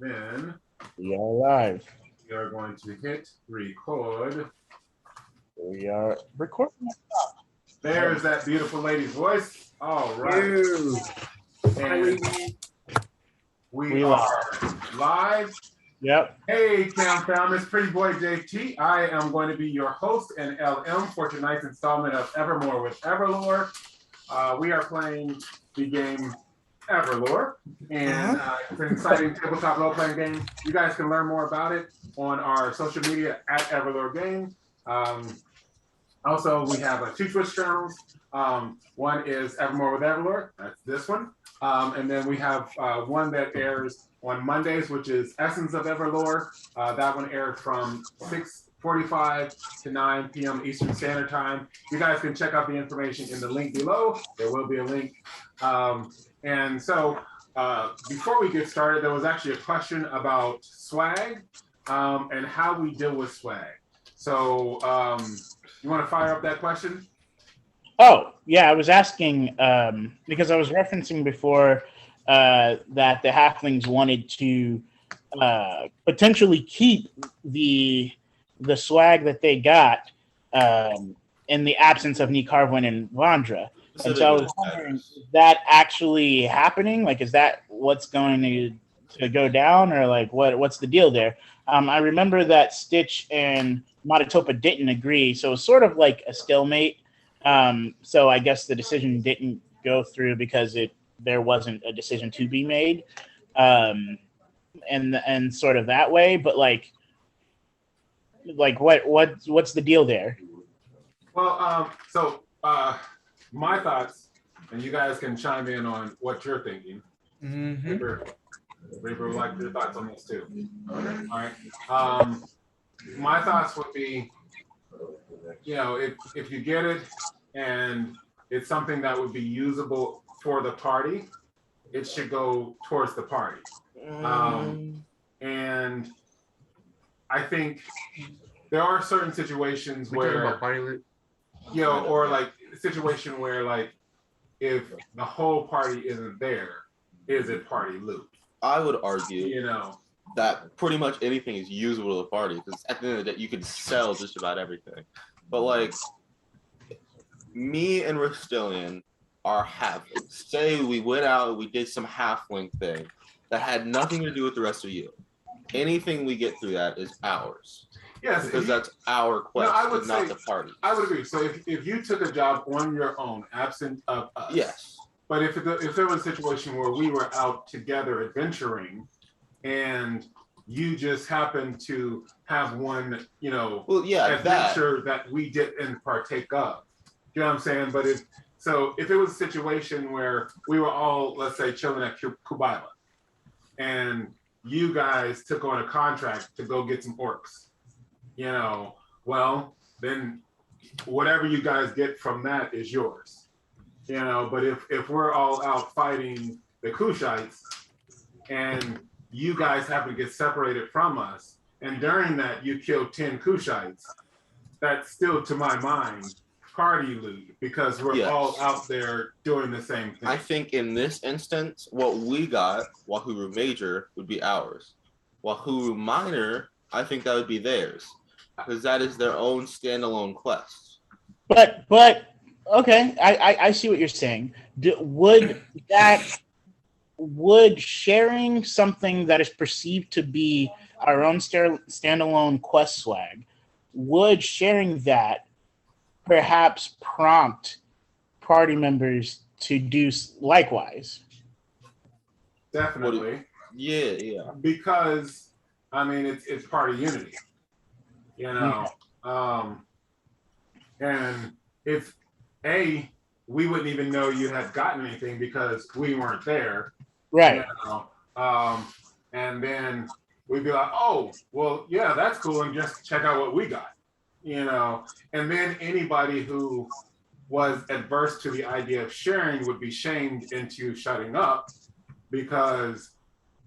then we are live. we are going to hit record. We are recording. There's that beautiful lady's voice. All right. And we are live. Yep. Hey, Cam Fam, it's Pretty Boy JT. I am going to be your host and LM for tonight's installment of EverMore with EverLore. We are playing the game EverLore, and it's an exciting tabletop role-playing game. You guys can learn more about it on our social media at EverLoreGame. Also, we have two Twitch channels. One is EverMore with EverLore. That's this one. And then we have one that airs on Mondays, which is Essence of EverLore. That one airs from 6:45 to 9 p.m. Eastern Standard Time. You guys can check out the information in the link below. There will be a link. And so before we get started, there was actually a question about swag and how we deal with swag. So you want to fire up that question? Oh, yeah, I was asking because I was referencing before that the halflings wanted to potentially keep the swag that they got in the absence of Nicarwin and Vandra. And so I was wondering, is that actually happening? Like, is that what's going to go down, or like what's the deal there? I remember that Stitch and Matatopa didn't agree, so it was sort of like a stalemate. So I guess the decision didn't go through because there wasn't a decision to be made, and sort of that way. But like what's the deal there? Well, my thoughts, and you guys can chime in on what you're thinking. Reaper would like your thoughts on this too. All right. My thoughts would be, if you get it and it's something that would be usable for the party, it should go towards the party. And I think there are certain situations where, or like a situation where, like, if the whole party isn't there, is it party loot? I would argue, that pretty much anything is usable to the party, because at the end of the day, you can sell just about everything. But like, me and Rastilian are halflings. Say we went out and we did some halfling thing that had nothing to do with the rest of you. Anything we get through that is ours. Yes, because that's our quest, not the party. I would agree. So if you took a job on your own, absent of us. Yes. But if there was a situation where we were out together adventuring, and you just happened to have one, adventure that we didn't partake of. You know what I'm saying? But if it was a situation where we were all, let's say, chilling at Kubila, and you guys took on a contract to go get some orcs, well, then whatever you guys get from that is yours. But if we're all out fighting the Kushites and you guys happen to get separated from us, and during that you kill 10 Kushites, that's still, to my mind, party loot, because we're all out there doing the same thing. I think in this instance, what we got, Wahuru Major, would be ours. Wahuru Minor, I think that would be theirs, because that is their own standalone quest. But okay, I see what you're saying. Would sharing something that is perceived to be our own standalone quest swag, would sharing that perhaps prompt party members to do likewise? Definitely. Yeah. Because it's party unity. And if we wouldn't even know you had gotten anything because we weren't there. Right. And then we'd be like, oh, well, yeah, that's cool, and just check out what we got. And then anybody who was adverse to the idea of sharing would be shamed into shutting up, because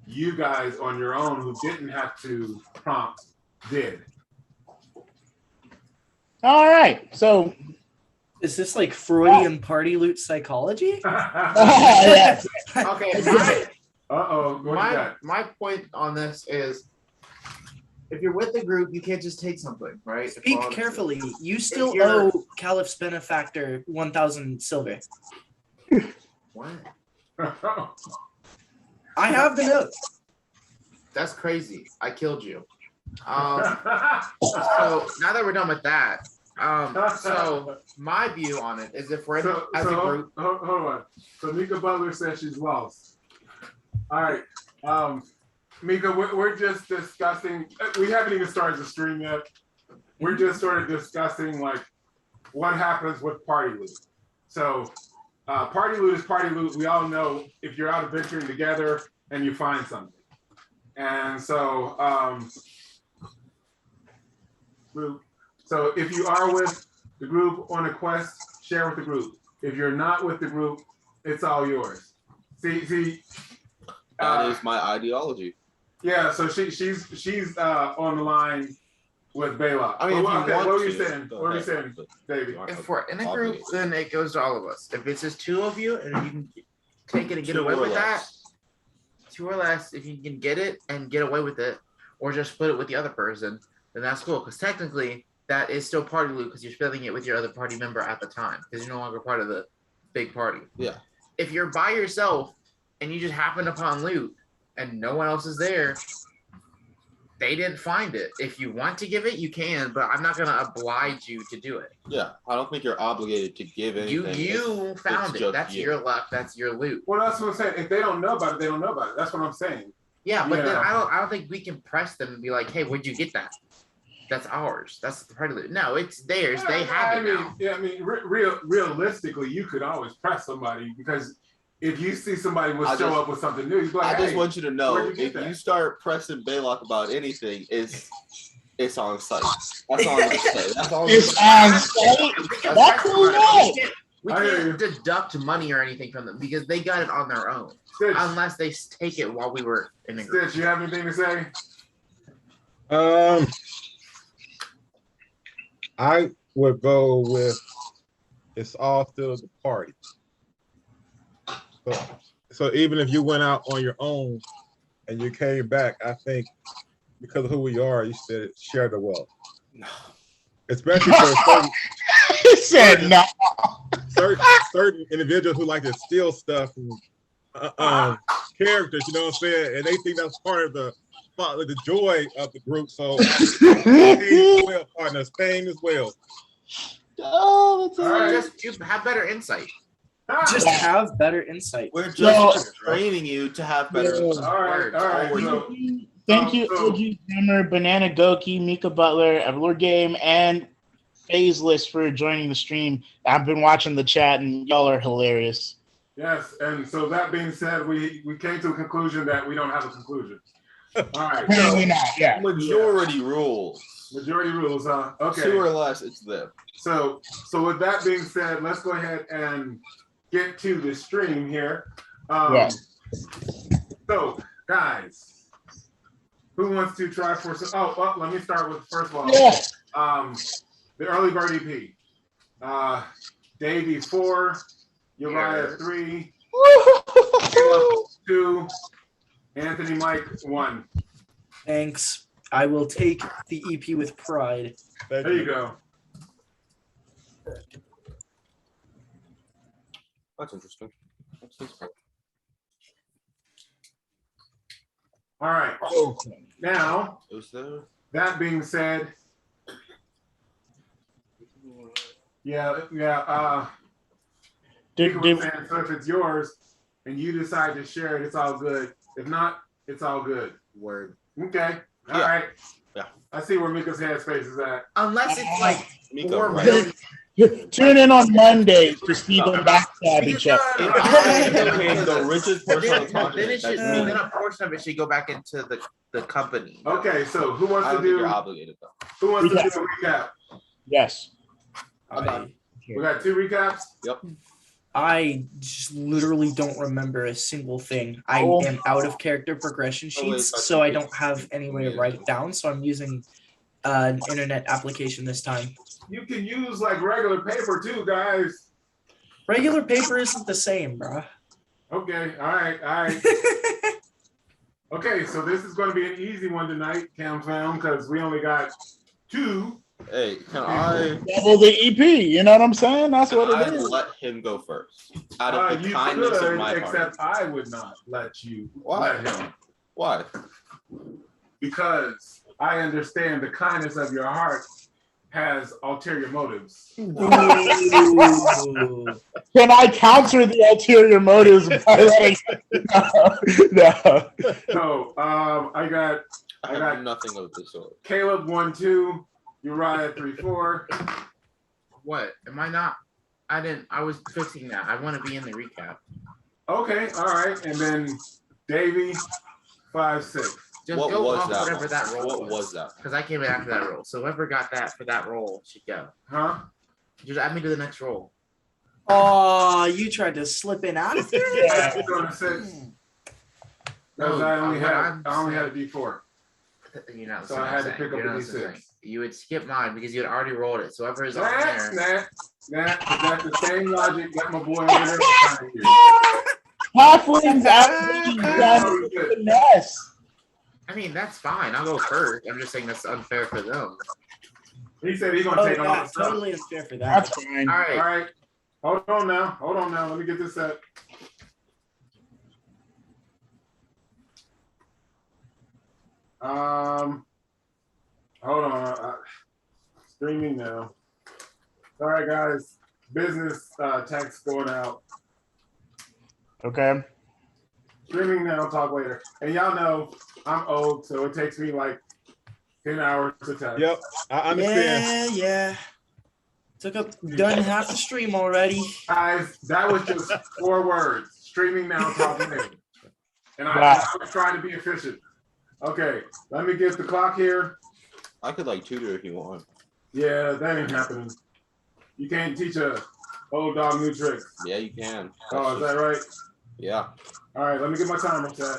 you guys on your own who didn't have to prompt did. All right. So is this like Freudian party loot psychology? Okay. Uh-oh. What you got? My point on this is, if you're with the group, you can't just take something, right? Speak carefully. You still you're- owe Caliph's Benefactor 1,000 silver. What? I have the note. That's crazy. I killed you. So now that we're done with that, so my view on it is if we're in, as a group. Hold on. So Mika Butler says she's lost. All right. Mika, we're just discussing. We haven't even started the stream yet. We're just sort of discussing like what happens with party loot. So party loot is party loot. We all know if you're out adventuring together and you find something. And so, so if you are with the group on a quest, share with the group. If you're not with the group, it's all yours. See. That is my ideology. Yeah, so she's on the line with Belac. I mean, what were you saying? What were you saying, David? If we're in a group, then it goes to all of us. If it's just two of you and you can take it and get away with that, two or less, if you can get it and get away with it, or just split it with the other person, then that's cool. Because technically, that is still party loot because you're splitting it with your other party member at the time because you're no longer part of the big party. Yeah. If you're by yourself and you just happen upon loot and no one else is there, they didn't find it. If you want to give it, you can, but I'm not going to oblige you to do it. Yeah, I don't think you're obligated to give anything. You found it. That's your luck. That's your loot. Well, that's what I'm saying. If they don't know about it, they don't know about it. That's what I'm saying. Yeah, but then I don't think we can press them and be like, hey, where'd you get that? That's ours. That's the part of it. No, it's theirs. Yeah, they have it now. Yeah, I mean, realistically, you could always press somebody because if you see somebody will show up with something new, you'd be like, I just want you to know, if that? you start pressing Belac about anything, it's on site. That's all I'm gonna say. That's all. It's on site. That's cool. We can't deduct money or anything from them because they got it on their own. Stitch, unless they take it while we were in the group. Stitch, you have anything to say? I would go with it's all still the party. So even if you went out on your own and you came back, I think because of who we are, you should share the wealth. Especially for certain individuals who like to steal stuff from characters, you know what I'm saying? And they think that's part of the joy of the group. So well, partners, fame as well. Oh, that's all right. Just have better insight. Just have better insight. We're just training you to have better insight. All right. Thank you, OG Gamer, Banana Goki, Mika Butler, EverLoreGame, and Phaseless for joining the stream. I've been watching the chat, and y'all are hilarious. Yes, and so that being said, we came to a conclusion that we don't have a conclusion. All right. Apparently not, yeah. Majority rules. Majority rules, huh? Okay. 2 or less, it's them. So with that being said, let's go ahead and get to the stream here. Yes. So, guys, who wants to try for some? Oh, let me start with first of all. Yes. The early bird EP. Davey 4, Uriah 3, 2, Anthony Mike 1. Thanks. I will take the EP with pride. There you go. That's interesting. All right. Okay. Now, Is there? that being said, so if it's yours and you decide to share it, it's all good. If not, it's all good. Word. Okay. All right. Yeah. I see where Mika's headspace is at. Unless it's like Mika, 4 right? million. Tune in on Monday to see them backstab each other. The richest person on the continent. Then a portion of it should go back into the company. Okay, so who wants to do? You're obligated though. Who wants to do a recap? Yes. We got 2 recaps. Yep. I just literally don't remember a single thing. I am out of character progression sheets, so I don't have any way to write it down. So I'm using an internet application this time. You can use like regular paper too, guys. Regular paper isn't the same, bruh. Okay, all right. Okay, so this is going to be an easy one tonight, Cam Found, because we only got 2. Hey, can I Double the EP. You know what I'm saying? That's what it is. let him go first? Out of the You kindness could, of my except heart. I would not let you Why? let him. Why? Because I understand the kindness of your heart has ulterior motives. Ooh. Can I counter the ulterior motives by letting? No. So I got I got- have nothing of the sort. Caleb 1-2, Uriah 3-4. What? Am I not? I didn't. I was fixing that. I want to be in the recap. Okay, all right, and then Davey 5-6. Just What go was off that? whatever that roll What was that? Because I came in after that roll. So whoever got that for that roll should go. Huh? Just add me to the next roll. Oh, you tried to slip in out of there? I was on a 6. Because I only had a D4. You're not So listening I had to to pick up You're a not D6. listening. You would skip mine because you had already rolled it. So whoever is on That's there. that's the same logic that my boy over there was trying to use. Halflings outwitting finesse. I mean, that's fine. I'll go first. I'm just saying that's unfair for them. He said he's gonna Oh, take all yeah, the stuff. totally unfair for that. That's fine. All All right. right. Hold on now. Let me get this set. Hold on. Streaming now. All right, guys. Business text going out. Okay. Streaming now. Talk later. And y'all know I'm old, so it takes me like 10 hours to text. Yep, I understand. Yeah. Took up done half the stream already. Guys, that was just 4 words. Streaming now. Talk later. And I was trying to be efficient. Okay, let me get the clock here. I could like tutor if you want. Yeah, that ain't happening. You can't teach a old dog new tricks. Yeah, you can. Oh, is that right? Yeah. All right, let me get my timer set.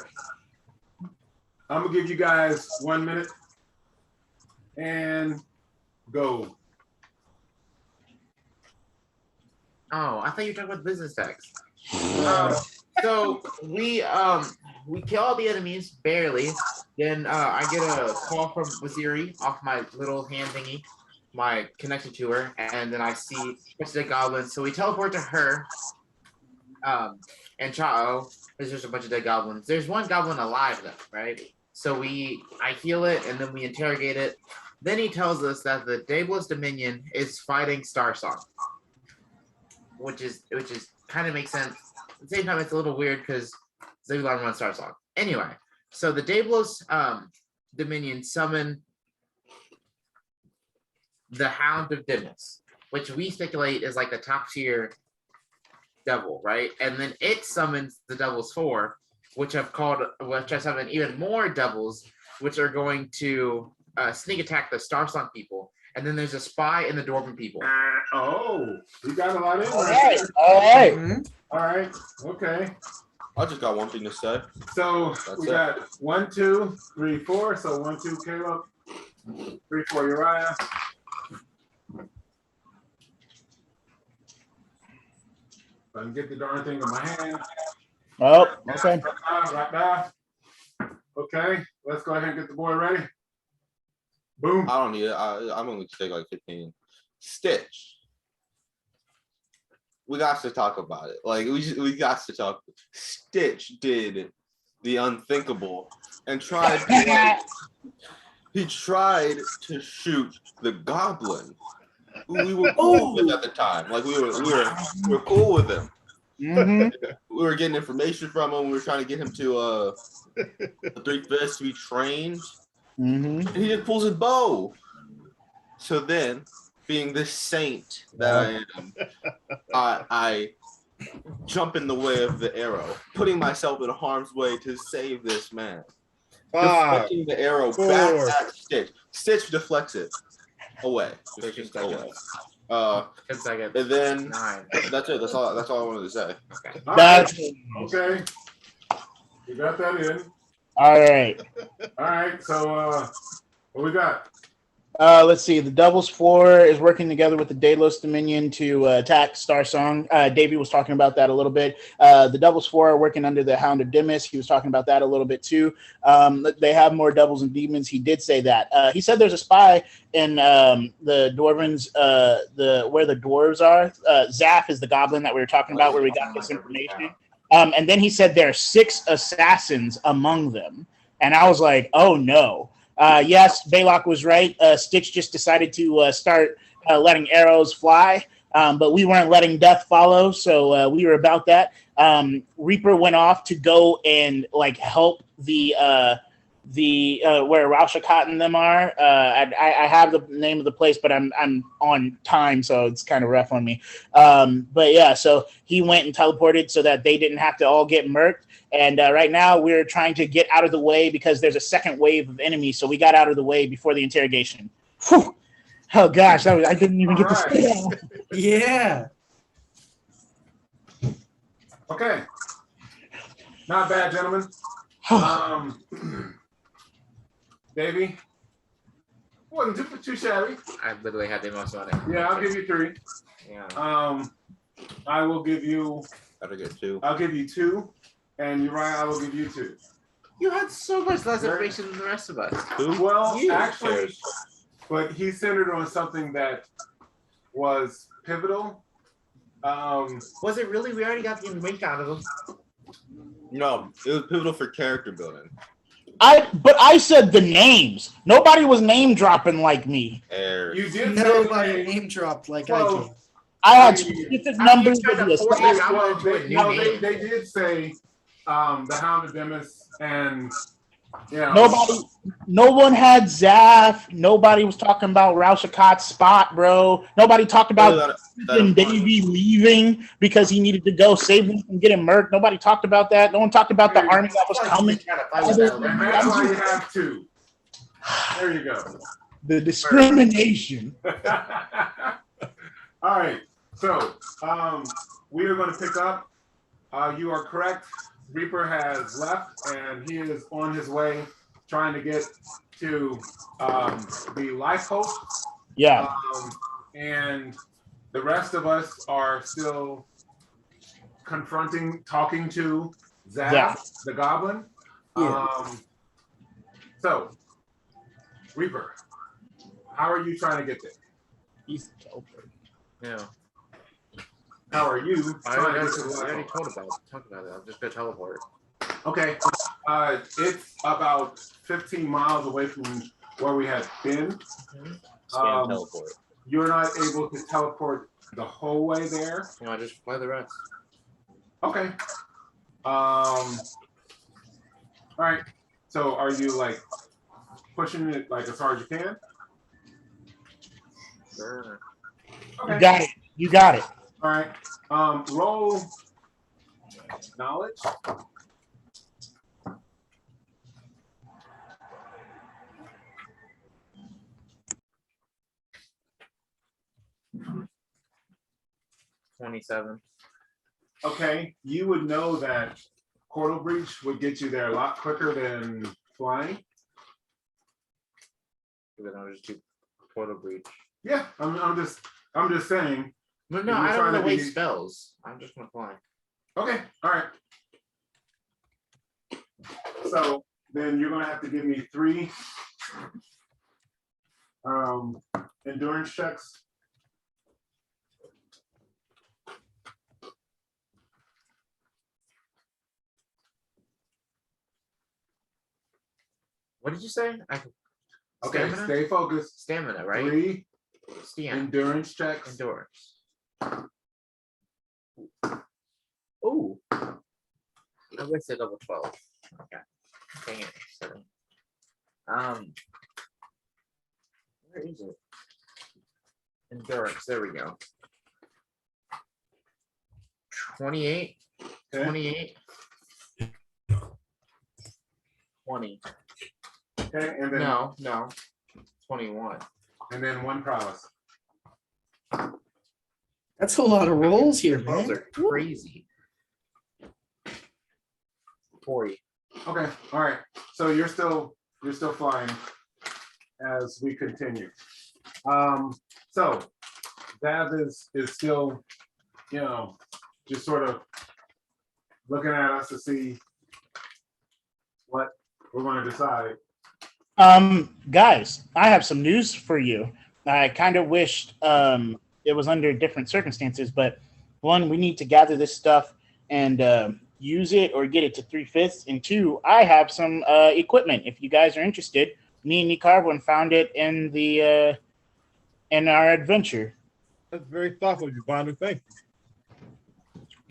I'm gonna give you guys 1 minute and go. Oh, I thought you were talking about business text. So we kill all the enemies barely. Then I get a call from Waziri off my little hand thingy, my connection to her, and then I see a bunch of dead goblins. So we teleport to her. And Chao, there's just a bunch of dead goblins. There's one goblin alive though, right? So I heal it and then we interrogate it. Then he tells us that the Daedalus Dominion is fighting Starsong, which is kind of makes sense. At the same time, it's a little weird because Zebulon runs Starsong. Anyway, so the Daedalus Dominion summon the Hound of Dimness, which we speculate is like the top tier devil, right? And then it summons the Devil's Four, which have summoned even more devils, which are going to sneak attack the Starsong people. And then there's a spy in the Dwarven people. Oh, we got a lot in. All right. All right. Okay. I just got one thing to say. So That's we it. got 1, 2, 3, 4. So 1, 2, Caleb. 3, 4, Uriah. I can get the darn thing in my hand. Oh, okay. Right there. Okay, let's go ahead and get the boy ready. Boom. I don't need it. I'm only take like 15. Stitch. We got to talk about it. Like we got to talk. Stitch did the unthinkable and tried. He tried to shoot the goblin who we were cool with at the time. Like we were cool with him. Mm-hmm. We were getting information from him. We were trying to get him to Three Fists to be trained. Mm-hmm. And he just pulls his bow. So then, being this saint that I am, I jump in the way of the arrow, putting myself in harm's way to save this man. 5, Deflecting the arrow 4. back at Stitch. Stitch deflects it away. Just away. 10 seconds. And then 9. that's it. That's all I wanted to say. Okay. All right. That's Okay. We got that in. all right. All right. So what we got? Let's see. The Devil's Four is working together with the Delos Dominion to attack Star Song. Davey was talking about that a little bit. The Devil's Four are working under the Hound of Demis. He was talking about that a little bit too. They have more devils and demons. He did say that. He said there's a spy in the Dwarvens, where the dwarves are. Zaph is the goblin that we were talking about, where we got this information. And then he said there are 6 assassins among them, and I was like, oh no. Yes, Belac was right. Stitch just decided to start letting arrows fly, but we weren't letting death follow, so we were about that. Reaper went off to go and like help the where Rashtikat and them are. I have the name of the place, but I'm on time, so it's kind of rough on me. But yeah, so he went and teleported so that they didn't have to all get murked. And right now we're trying to get out of the way because there's a second wave of enemies. So we got out of the way before the interrogation. Whew. Oh gosh, I didn't even get to say that. Yeah. Okay. Not bad, gentlemen. Davey, wasn't too shabby. I literally had the most on it. Yeah, I'll give you 3. Yeah. I will give you. Gotta get 2. I'll give you 2, and Uriah, I will give you 2. You had so much less information than the rest of us. Well, You. actually, but he centered on something that was pivotal. Was it really? We already got the information out of them. No, it was pivotal for character building. But I said the names. Nobody was name dropping like me. Airs. You did Nobody say name dropped like Well, I did. I had specific numbers for the assassin. well, They- they did say the Hound of Demis, and you know, No one had Zaph. Nobody was talking about Rashtikat's spot, bro. Nobody talked about Davey leaving because he needed to go save them from getting murked. Nobody talked about that. No one talked about the army that was coming. and that's why you have 2. There you go. The discrimination. All right, so we are going to pick up. You are correct. Reaper has left, and he is on his way, trying to get to the Life Holt. Yeah. And the rest of us are still talking to Zach, Yeah. the goblin. Yeah. So, Reaper, how are you trying to get there? He's teleported. Yeah. How are you I trying to already, get to the I already Life Holt? talked about it. I'm just gonna teleport. Okay. It's about 15 miles away from where we had been. Scan teleport. You're not able to teleport the whole way there. You know, I just fly the rest. Okay. All right. So are you like pushing it like as hard as you can? Sure. You got it. You got it. All right. Roll knowledge. $27. Okay. You would know that portal breach would get you there a lot quicker than flying. Then I'll just do portal breach. Yeah. I'm just saying. No, You're I don't trying want to to waste be- spells. I'm just gonna fly. Okay. All right. So then you're gonna have to give me 3 endurance checks. What did you say? Okay, Stamina? stay focused. Stamina, right? 3 Stamina. endurance checks. Endurance. Ooh. I wasted level 12. Okay. Dang it. 7. Where is it? Endurance. There we go. 28. Okay. 28. 20. Okay, and then No. 21. and then 1 prowess. That's a lot of rolls here, Rolls man. are crazy. 40. Okay, all right. So you're still flying. as we continue. So Dav is still, just sort of looking at us to see what we're going to decide. Guys, I have some news for you. I kind of wished it was under different circumstances, but one, we need to gather this stuff and use it or get it to 3/5, and two, I have some equipment. If you guys are interested, me and Nicarvin found it in the in our adventure. That's very thoughtful of you, Vandra. Thank you.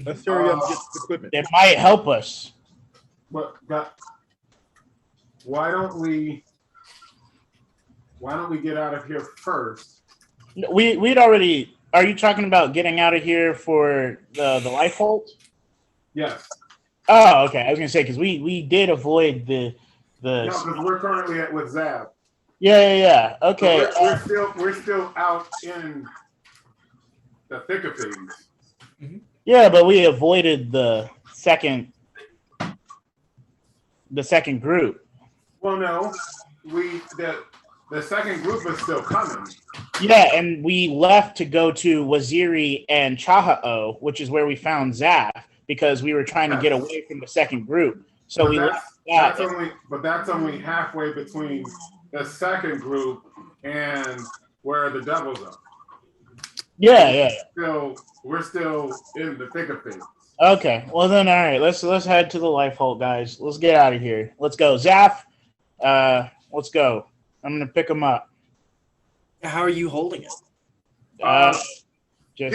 Let's hurry up and get the equipment. It might help us. But why don't we get out of here first? We'd already. Are you talking about getting out of here for the Life Holt? Yes. Oh, okay. I was gonna say because we did avoid the. No, because we're currently with Zab. Yeah. Okay. So we're still out in the thick of things. Mm-hmm. Yeah, but we avoided the second group. Well, no, the second group is still coming. Yeah, and we left to go to Waziri and Chaha'o, which is where we found Zaf, because we were trying to get away from the second group. So we left that. That's only halfway between the second group and where the devils are. Yeah. We're still in the thick of things. Okay. Well then, all right. Let's head to the Life Holt, guys. Let's get out of here. Let's go, Zaf. Let's go. I'm gonna pick him up. How are you holding it? Just You're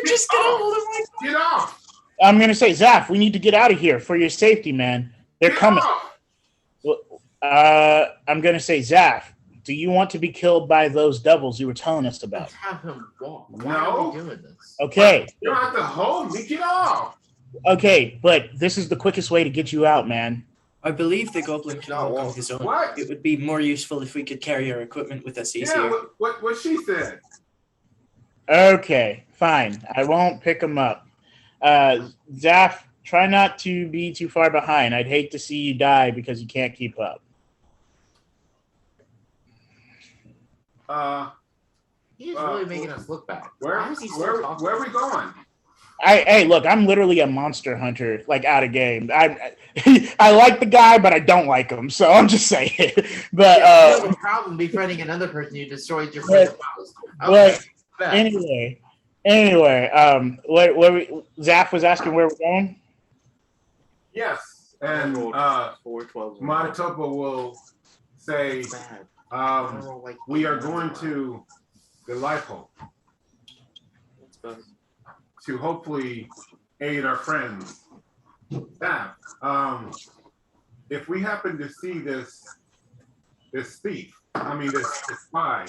just gonna hold it like Get off! I'm gonna say, Zaf, we need to get out of here for your safety, man. They're Get coming. off! I'm gonna say, Zaf, do you want to be killed by those devils you were telling us about? Let's have him walk. Why No. are we doing this? Okay. You don't have to hold me. Get off! Okay, but this is the quickest way to get you out, man. I believe the goblin can walk on his own. What? It would be more useful if we could carry our equipment with us easier. Yeah, what she said. Okay, fine. I won't pick him up. Zaf, try not to be too far behind. I'd hate to see you die because you can't keep up. He's really making us look bad. Where Why is he still talking? are we going? Hey, look, I'm literally a monster hunter, like out of game. I like the guy, but I don't like him, so I'm just saying. But You have a problem befriending another person who destroyed your friend's house. but bad. anyway, Zaf was asking where we're going. Yes, and 412. Manitoba will say, Bad. we are going to the Life Holt to hopefully aid our friends. Now, if we happen to see this thief, this spy,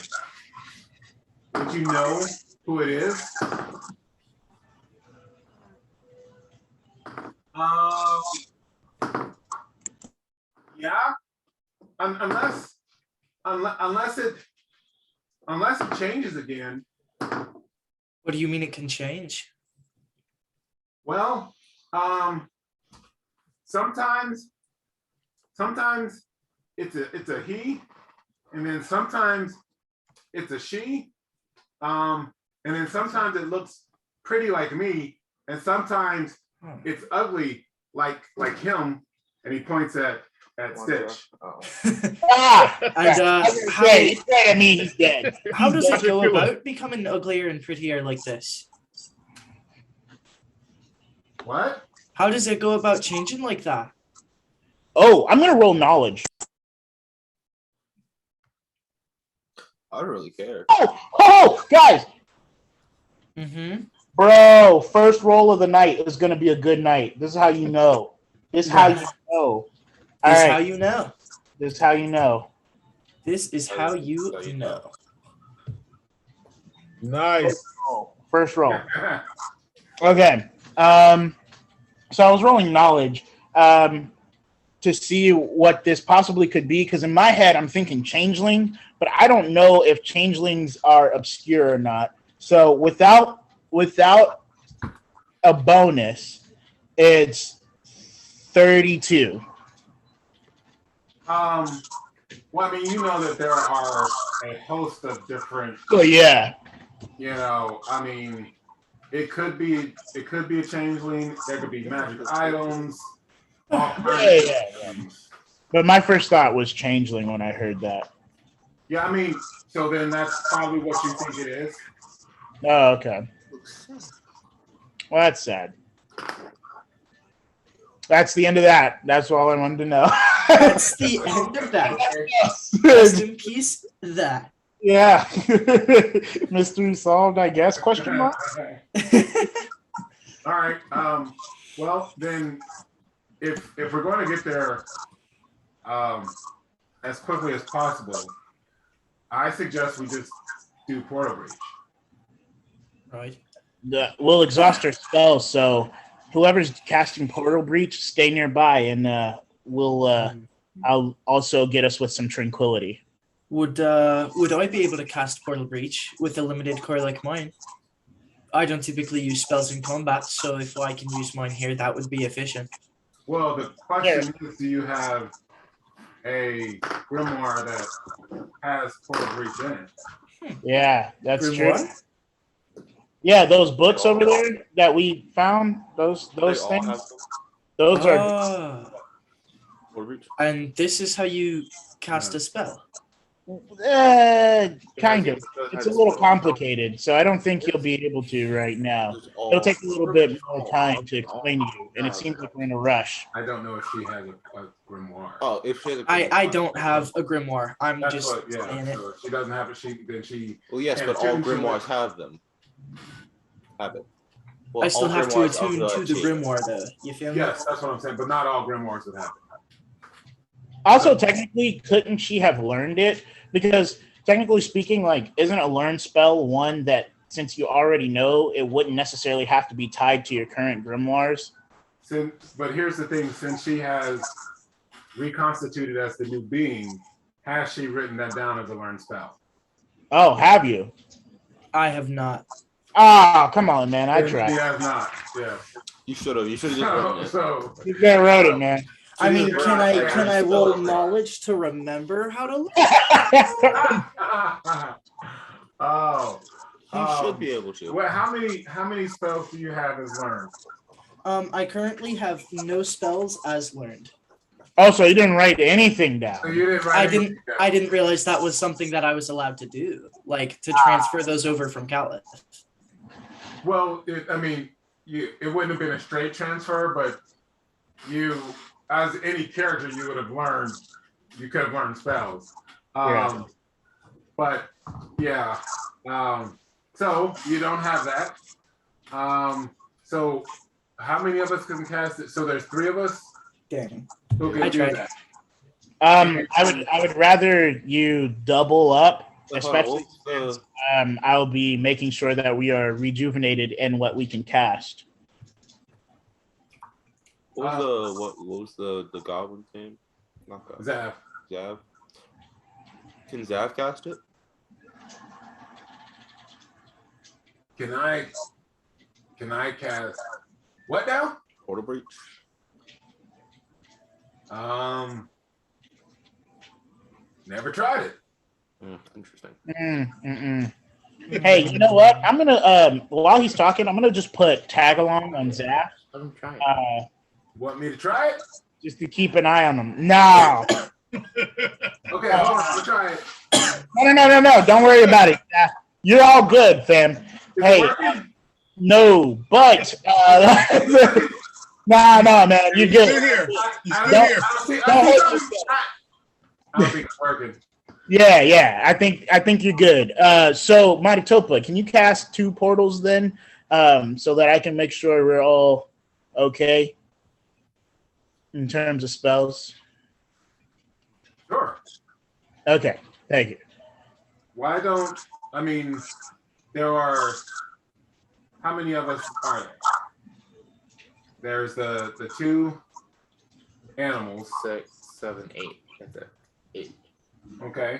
would you know who it is? Yeah. Unless it changes again. What do you mean it can change? Well, sometimes it's a he, and then sometimes it's a she, and then sometimes it looks pretty like me, and sometimes it's ugly like him, and he points at Stitch. And He's dead. how does it go about becoming uglier and prettier like this? What? How does it go about changing like that? Oh, I'm gonna roll knowledge. I don't really care. Oh, guys, Mm-hmm. bro, first roll of the night is gonna be a good night. This is how you know. This is how you know. This is All how right, you know. this is how you know. This is how you know. Nice. First roll. Okay. So I was rolling knowledge to see what this possibly could be, because in my head I'm thinking changeling, but I don't know if changelings are obscure or not. So without a bonus, it's 32. Well, I mean, you know that there are a host of different. Oh yeah. You know, I mean, it could be a changeling. There could be magic items. All kinds of things. But my first thought was changeling when I heard that. Yeah, I mean, so then that's probably what you think it is. Oh, okay. Well, that's sad. That's the end of that. That's all I wanted to know. That's the end of that. Rest in peace, that. Yeah. Mystery solved, I guess, question mark? All right. Well, then, if we're going to get there as quickly as possible, I suggest we just do portal breach. Right. We'll exhaust our spells, so whoever's casting portal breach, stay nearby, and I'll also get us with some tranquility. Would I be able to cast portal breach with a limited core like mine? I don't typically use spells in combat, so if I can use mine here, that would be efficient. Well, the question is, do you have a grimoire that has portal breach in it? Yeah, that's Grimoire? true. Yeah, those books over there that we found, those things, those are. And this is how you cast a spell. Kind of. It's a little complicated, so I don't think you'll be able to right now. It'll take a little bit more time to explain to you, and it seems like we're in a rush. I don't know if she has a grimoire. Oh, if she has a I don't have a grimoire. I'm That's just what, yeah. saying it. So if she doesn't have it. She. Well, yes, can but all attune to grimoires it. have them. Have it. Well, I still all have to grimoires of attune to the team. grimoire, though. You feel me? Yes, that's what I'm saying. But not all grimoires would have it. Also, technically, couldn't she have learned it? Because technically speaking, like, isn't a learn spell one that, since you already know, it wouldn't necessarily have to be tied to your current grimoires? But here's the thing: since she has reconstituted as the new being, has she written that down as a learned spell? Oh, have you? I have not. Ah, come on, man. I She tried. has not. Yeah. You should have. You should have just written it. So You guys wrote it, man. I mean, Yeah, can I yeah. roll knowledge to remember how to? oh. You should be able to. Well, how many spells do you have as learned? I currently have no spells as learned. Oh, so you didn't write anything down. So you didn't write anything down. I didn't realize that was something that I was allowed to do, like to transfer those over from Callus. Well, it wouldn't have been a straight transfer, but you, as any character, you would have learned. You could have learned spells. Yeah. But yeah. So you don't have that. So how many of us can cast it? So there's 3 of us. Dang. Who can I do tried. that? I would rather you double up, especially Hold on, since I'll be making sure that we are rejuvenated in what we can cast. what was the goblin's name? Not goblin. Zav. Zav. Can Zav cast it? Can I cast what now? Portal breach. Never tried it. Interesting. Hey, you know what? I'm gonna while he's talking, I'm gonna just put tag along on Zach, Let him try it. Want me to try it? just to keep an eye on him. No, Okay, hold on, I'll try it. no. Don't worry about it. You're all good, fam. Is Hey, it working? no, but no, man, you're You good. sit here. You I sit don't- here. I don't think it's working. Yeah. I think you're good. So Mighty Topa, can you cast 2 portals then, so that I can make sure we're all okay in terms of spells? Sure. Okay, thank you. Why don't there are how many of us are there? There's the 2 animals. 6, 7, 8. That's it. 8. Okay.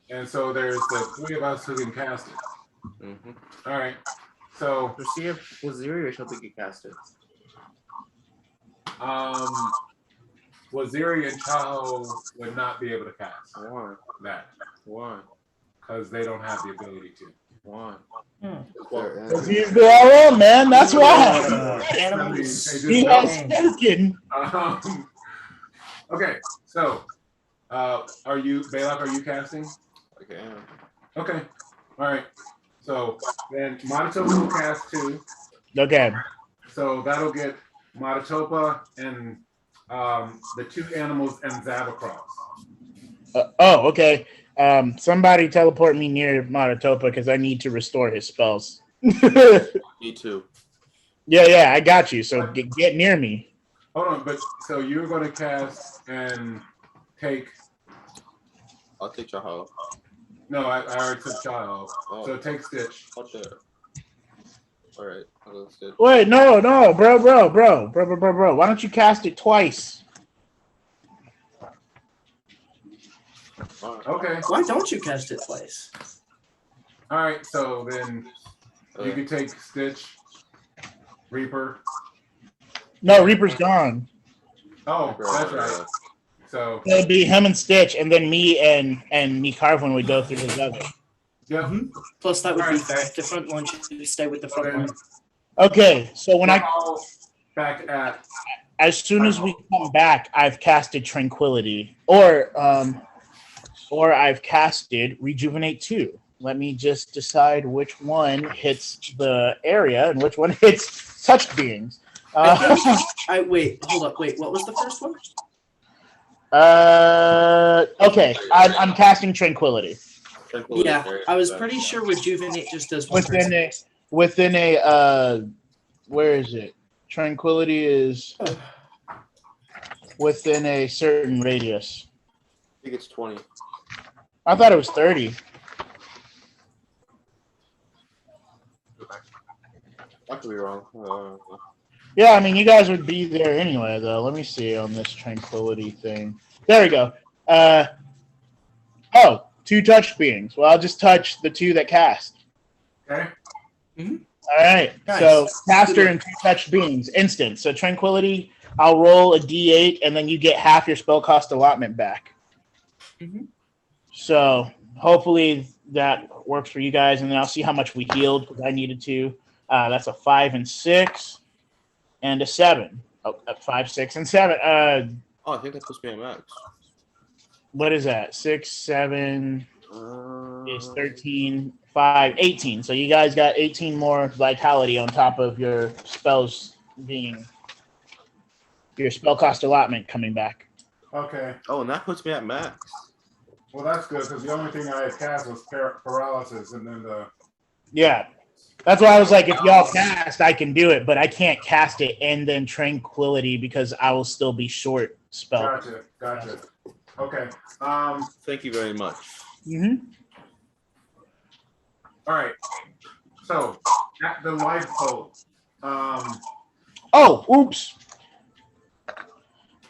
And so there's the 3 of us who can cast it. Mm-hmm. All right. So We'll see if Waziri or something can cast it. Waziri and Chaho would not be able to cast Why? that Why? because they don't have the ability to. Why? Because he's the LM, man. That's why. Animals. He has spoken. Okay, so are you, Belac, are you casting? Okay. Okay, all right. So then Matatopa will cast 2. Okay. So that'll get Matatopa and the 2 animals and Zab across. Oh, okay. Somebody teleport me near Matatopa because I need to restore his spells. Me too. Yeah, I got you. So get near me. Hold on, but so you're going to cast and take. I'll take Chaho. No, I already took Child. Oh. So take Stitch. Out there. All right. I'll go Stitch. Wait, no, bro. Why don't you cast it twice? All right. Okay. Why don't you cast it twice? All right. So then you can take Stitch, Reaper. No, Reaper's gone. Oh, that's right. So It'd be him and Stitch, and then me and Carvin would go through his other. yeah. Plus, that would be Alright. fair. The front one should stay with the front one. Okay, so when We're all back at as soon as we come back, I've casted Tranquility, or I've casted Rejuvenate 2. Let me just decide which one hits the area and which one hits touched beings. Wait, hold up. Wait, what was the first one? Okay, I'm casting Tranquility Yeah, I was pretty sure Rejuvenate just does one person. within a where is it? Tranquility is within a certain radius. I think it's 20. I thought it was 30. I could be wrong. Yeah, I mean, you guys would be there anyway, though. Let me see on this Tranquility thing. There we go. 2 touched beings. Well, I'll just touch the 2 that cast. okay. All right. Nice. So caster and 2 touched beings, instant. So Tranquility, I'll roll a d8, and then you get half your spell cost allotment back. Mhm. So hopefully that works for you guys, and then I'll see how much we healed because I needed to. That's a 5 and 6, and a 7. Oh, 5, 6, and 7. I think that puts me at max. What is that? 6, 7 is 13, 5, 18. So you guys got 18 more vitality on top of your spells being your spell cost allotment coming back. Okay. Oh, and that puts me at max. Well, that's good because the only thing I had cast was paralysis, and then the. Yeah. That's why I was like, if y'all cast, I can do it, but I can't cast it and then Tranquility because I will still be short spell. Gotcha. Okay. Thank you very much. Mm-hmm. All right. So at the Life Holt. Oh, oops.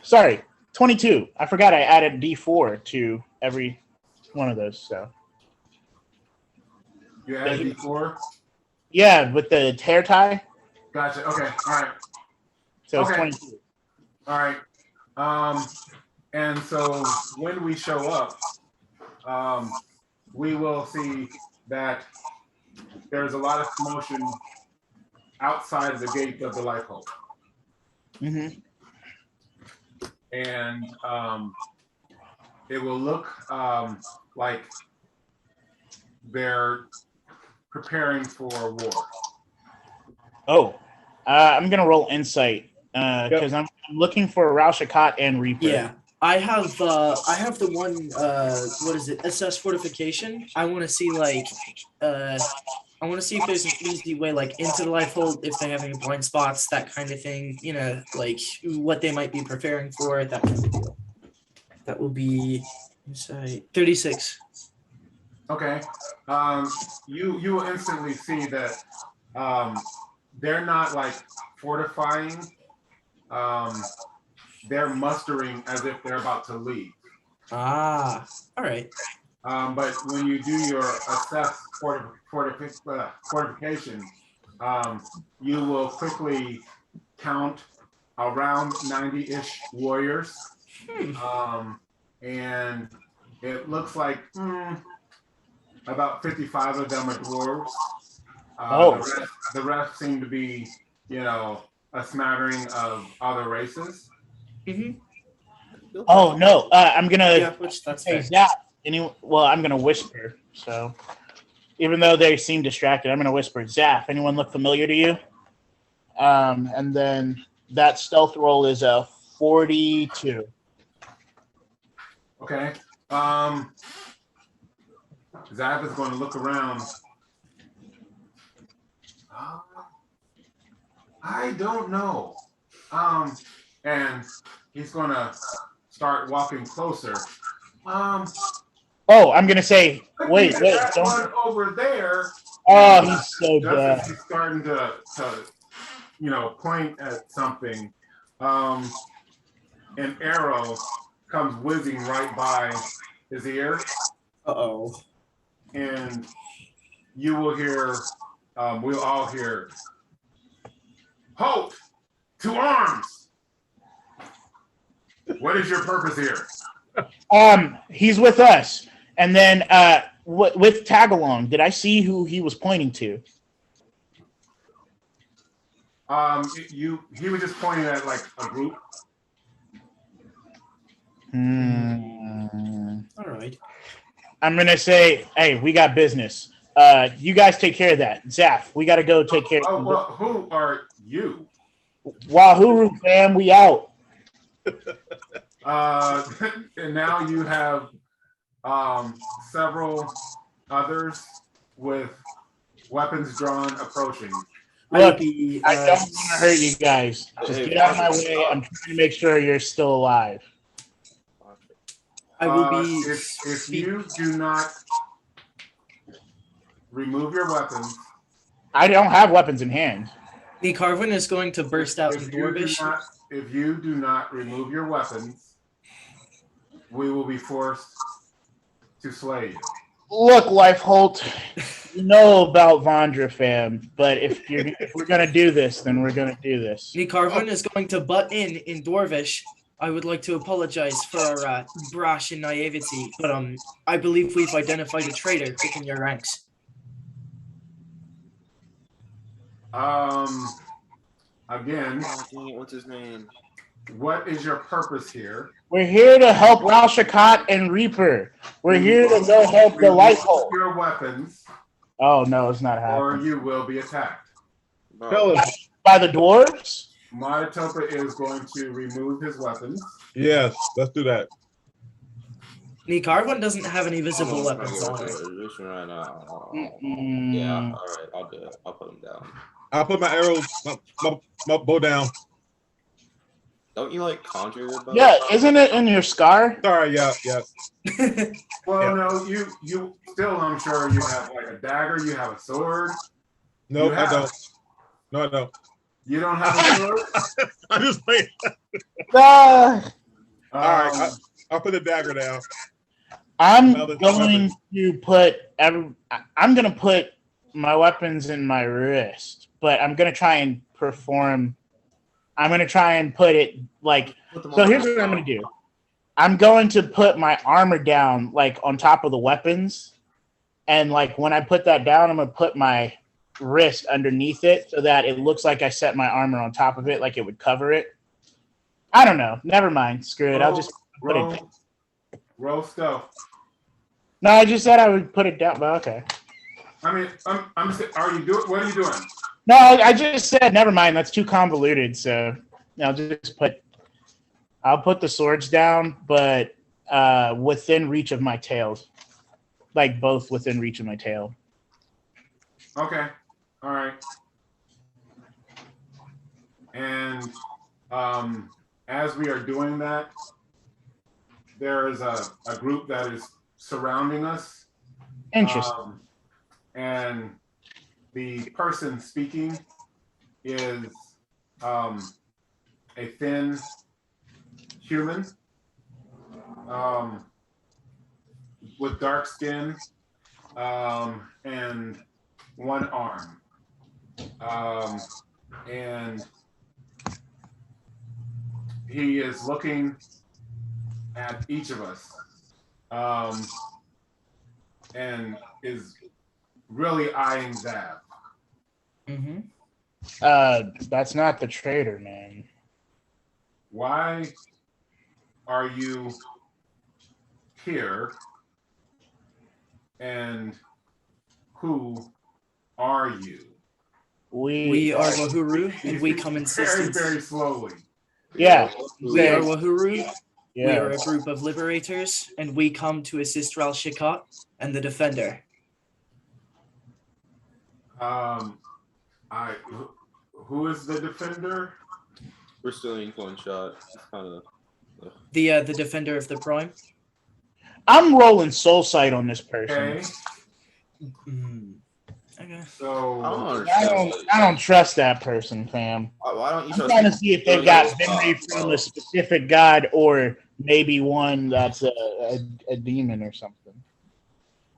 Sorry, 22. I forgot I added D4 to every one of those. So You added D4? yeah, with the hair tie. Gotcha. Okay. All right. So Okay. it's 22. All right. And so when we show up, we will see that there's a lot of commotion outside the gate of the Life Holt. Mm-hmm. And it will look like they're preparing for war. Oh, I'm gonna roll insight because I'm looking for Raushakot and Reaper. Yeah, I have the one. What is it? SS fortification. I want to see I want to see if there's an easy way, like into the Life Holt, if they have any blind spots, that kind of thing. You know, like what they might be preparing for, that kind of deal. That will be insight 36. Okay. You will instantly see that they're not like fortifying. They're mustering as if they're about to leave. Ah, all right. But when you do your assess fortification, you will quickly count around 90-ish warriors And it looks like about 55 of them are dwarves. The rest seem to be, a smattering of other races. Oh no, I'm gonna Yeah, which that's say fair. Zap. I'm gonna whisper. So even though they seem distracted, I'm gonna whisper. Zap. Anyone look familiar to you? And then that stealth roll is a 42. Okay. Zap is going to look around. I don't know. And he's going to start walking closer. Oh, I'm gonna say, wait, that don't. one over there. Oh, he's so Just dead. as he's starting to point at something, an arrow comes whizzing right by his ear. Uh-oh. And you will hear, we'll all hear, Holt, to arms! What is your purpose here? He's with us. And then with Tagalong, did I see who he was pointing to? He was just pointing at like a group. All right. I'm gonna say, hey, we got business. You guys take care of that. Zaf, we gotta go take care of well, who are you? Wahoo fam, we out. And now you have several others with weapons drawn approaching. Look, I don't want to hurt you guys. Just get out of my way. I'm trying to make sure you're still alive. I will be. If you do not remove your weapons, I don't have weapons in hand. The Carvin is going to burst out in Dwarvish. If you do not remove your weapons, we will be forced to slay you. Look, Life Holt, you know about Vandra fam, but if we're gonna do this, then we're gonna do this. The Carvin is going to butt in Dwarvish. I would like to apologize for our brash and naivety, but I believe we've identified a traitor within your ranks. Again, what's his name? What is your purpose here? We're here to help Rashakot and Reaper. We're here to go help the Life Holt. Your weapons. Oh no, it's not happening. Or you will be attacked. By the dwarves? Matatopa is going to remove his weapons. Yes, let's do that. The Carvin doesn't have any visible weapons on it. Right now. Mm-mm. Yeah, all right, I'll do it. I'll put him down. I'll put my arrows, my bow down. Don't you like conjure your bow? Yeah, isn't it in your scar? Sorry, yeah. Well, no, you still, I'm sure you have like a dagger, you have a sword. No, I don't. No, I don't. You don't have a sword? I'm just playing. Ah. All right, I'll put the dagger down. I'm going to put my weapons in my wrist, but I'm going to try and put it like, so here's what I'm going to do. I'm going to put my armor down like on top of the weapons. And like when I put that down, I'm going to put my wrist underneath it so that it looks like I set my armor on top of it, like it would cover it. I don't know. Never mind. Screw it. I'll just put it down. Roll stealth. No, I just said I would put it down, but okay. I mean, what are you doing? No, I just said never mind. That's too convoluted. So I'll put the swords down, but within reach of my tails, like both within reach of my tail. Okay. All right. And as we are doing that, there is a group that is surrounding us. Interesting. And the person speaking is a thin human with dark skin and one arm. And he is looking at each of us, and is really eyeing Zab. Mm-hmm. That's not the traitor, man. Why are you here? And who are you? We are Wahuru, and we come in very, assistance. very slowly. Yeah. We are Wahuru. Yeah. We are a group of liberators, and we come to assist Ral Shikat and the Defender. Who is the Defender? Rastilian Coinshot. It's kind of The Defender of the Prime. I'm rolling soul sight on this person. Okay. Okay. So I don't trust that person, fam. Why don't you? I'm trying to see if they've got memory from a specific god or maybe one that's a demon or something.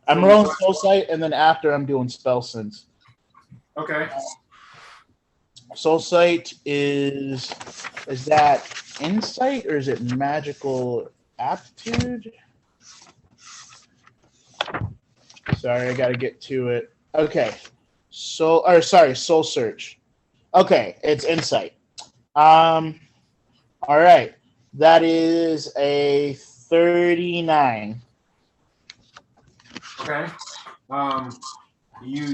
I'm rolling soul sight, and then after I'm doing spell sense. Okay. Soul sight is that insight or is it magical aptitude? Sorry, I gotta get to it. Okay. Soul search. Okay, it's insight. All right. That is a 39. Okay. You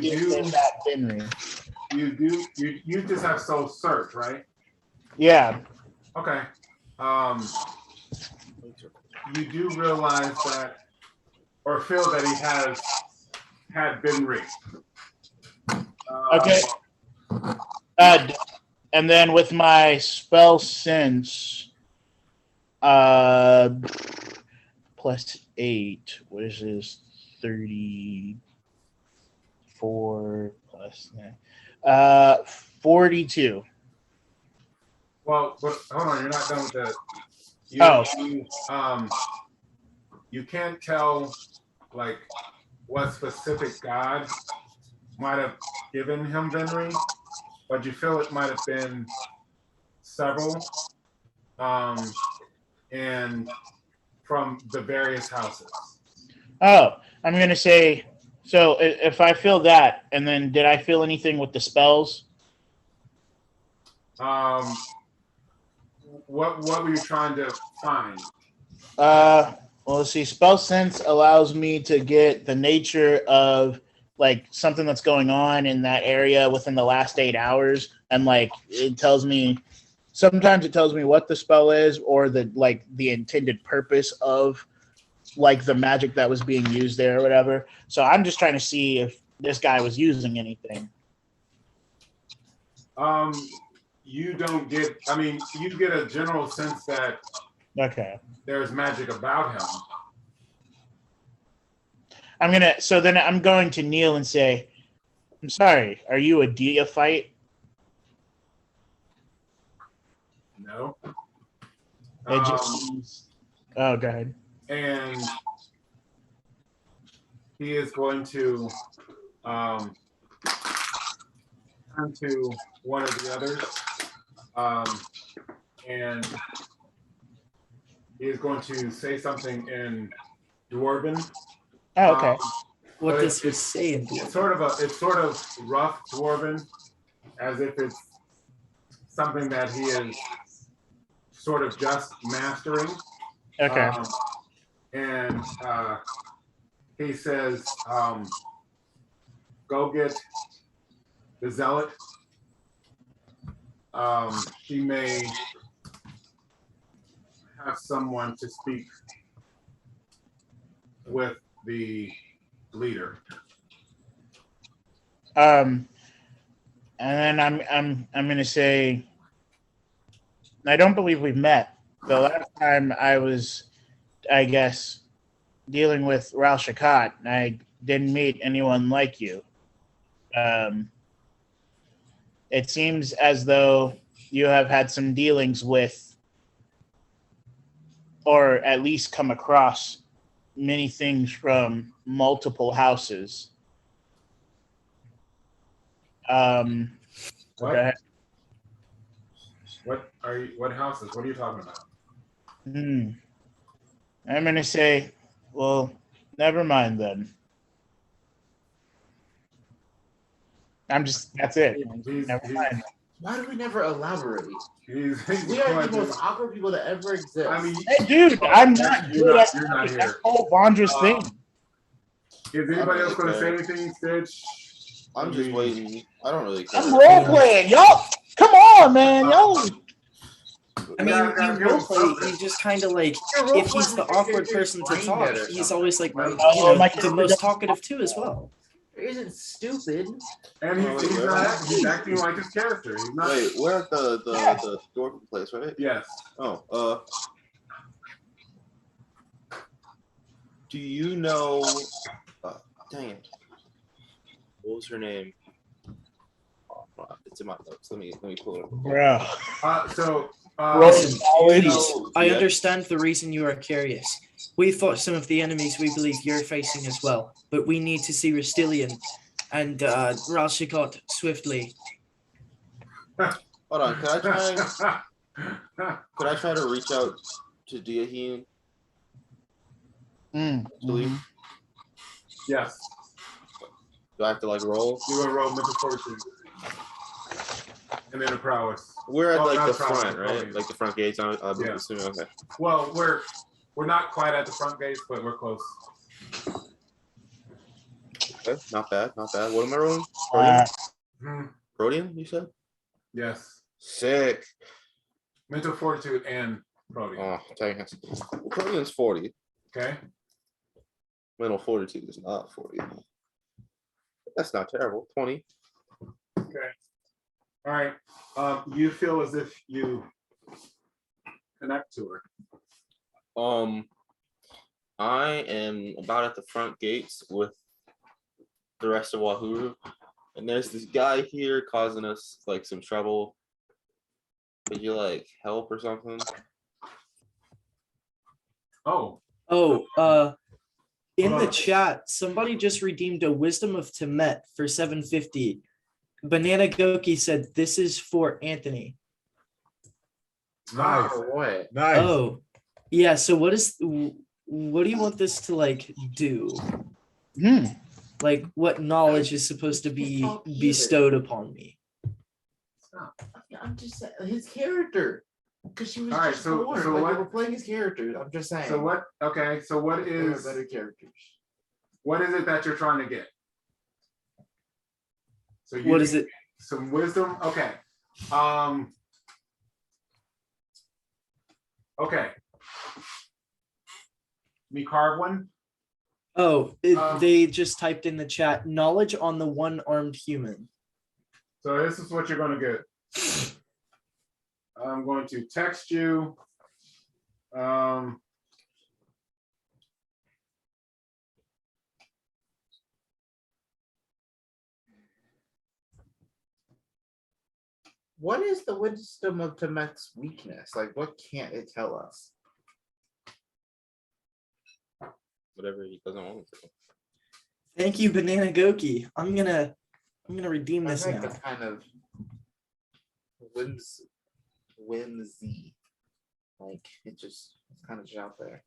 just have soul search, right? Yeah. Okay. You do realize that, or feel that he had been raped. Okay. And then with my spell sense, plus 8, what is this? 34 plus 9. 42. Well, but hold on, you're not done with that. You can't tell like what specific god might have given him Venri, but you feel it might have been several, and from the various houses. Oh, I'm gonna say. So if I feel that, and then did I feel anything with the spells? What were you trying to find? Well, let's see. Spell sense allows me to get the nature of like something that's going on in that area within the last 8 hours, and like it tells me. Sometimes it tells me what the spell is, or the intended purpose of like the magic that was being used there or whatever. So I'm just trying to see if this guy was using anything. You don't get. I mean, you get a general sense that there's magic about him. Then I'm going to kneel and say, I'm sorry, are you a Deophyte? No. Go ahead. And he is going to turn to one of the others, and he is going to say something in Dwarven. Oh, okay. What does he say in Dwarven? It's sort of rough Dwarven, as if it's something that he is sort of just mastering. Okay. And he says, go get the zealot. She may have someone to speak with the leader. And then I'm gonna say, I don't believe we've met. The last time I was, I guess, dealing with Ral Shikat, I didn't meet anyone like you. It seems as though you have had some dealings with, or at least come across, many things from multiple houses. What? Okay. What houses? What are you talking about? I'm gonna say, well, never mind then. That's it. Never mind. Why do we never elaborate? He's We are the going most awkward people that ever exist. I mean, Hey, dude, I'm not you're good not, at you're not that's here. whole Vandra's Uh, thing. Is anybody else going to say anything, Stitch? I'm just waiting. I don't really care. I'm role playing, y'all. Come on, man, y'all. I mean, you roleplay, you just kind of like, if he's the awkward person to talk, he's always like, the most talkative too as well. He isn't stupid. And he's acting like his character. He's not. Wait, we're at the store place, right? Yes. Oh, do you know? Dang it! What was her name? Oh, it's in my notes. Let me pull it up. Bro. Listen, Always. please, I understand the reason you are curious. We fought some of the enemies we believe you're facing as well, but we need to see Rastilian and Rashikot swiftly. Hold on, could I try to reach out to Diaheen? Yes. Do I have to like roll? You're gonna roll mental fortitude. And then a prowess. We're at like the prowess, front, right? Like the front gates. I'm assuming. Okay. Well, we're not quite at the front gates, but we're close. Okay, not bad. What am I rolling? Protean, you said? Yes. Sick. Mental fortitude and protean. Oh, dang it. Protean's 40. Okay. Mental fortitude is not 40. That's not terrible. 20. Okay. All right. You feel as if you connect to her. I am about at the front gates with the rest of Wahuru, and there's this guy here causing us like some trouble. Could you like help or something? In the chat, somebody just redeemed a Wisdom of Temet for 750. Banana Goki said this is for Anthony. Nice. Oh, what? Nice. Oh, yeah. So what do you want this to like do? Like what knowledge is supposed to be bestowed upon me? I'm just saying his character. Because she was all right, just so born. so like, what? we're playing his character. I'm just saying. So what? Okay. So what There are is better characters? What is it that you're trying to get? So you What is it? Some wisdom. Okay. Okay. Me carve one. Oh, they just typed in the chat knowledge on the one-armed human. So this is what you're going to get. I'm going to text you. What is the wisdom of Temet's weakness? Like, what can't it tell us? Whatever he doesn't want to. Thank you, Banana Goki. I'm gonna redeem this I think now. it's kind of whimsy. Like it's kind of just out there.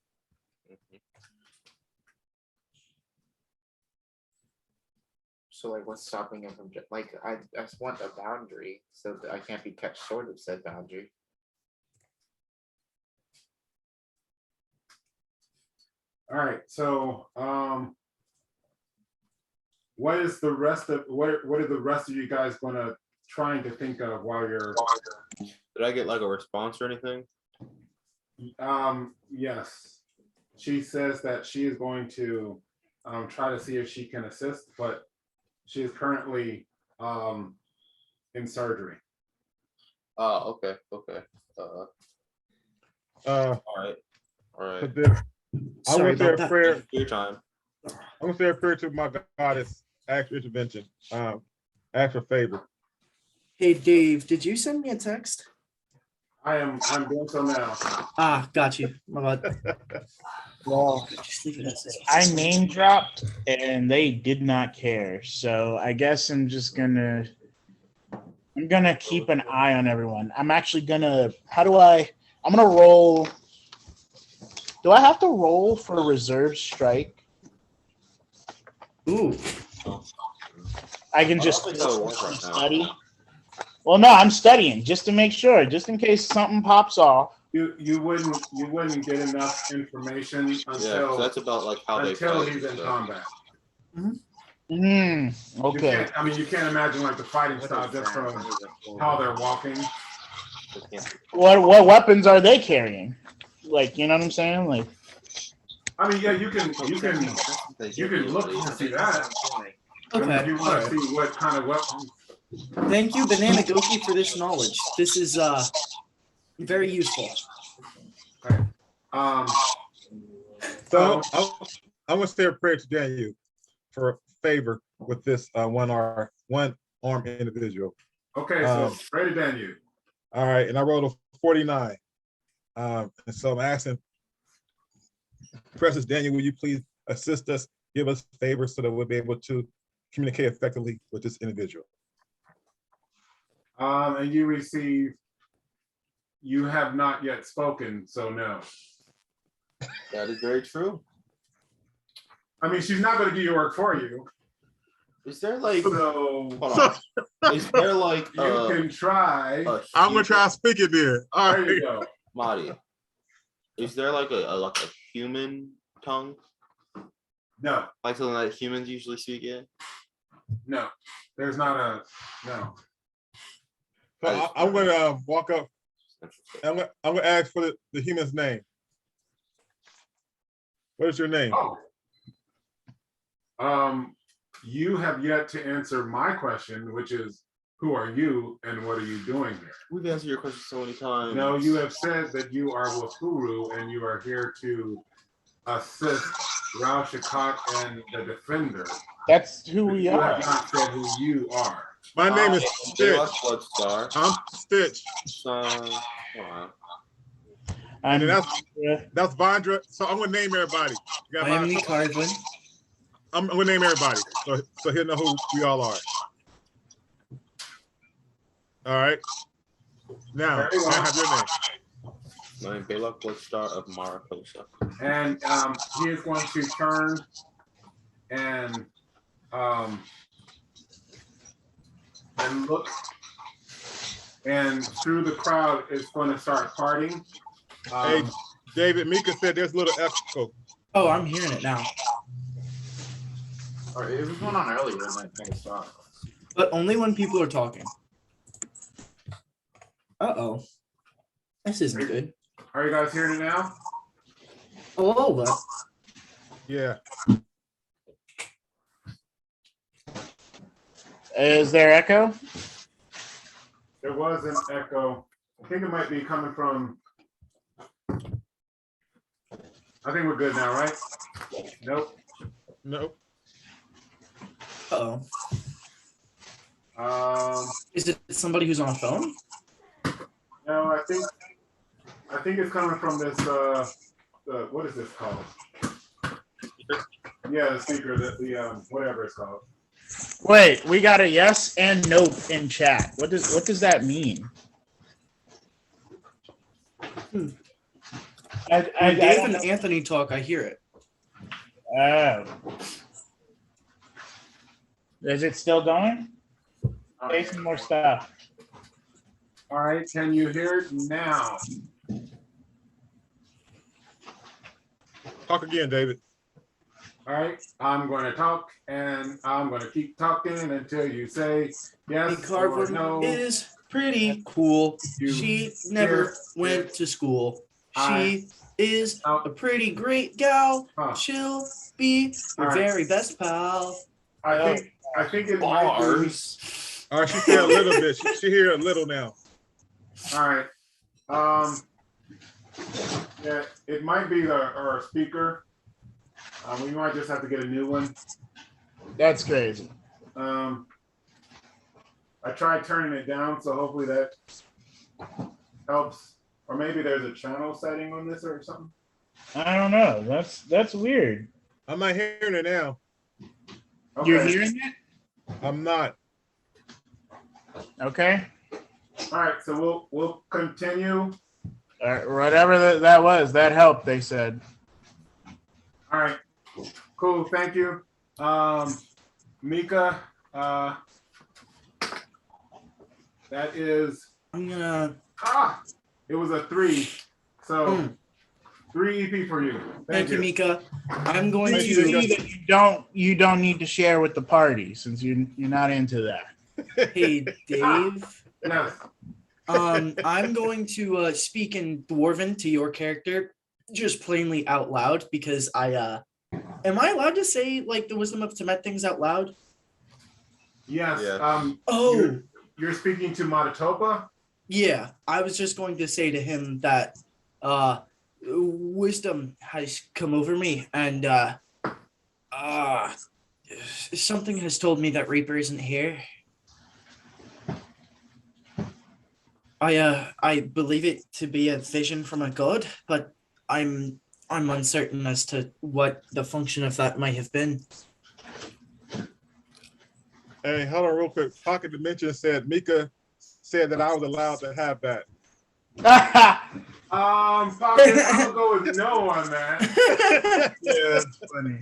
So like, what's stopping him from like? I just want a boundary so that I can't be kept short of said boundary. All right. So what is the rest of what are the rest of you guys gonna trying to think of while you're? Did I get like a response or anything? Yes. She says that she is going to try to see if she can assist, but she is currently in surgery. Oh, okay. All right. I want to say a prayer. Your time. I want to say a prayer to my goddess. Ask for intervention. Ask for favor. Hey Dave, did you send me a text? I'm doing so now. Ah, got you. My bad. Well, just leave it as this. I name dropped and they did not care. So I guess I'm gonna keep an eye on everyone. I'm actually gonna I'm gonna roll Do I have to roll for a reserve strike? Ooh. I can just think that would work right now. study. Well, no, I'm studying just to make sure, just in case something pops off. You wouldn't get enough information Yeah, 'cause that's about like how they until fight he's and in stuff. combat. Okay. You can't imagine like the fighting style just from how they're walking. What weapons are they carrying? Like, you know what I'm saying? Like, I mean, yeah, you can look to see that. I mean, if Okay. you All want to right. see what kind of weapons. Thank you, Banana Goki, for this knowledge. This is very useful. So I'm gonna say a prayer to Daniel for favor with this one armed individual. Okay, so ready, Daniel. All right, and I rolled a 49. And so I'm asking, Precious Daniel, will you please assist us, give us favors so that we'll be able to communicate effectively with this individual? And you receive. You have not yet spoken, so no. That is very true. I mean, she's not going to do your work for you. Is there like So hold on. Is there like you can try. I'm gonna try speaking there. All There you right. go. Marty? Is there like a human tongue? No, Like something that humans usually speak in? no. There's not a no. So I'm gonna walk up. I'm gonna ask for the human's name. What is your name? You have yet to answer my question, which is, who are you and what are you doing here? We've answered your question so many times. No, you have said that you are Wafuru and you are here to assist Rashikot and the Defender. that's who we You are. have not said who you are. My name is Stitch. Belac Bloodstar. I'm Stitch. I'm, And that's Vandra. So I'm gonna name everybody. You got I am my- Carvin. I'm gonna name everybody, so he'll know who we all are. All right. Now, can I have your name? My name is Belac Bloodstar of Mariposa. And he is going to turn and look, and through the crowd is going to start parting. Hey, David, Mika said there's a little echo. Oh, I'm hearing it now. Or it was going on earlier and I think it stopped. But only when people are talking. Uh-oh. This isn't good. Are you guys hearing it now? A little bit. Yeah. is there echo? There was an echo. I think it might be coming from. I think we're good now, right? Nope. No. Uh-oh. Um, Is it somebody who's on a phone? no, I think it's coming from this. What is this called? Yeah, the speaker. The whatever it's called. Wait, we got a yes and no in chat. What does that mean? When I Dave don't and know. Anthony talk, I hear it. Oh. Is it still going? Say some more stuff. All right, can you hear it now? Talk again, David. All right, I'm going to talk and I'm going to keep talking until you say yes or Carvin no. is pretty cool. You She never hear went it. to school. I- She is a pretty great gal. Huh. She'll be your All right. very best pal. I think it might be. Bars. All right, she said a little bit. She hear a little now. All right. Yeah, it might be our speaker. We might just have to get a new one. That's crazy. I tried turning it down, so hopefully that helps. Or maybe there's a channel setting on this or something. I don't know. That's weird. I'm not hearing it now. Okay. You're hearing it? I'm not. Okay. All right, so we'll continue. Whatever that was, that helped. They said. All right, cool. Thank you, Mika. That is I'm gonna. it was a 3, so 3 EP for you. Thank you, Mika. I'm going You to. see that you don't need to share with the party since you're not into that. Hey, Dave. Yes. I'm going to speak in Dwarven to your character, just plainly out loud, because am I allowed to say like the wisdom of Temet things out loud? Yes. Yeah. You're speaking to Matatopa? Yeah, I was just going to say to him that wisdom has come over me, and something has told me that Reaper isn't here. I believe it to be a vision from a god, but I'm uncertain as to what the function of that might have been. Hey, hold on real quick. Pocket Dimension said Mika said that I was allowed to have that. Pocket, I'm gonna go with no on that. Yeah, that's funny.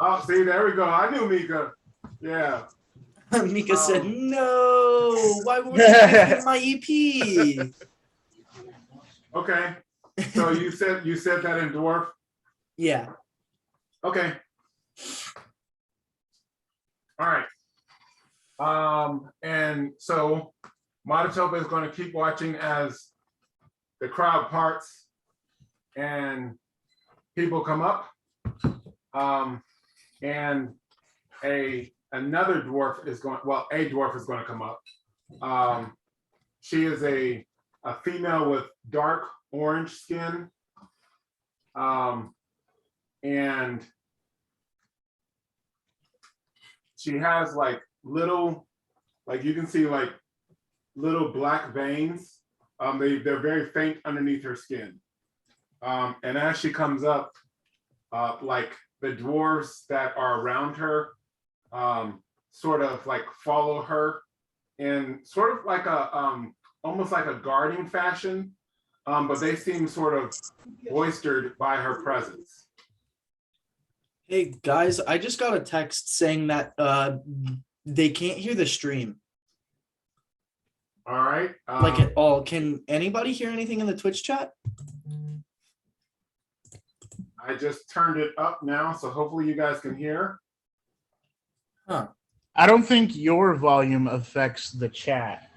Oh, see, there we go. I knew Mika. Yeah. Mika said, "No, why would you give me my EP?" Okay. So you said that in dwarf? Yeah. Okay. All right. And so Matatopa is going to keep watching as the crowd parts and people come up. And another dwarf is going, a dwarf is going to come up. She is a female with dark orange skin. And she has like little, like you can see like little black veins. They're very faint underneath her skin. And as she comes up, like the dwarves that are around her sort of like follow her in sort of like a almost like a guarding fashion, but they seem sort of boistered by her presence. Hey guys, I just got a text saying that they can't hear the stream. All right. Like at all. Can anybody hear anything in the Twitch chat? I just turned it up now, so hopefully you guys can hear. Huh. I don't think your volume affects the chat.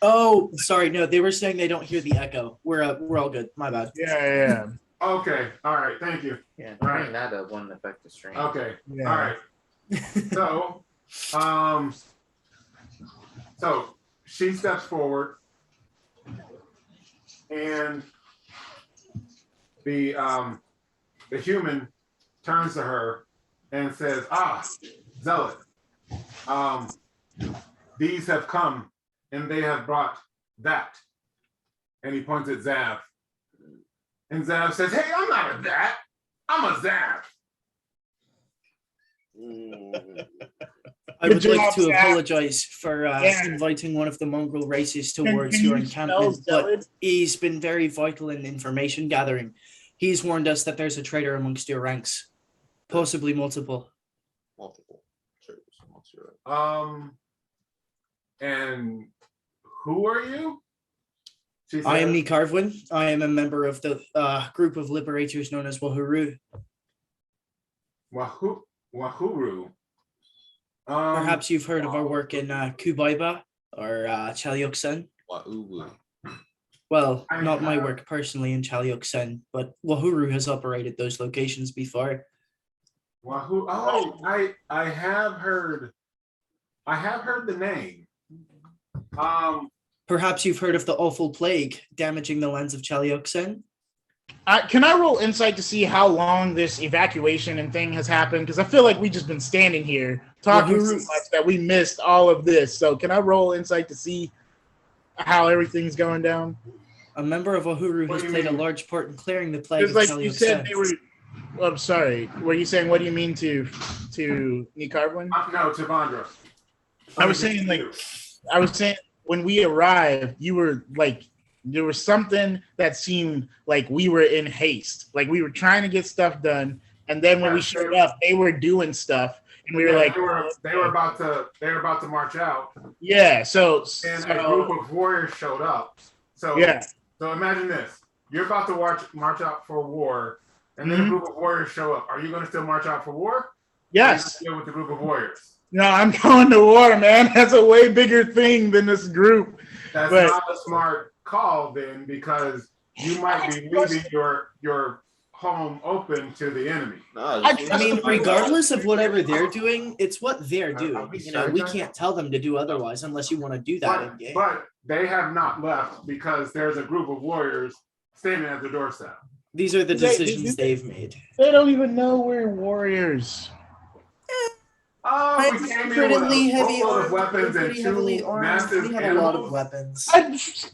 Oh, sorry. No, they were saying they don't hear the echo. We're all good. My bad. Yeah. Okay. All right. Thank you. Yeah, All turning right. that up wouldn't affect the stream. Okay. Yeah. All right. So she steps forward, and the human turns to her and says, Zealot, these have come and they have brought that. And he points at Zav. And Zav says, hey, I'm not a that. I'm a Zav. I would Good like job, to Zach. apologize for inviting one of the mongrel races towards Can your you encampment, spell but Zealot? he's been very vital in information gathering. He's warned us that there's a traitor amongst your ranks, possibly multiple. Multiple. Sure. And who are you? She I am says, Nikarvwin. I am a member of the group of liberators known as Wahuru. Wahuru. Perhaps you've heard of our work in Kubaiba or Chaluk'Sen. Wa'uwu. Well, I not my have- work personally in Chaluk'Sen, but Wahuru has operated those locations before. Wahoo! Oh, I have heard the name. Perhaps you've heard of the awful plague damaging the lands of Chaluk'Sen. Can I roll insight to see how long this evacuation and thing has happened? Because I feel like we just been standing here talking so much that we missed all of this. So can I roll insight to see how everything's going down? A member of Wahuru What has do you played a mean? large part in clearing the plague It's of like you said Chaluk'Sen. they were. I'm sorry. Were you saying what do you mean to Nikarvwin? No, to Vandra. I was saying when we arrived, you were like, there was something that seemed like we were in haste, like we were trying to get stuff done, and then when we showed up, they were doing stuff, and we were like, they were about to march out. Yeah, so a group of warriors showed up. So yeah. So imagine this: you're about to march out for war, and then a group of warriors show up. Are you going to still march out for war? Yes. Deal with the group of warriors. No, I'm going to war, man. That's a way bigger thing than this group. That's not a smart call, then, because you might be leaving your home open to the enemy. I mean, regardless of whatever they're doing, it's what they're doing. You know, we can't tell them to do otherwise unless you want to do that in game. But they have not left because there's a group of warriors standing at the doorstep. These are the decisions they've made. They don't even know we're warriors. Oh, we came in with a heavy boatload of weapons and two massive We had a lot of weapons.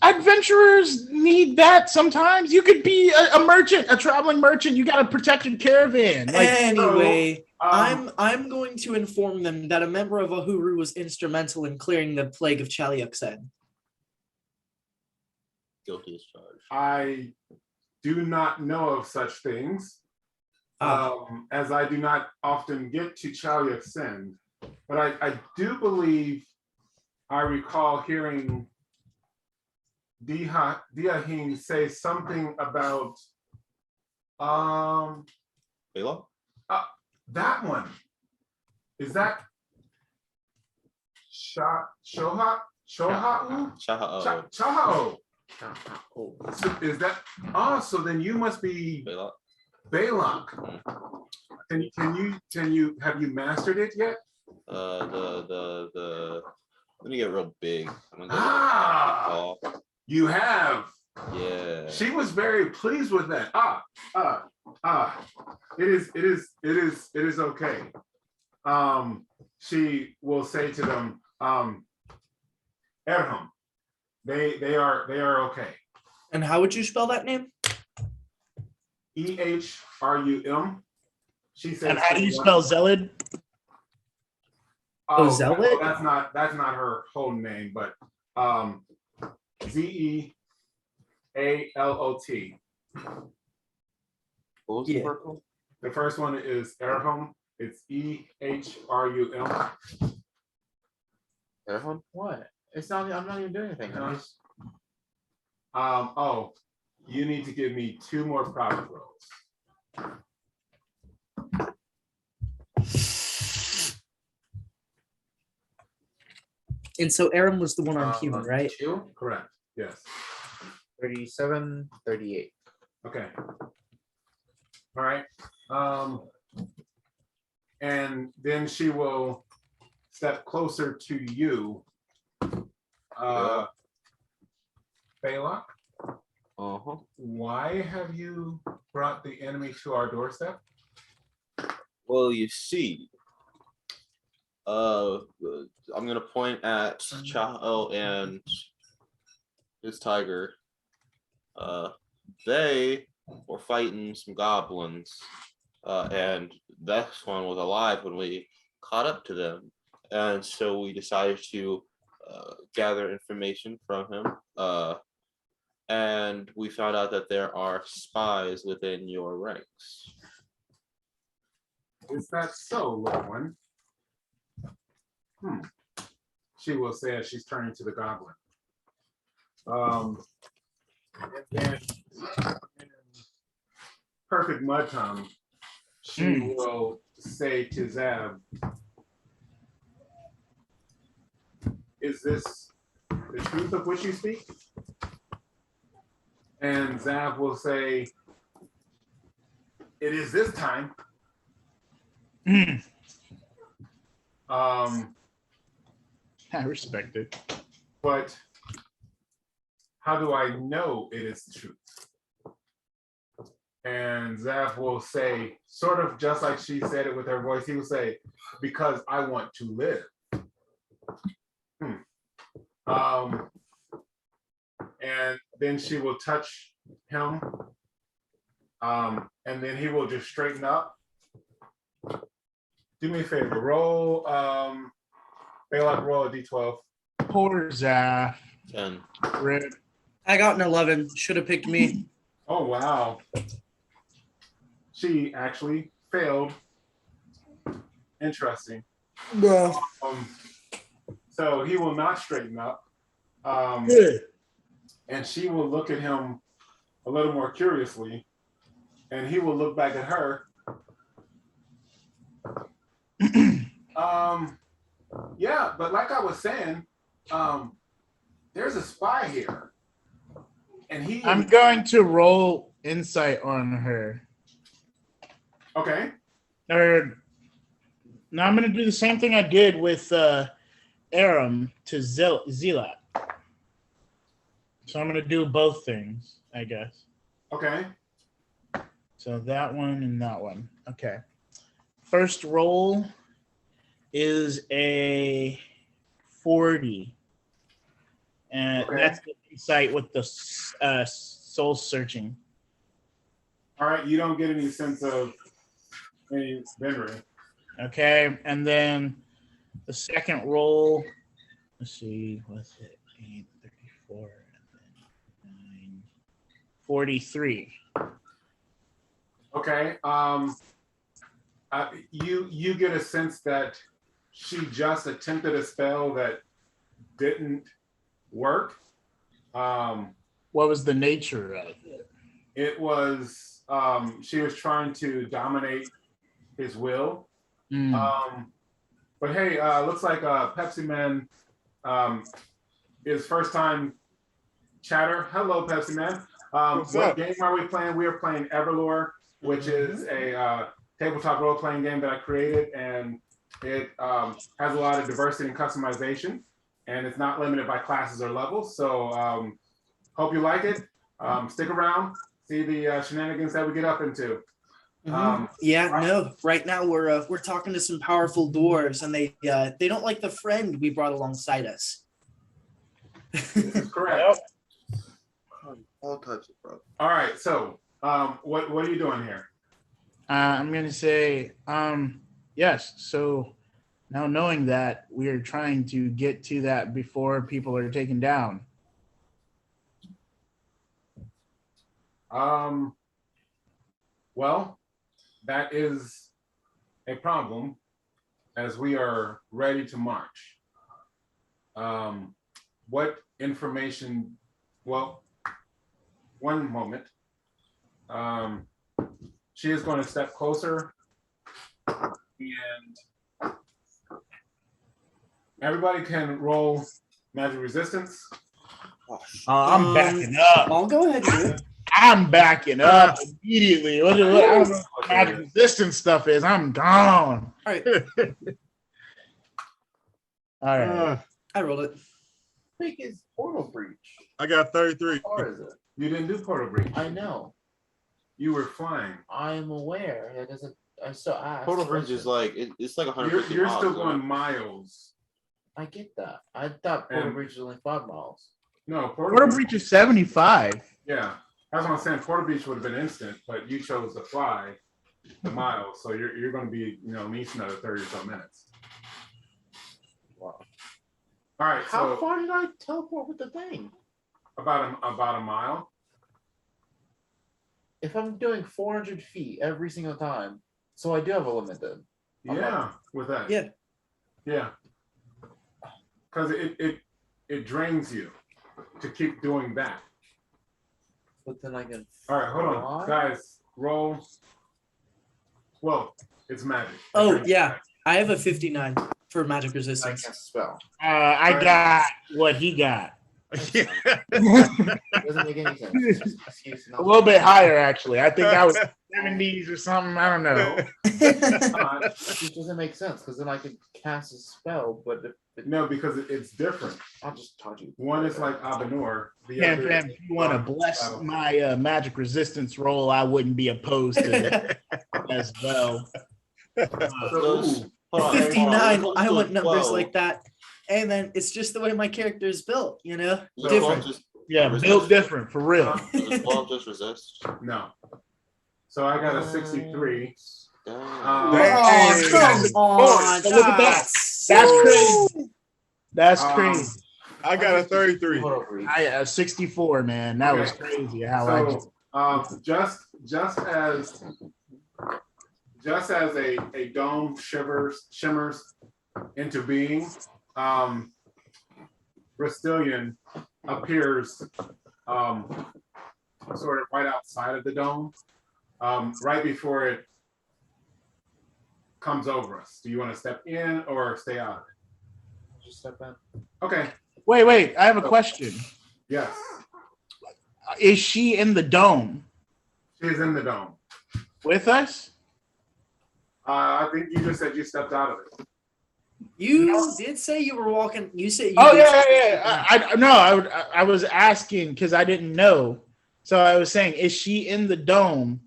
Adventurers need that sometimes. You could be a merchant, a traveling merchant. You got a protected caravan. Like, anyway, I'm going to inform them that a member of Uhuru was instrumental in clearing the plague of Chaluk'Sen. Guilty as charged. I do not know of such things. As I do not often get to Chaluk'Sen, but I do believe I recall hearing Diahine say something about Belac? that one. Is that Chaha'o? Chaha'o. So is that so then you must be Belac. Can you have you mastered it yet? Let me get real big. You have. Yeah. She was very pleased with that. It is okay. She will say to them, Erham. They are okay. And how would you spell that name? EHRUM. She says. And how do you spell Zealot? Zealot? Well, that's not her whole name, but ZEALOT. What was the first one? The first one is Erham. It's EHRUM. Erham? What? It's not. I'm not even doing anything. I'm just. You need to give me 2 more profit rolls. And so Aram was the one on human, right? 2? Correct. Yes. 37, 38. Okay. All right. And then she will step closer to you. Belac. Why have you brought the enemy to our doorstep? Well, you see, I'm gonna point at Chao and his tiger. They were fighting some goblins, and this one was alive when we caught up to them, and so we decided to gather information from him. And we found out that there are spies within your ranks. Is that so, little one? She will say as she's turning to the goblin. And then in perfect mud tongue, she will say to Zav, is this the truth of which you speak? And Zav will say, it is this time. I respect it. But how do I know it is the truth? And Zav will say, sort of just like she said it with her voice, he will say, because I want to live. And then she will touch him. And then he will just straighten up. Do me a favor, roll, Belac, roll a D12. Poor Zaf. 10. Rip. I got an 11. Should have picked me. Oh wow. She actually failed. Interesting. Bro. So he will not straighten up. Good. And she will look at him a little more curiously, and he will look back at her. Yeah, but like I was saying, there's a spy here, and he. I'm going to roll insight on her. Okay. Or now I'm going to do the same thing I did with Aram to Zelat. So I'm going to do both things, I guess. Okay. So that one and that one. Okay. First roll is a 40. And Okay. that's the insight with the soul searching. All right. You don't get any sense of any memory. Okay. And then the second roll, let's see, what's it? 8, 34, and then 9, 43. Okay. You get a sense that she just attempted a spell that didn't work. What was the nature of it? It was she was trying to dominate his will. But hey, looks like Pepsi Man is first time chatter. Hello, Pepsi Man. What game are we playing? We are playing EverLore, which is a tabletop role-playing game that I created, and it has a lot of diversity and customization, and it's not limited by classes or levels. So hope you like it. Stick around, see the shenanigans that we get up into. Right now we're talking to some powerful dwarves, and they don't like the friend we brought alongside us. This is correct. I'll touch it, bro. All right, so what are you doing here? I'm going to say yes. So now knowing that, we are trying to get to that before people are taken down. Well, that is a problem as we are ready to march. What information, well, one moment. She is going to step closer, and everybody can roll magic resistance. I'm backing up. I'll go ahead and do it. I'm backing up immediately. I don't know what magic resistance stuff is. I'm gone. All right. All right. I rolled it. Big is portal breach. I got 33. How far is it? You didn't do portal breach. I know. You were flying. I'm aware. That doesn't. I still asked. Portal Bridge is like it's like 150 You're miles, still isn't it? going miles. I get that. I thought portal And- breach was only 5 miles. No, Portal breach is 75. Yeah, that's what I'm saying. Portal breach would have been instant, but you chose to fly the miles, so you're going to be at least another 30 or so minutes. Wow. All right, How so far did I teleport with the thing? about a mile. If I'm doing 400 feet every single time, so I do have a limit then. I'm Yeah, with that. Yeah. Yeah. Because it drains you to keep doing that. But then I can. All right, hold on, fly? guys. Roll. Well, it's magic. Oh, yeah. I have a 59 for magic I resistance. cast spell. I got what he got. It doesn't make any sense. It's just an excuse A not little to- bit higher, actually. I think I was 70s or something. I don't know. It just doesn't make sense because then I could cast a spell, but if No, because it's different. I'll just talk to you. One is like Abenor. The Yeah, other if you want to bless my magic resistance roll, I wouldn't be opposed to it as well. So, Those- ooh, Hold on, 59. hold on. I want Let's do numbers 12. like that. And then it's just the way my character is built, Does different. 12 just Yeah, resist? built different, for real. Does 12 just resist? no. So I got a 63. Damn. Oh, come on. So look at that. That's That's crazy. That's Um, crazy. I got a 33. I 64, man. That was crazy. How I just just as a dome shimmers into being, Rastilian appears sort of right outside of the dome, right before it comes over us. Do you want to step in or stay out of it? Just step in. Okay. wait. I have a question. Yes. Is she in the dome She's in the dome. with us? I think you just said you stepped out of it. You did say you were walking. You said. You Oh did say- yeah. I was asking because I didn't know. So I was saying, is she in the dome,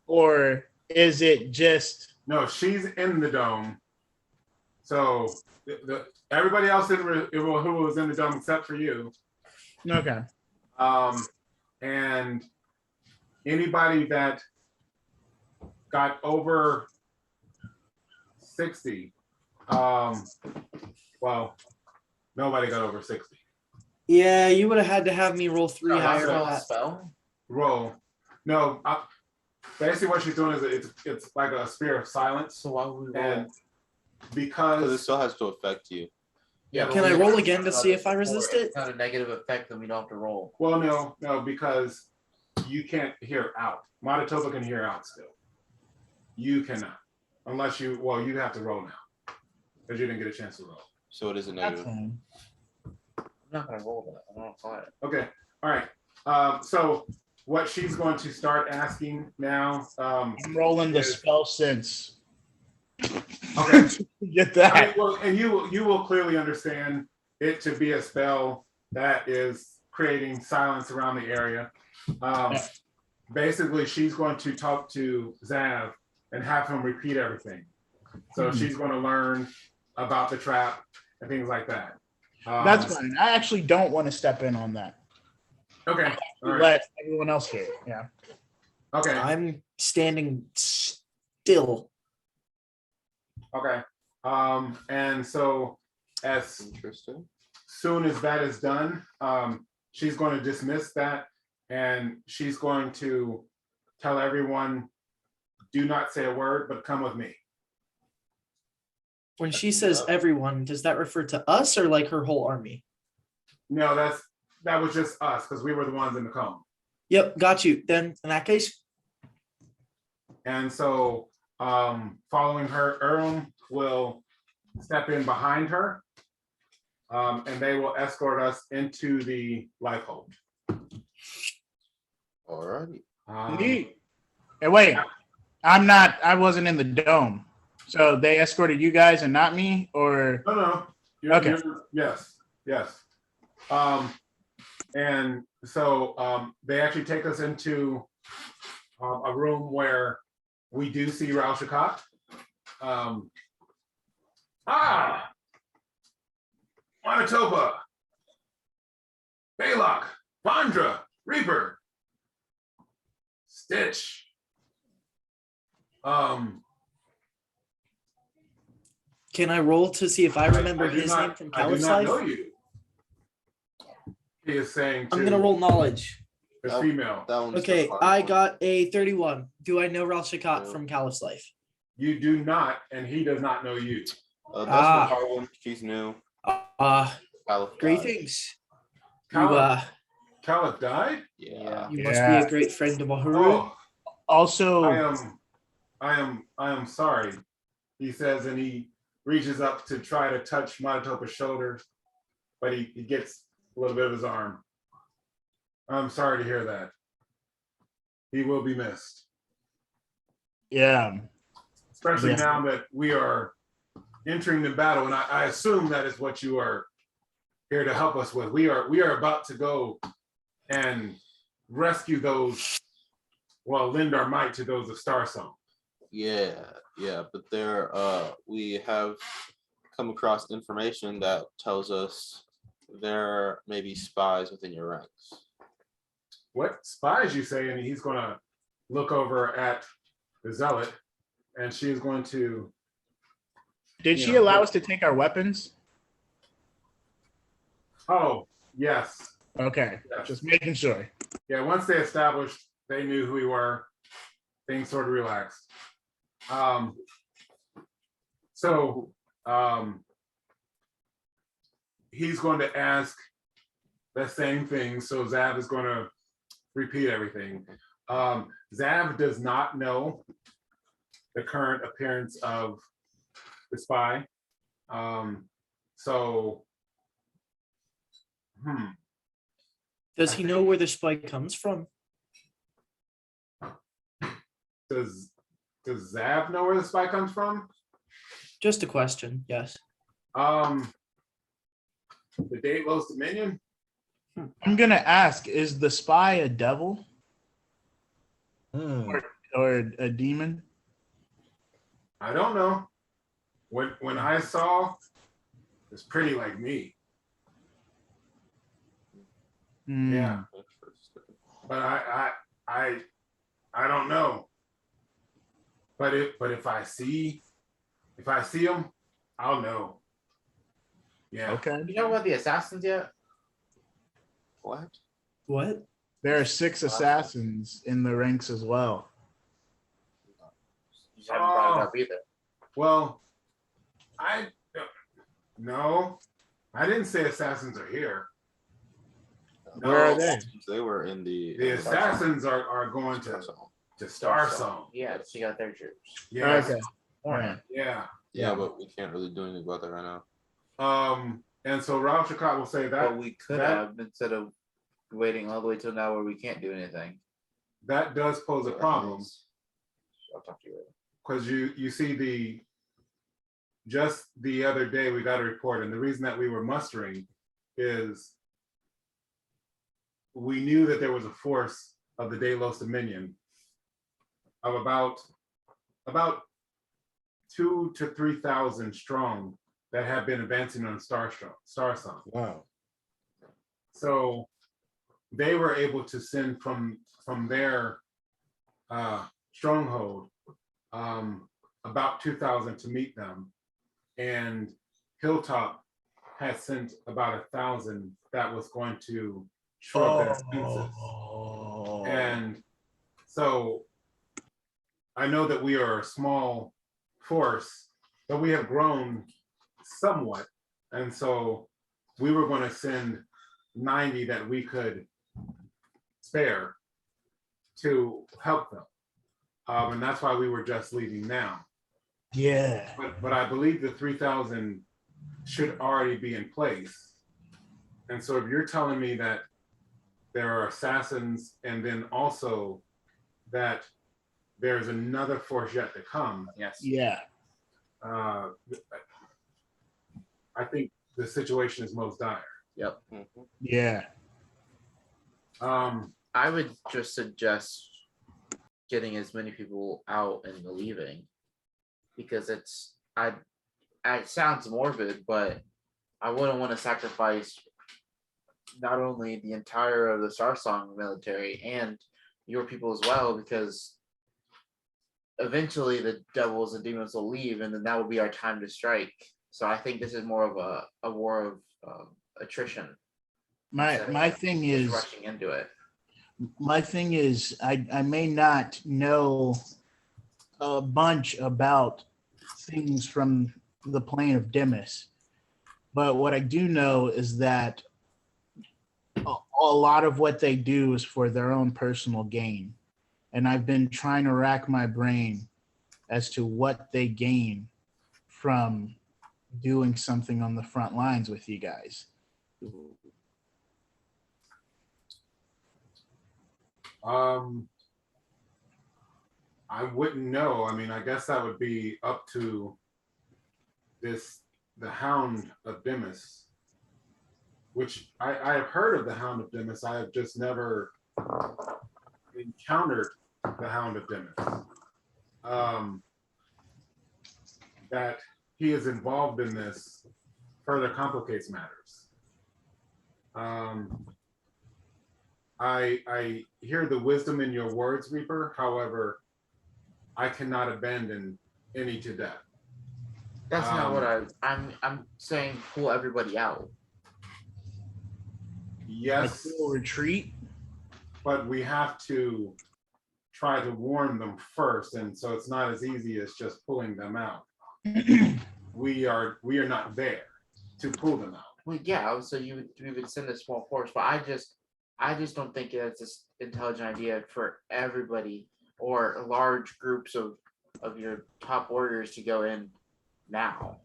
or is it just? No, she's in the dome. So everybody else who was in the dome except for you. Okay. And anybody that got over 60, well, nobody got over 60. Yeah, you would have had to have me roll 3 No, higher that's for a that. Spell. Roll. No, basically what she's doing is it's like a spear of silence. So why would we roll? And Because it because still has to affect you. Yeah, Can I roll again to see if I resist it? It's not a negative effect, then we don't have to roll. well, no, because you can't hear out. Manitoba can hear out still. You cannot, unless you have to roll now because you didn't get a chance to roll. So it is a That's negative. fine. I'm not gonna roll that. I don't apply it. Okay, all right. So what she's going to start asking now. I'm rolling the spell sense. Okay. Get that. Well, and you will clearly understand it to be a spell that is creating silence around the area. Basically, she's going to talk to Zav and have him repeat everything. So she's going to learn about the trap and things like that. That's fine. I actually don't want to step in on that. Okay. All right. Let everyone else hear it. Yeah. Okay. I'm standing still. Okay. And so as Interesting. soon as that is done, she's going to dismiss that and she's going to tell everyone, do not say a word, but come with me. When she says everyone, does that refer to us or like her whole army? No, that was just us because we were the ones in the cone. Yep, got you. Then in that case, And so following her, will step in behind her and they will escort us into the Life Holt. Alrighty. Neat. And wait, I wasn't in the dome. So they escorted you guys and not me, or No. Okay. Yes. And so they actually take us into a room where we do see Rashtilan. Manitoba, Belac, Vandra, Reaper, Stitch. can I roll to see if I remember I do his not- name from I do Callous not know Life? you. He is saying I'm gonna roll knowledge. the female. That one's Okay, the hard I one. got a 31. Do I know Rashtilan Yeah. from Callous Life? You do not, and he does not know you. That's Ah. the hard one. She's new. Caliph Greetings. You Caliph died? Yeah. you must be a great friend of Hairu. Oh, also I am sorry, he says, and he reaches up to try to touch Manitoba's shoulder, but he gets a little bit of his arm. I'm sorry to hear that. He will be missed. yeah. Especially Yeah. now that we are entering the battle, and I assume that is what you are here to help us with. We are about to go and rescue those, well, lend our might to those of Starsong. Yeah. But we have come across information that tells us there may be spies within your ranks. What spies, you say? And he's going to look over at the zealot, and she is going to. Did she allow us to take our weapons? Oh, yes. Okay, Yes. just making sure. Yeah, once they established, they knew who we were, things sort of relaxed. So he's going to ask the same thing. So Zav is going to repeat everything. Zav does not know the current appearance of the spy. Does he know where the spy comes from? Does Zav know where the spy comes from? Just a question. Yes. The Delos Dominion? I'm gonna ask: is the spy a devil or a demon? I don't know. When I saw, it's pretty like me. Yeah, but I don't know. But if I see him, I'll know. Yeah. Okay. You know about the assassins yet? What? What? There are 6 assassins in the ranks as well. You haven't brought it up either. Well, no, I didn't say assassins are here. No, Where are they? They were in The the assassins are going to Star Song. Yeah, so you got their troops. Yeah. Okay. Alright. Yeah. Yeah, but we can't really do anything about that right now. And so Ralph Chakot will say that But we could that- have instead of waiting all the way till now where we can't do anything. that does pose a problem I'll talk to you later. because you see just the other day we got a report, and the reason that we were mustering is we knew that there was a force of the Delos Dominion of about 2,000 to 3,000 strong that have been advancing on Star Song. Wow. So they were able to send from their stronghold about 2,000 to meet them, and Hilltop had sent about 1,000 that was going to shore up their defenses. And so I know that we are a small force, but we have grown somewhat. And so we were going to send 90 that we could spare to help them. And that's why we were just leaving now. Yeah. But I believe the 3,000 should already be in place. And so if you're telling me that there are assassins and then also that there's another force yet to come, Yes. Yeah. I think the situation is most dire. Yep. Yeah. I would just suggest getting as many people out and leaving, because it sounds morbid, but I wouldn't want to sacrifice not only the entire of the Star Song military and your people as well, because eventually the devils and demons will leave, and then that will be our time to strike. So I think this is more of a war of attrition. My thing is rushing into it. my thing is I may not know a bunch about things from the plane of Demis, but what I do know is that a lot of what they do is for their own personal gain. And I've been trying to rack my brain as to what they gain from doing something on the front lines with you guys. I wouldn't know. I mean, I guess that would be up to the Hound of Demis, which I have heard of the Hound of Demis. I have just never encountered the Hound of Demis. That he is involved in this further complicates matters. I hear the wisdom in your words, Reaper. However, I cannot abandon any to death. That's not what I'm saying. Pull everybody out. Yes, Like full retreat. but we have to try to warn them first, and so it's not as easy as just pulling them out. we are not there to pull them out. Well, yeah. So we would send a small force, but I just don't think it's an intelligent idea for everybody or large groups of your top warriors to go in now.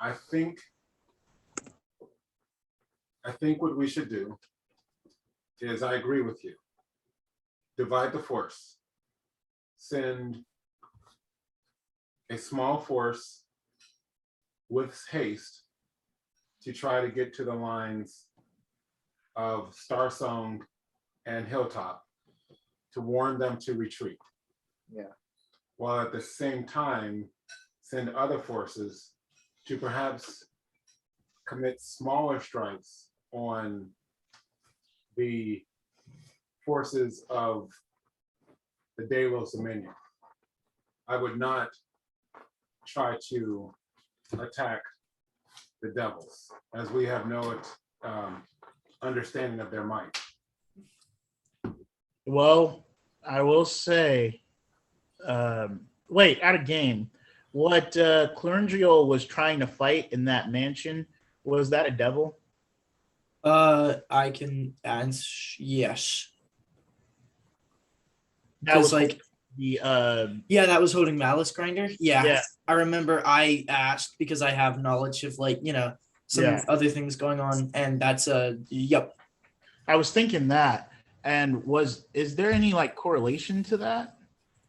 I think what we should do is, I agree with you. Divide the force. Send a small force with haste to try to get to the lines of Starsong and Hilltop to warn them to retreat. Yeah. While at the same time, send other forces to perhaps commit smaller strikes on the forces of the Delos Dominion. I would not try to attack the devils, as we have no understanding of their might. Well, I will say, wait, out of game. What Clorindriel was trying to fight in that mansion, was that a devil? I can answer yes. That was like the yeah, that was holding Malice Grinder. Yeah. Yeah. I remember I asked because I have knowledge of some other things going on, and that's yep. I was thinking that, and is there any like correlation to that?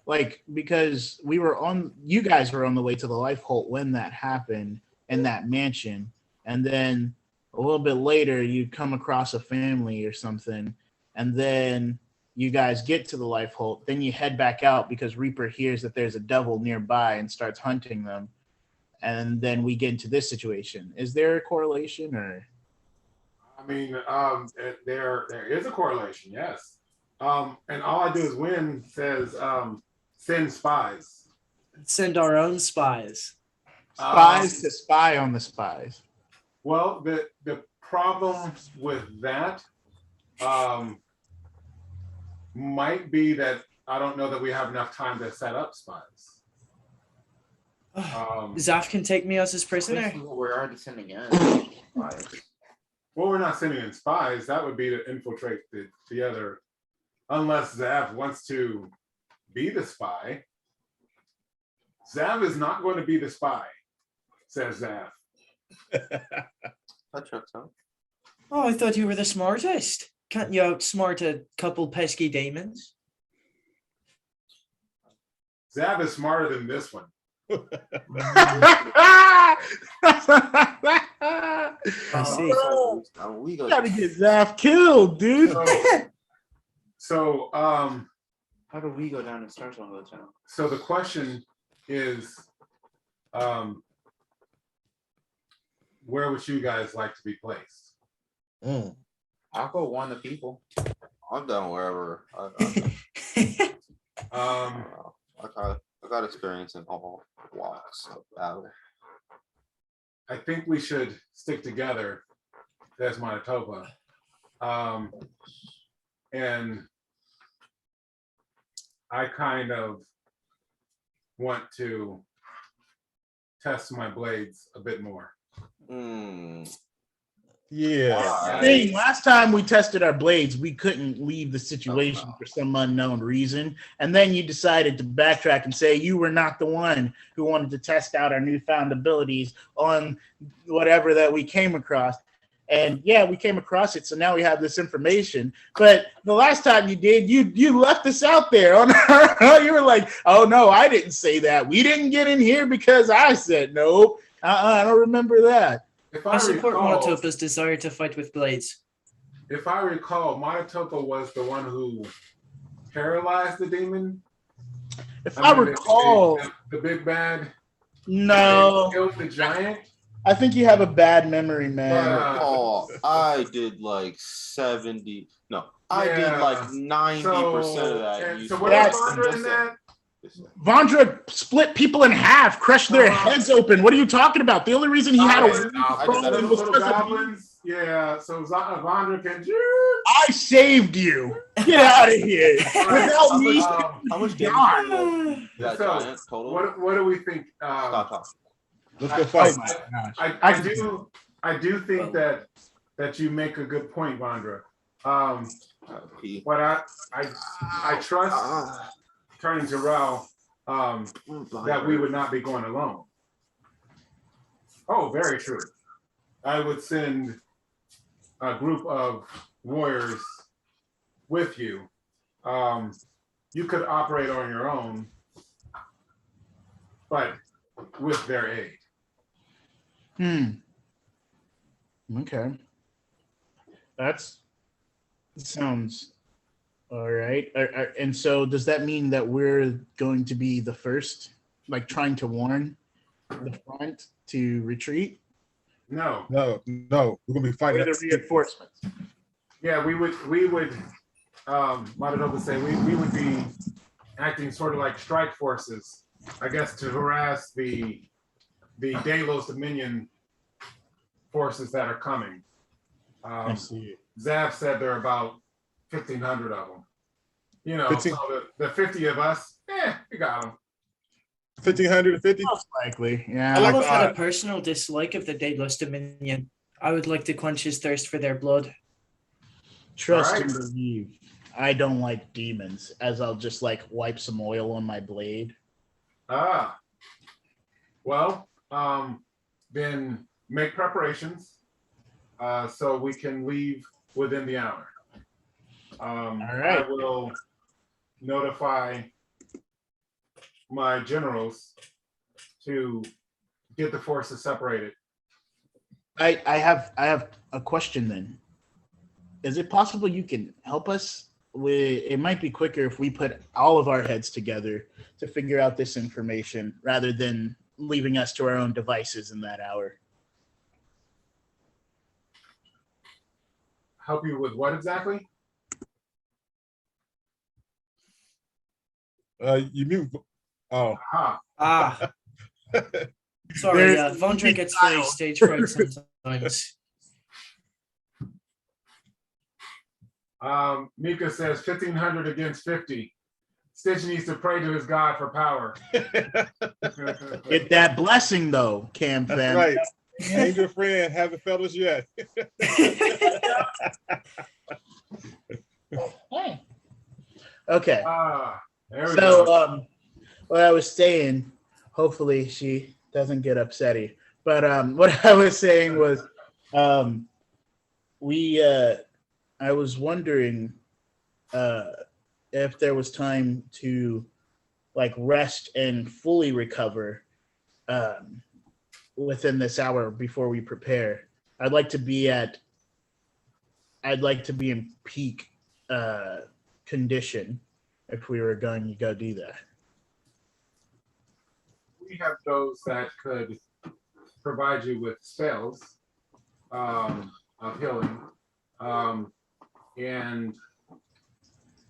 Like, because you guys were on the way to the Life Holt when that happened in that mansion, and then a little bit later you come across a family or something, and then you guys get to the Life Holt, then you head back out because Reaper hears that there's a devil nearby and starts hunting them, and then we get into this situation. Is there a correlation, or? I mean, there is a correlation, yes. And all I do is win says send spies. Send our own spies. Spies to spy on the spies. Well, the problem with that might be that I don't know that we have enough time to set up spies. Zaf can take me as his prisoner. We're already sending in. Well, we're not sending in spies. That would be to infiltrate the other, unless Zav wants to be the spy. Zav is not going to be the spy, says Zav. That checks out. Oh, I thought you were the smartest. Can't you outsmart a couple pesky demons? Zav is smarter than this one. I see. We Gotta get Zaf killed, dude. So How do we go down and start one of those now? so the question is, where would you guys like to be placed? I'll go warn the people. I'm down wherever. I got experience in all walks of battle. I think we should stick together as Manitoba. And I kind of want to test my blades a bit more. Yeah. Dang, last time we tested our blades, we couldn't leave the situation for some unknown reason. And then you decided to backtrack and say you were not the one who wanted to test out our newfound abilities on whatever that we came across. And yeah, we came across it, so now we have this information. But the last time you did, you left us out there on you were like, oh no, I didn't say that. We didn't get in here because I said no. I don't remember that. I support Monotopa's desire to fight with blades. If I recall, Monotopa was the one who paralyzed the demon. If I recall, the big bad. No, Killed the giant. I think you have a bad memory, man. I did like 70. No, I did like 90% of that. So what is Vandra in that? Vandra split people in half, crushed their heads open. What are you talking about? The only reason he had a little goblins. Yeah, so Vandra, can you? I saved you. Get out of here. Without me, How much damage God. did that So, giant total? what do we think? Stop talking. Let's go Oh fight. my gosh. I do think that you make a good point, Vandra. Pee. But I trust, turning to Rao, that we would not be going alone. Oh, very true. I would send a group of warriors with you. You could operate on your own, but with their aid. Okay. That sounds all right. And so does that mean that we're going to be the first, like trying to warn the front to retreat? No. No, we're gonna be fighting. Or the reinforcements? Yeah, we would Madado would say we would be acting sort of like strike forces, I guess, to harass the Delos Dominion forces that are coming. I see. Zav said there are about 1,500 of them. You know, 15. so the 50 of us, we got them. 1,550. Most likely, yeah. I like I've had that. a personal dislike of the Daedalus Dominion. I would like to quench his thirst for their blood. Trust All and right. believe. I don't like demons, as I'll just like wipe some oil on my blade. Well, then make preparations so we can leave within the hour. All right. I will notify my generals to get the forces separated. I have a question then. Is it possible you can help us with? It might be quicker if we put all of our heads together to figure out this information rather than leaving us to our own devices in that hour. Help you with what exactly? You mute. Oh, Aha. Sorry, There's- Vandra gets very stage fright sometimes. Mika says 1,500 against 50. Stitch needs to pray to his god for power. Get that blessing though, Cam that's fam. right. Angel friend, haven't felt us yet. Hey. Okay. There we So go. what I was saying, hopefully she doesn't get upsetty. But what I was saying was I was wondering if there was time to like rest and fully recover within this hour before we prepare. I'd like to be in peak condition if we were going to go do that. We have those that could provide you with spells of healing. And